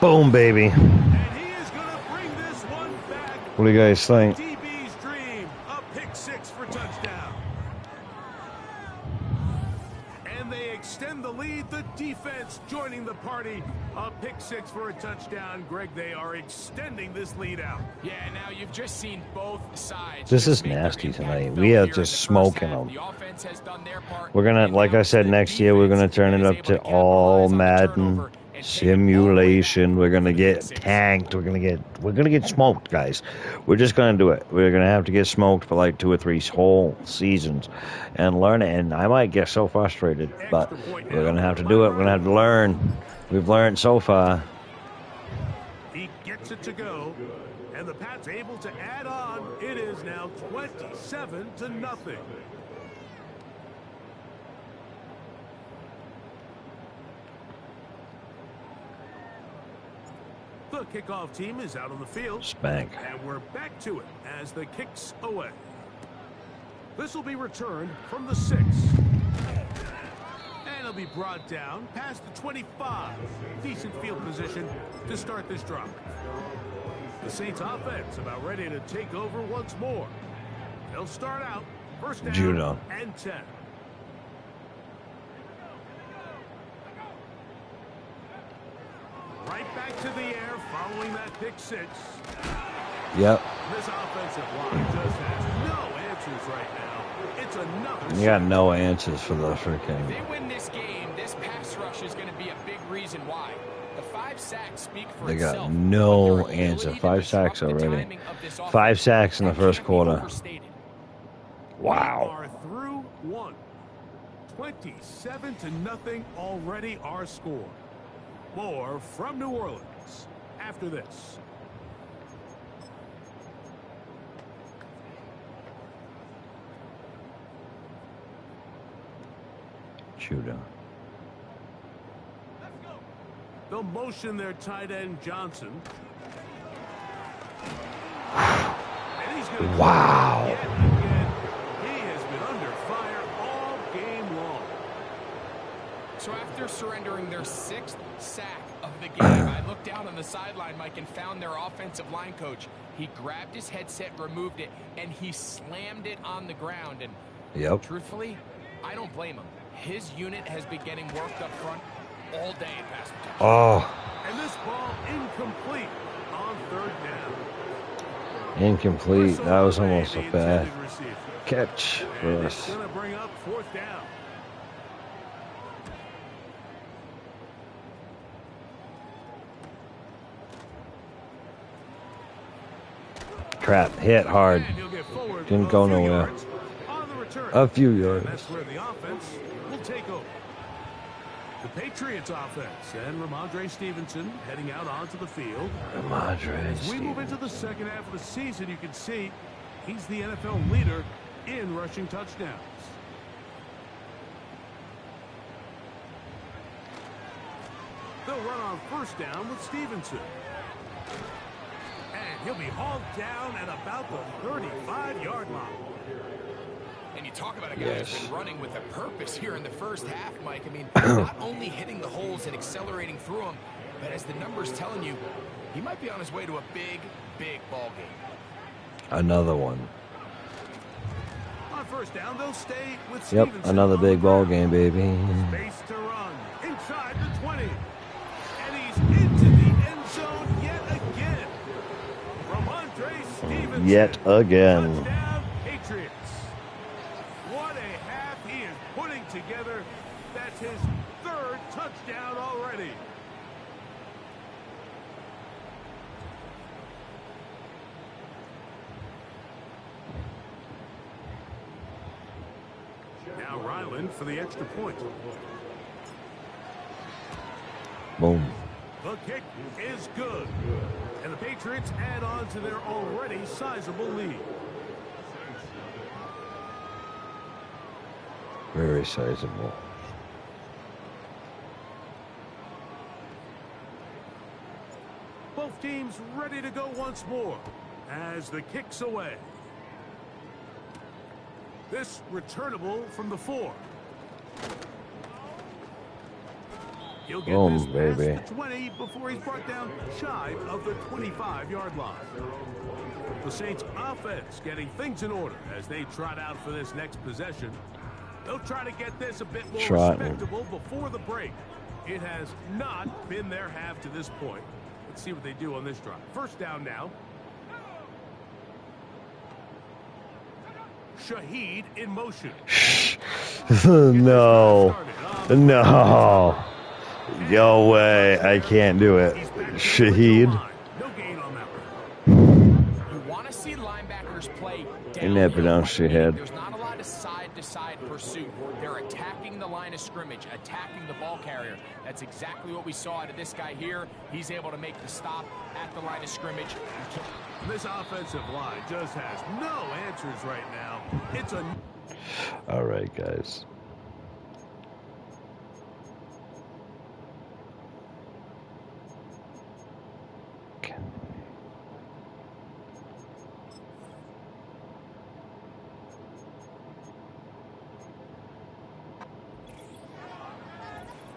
Boom, baby. And he is going to bring this one back. What do you guys think? DB's dream, a pick 6 for touchdown. And they extend the lead. The defense joining the party. A pick 6 for a touchdown. Greg, they are extending this lead out. Yeah, now you've just seen both sides. This is nasty tonight. We are just smoking them. We're going to, like I said, next year we're going to turn it up to all Madden simulation. We're going to get tanked. We're going to get smoked, guys. We're just going to do it. We're going to have to get smoked for like 2 or 3 whole seasons and learn it. And I might get so frustrated, but we're going to have to do it. We're going to have to learn. We've learned so far. He gets it to go, and the Pats able to add on. It is now 27-0. The kickoff team is out on the field. Spank. And we're back to it as the kicks away. This will be returned from the 6. And it'll be brought down past the 25. Decent field position to start this drive. The Saints offense about ready to take over once more. They'll start out 1st down Judo. and 10. Right back to the air following that pick 6. Yep. This offensive line just has no answers right now. It's another. You got no answers for the freaking. If they win this game, this pass rush is going to be a big reason why. The 5 sacks speak for They itself. got no answer. 5 sacks already. 5 sacks in the first quarter. Wow. We are through 1. 27-0 already our score. More from New Orleans after this. Judo. They'll motion their tight end Johnson. And he's gonna Wow. yet again. He has been under fire all game long. So after surrendering their 6th sack of the game, I looked down on the sideline, Mike, and found their offensive line coach. He grabbed his headset, removed it, and he slammed it on the ground. And Yep. truthfully, I don't blame him. His unit has been getting worked up front all day in pass protection. Oh. And this ball incomplete on third down. Incomplete. That was almost a bad catch for us. It's going to bring up fourth down. Crap, hit hard. Didn't go nowhere. A few yards. That's where the offense will take over. The Patriots offense and Ramondre Stevenson heading out onto the field. As we move into the second half of the season, you can see he's the NFL leader in rushing touchdowns. They'll run on first down with Stevenson. And he'll be hauled down at about the 35-yard line. And you talk about a guy who's been running with a purpose here in the first half, Mike. I mean, not only hitting the holes and accelerating through them, but as the numbers telling you, he might be on his way to a big, big ball game. Another one. On first down, they'll stay with Stevenson. Yep, another big ball game, baby. Space to run inside the 20. And he's into the end zone yet again. Ramondre Stevenson. Yet again. Touchdown, Patriots. What a half he is putting together. That's his third touchdown already. Now Ryland for the extra point. Boom. The kick is good. And the Patriots add on to their already sizable lead. Very sizable. Both teams ready to go once more as the kick's away. This returnable from the 4. He'll get this past the 20 before he's brought down shy of the 25-yard line. The Saints offense getting things in order as they trot out for this next possession. They'll try to get this a bit more respectable before the break. It has not been their half to this point. Let's see what they do on this drive. First down now. Shaheed in motion. No. No. Yo way. I can't do it. Shaheed. No gain on that one. You want to see linebackers play down. You never pronounced Shaheed. There's not a lot of side-to-side pursuit. They're attacking the line of scrimmage, attacking the ball carrier. That's exactly what we saw out of this guy here. He's able to make the stop at the line of scrimmage. This offensive line just has no answers right now. It's a... All right, guys.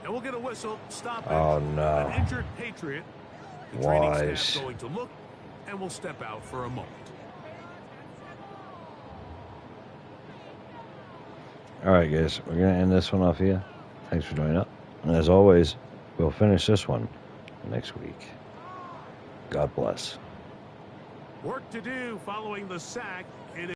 And we'll get a whistle. Stop it. Oh, no. An injured Patriot. The training staff going to look, and we'll step out for a moment. All right, guys. We're going to end this one off here. Thanks for joining up. And as always, we'll finish this one next week. God bless. Work to do following the sack.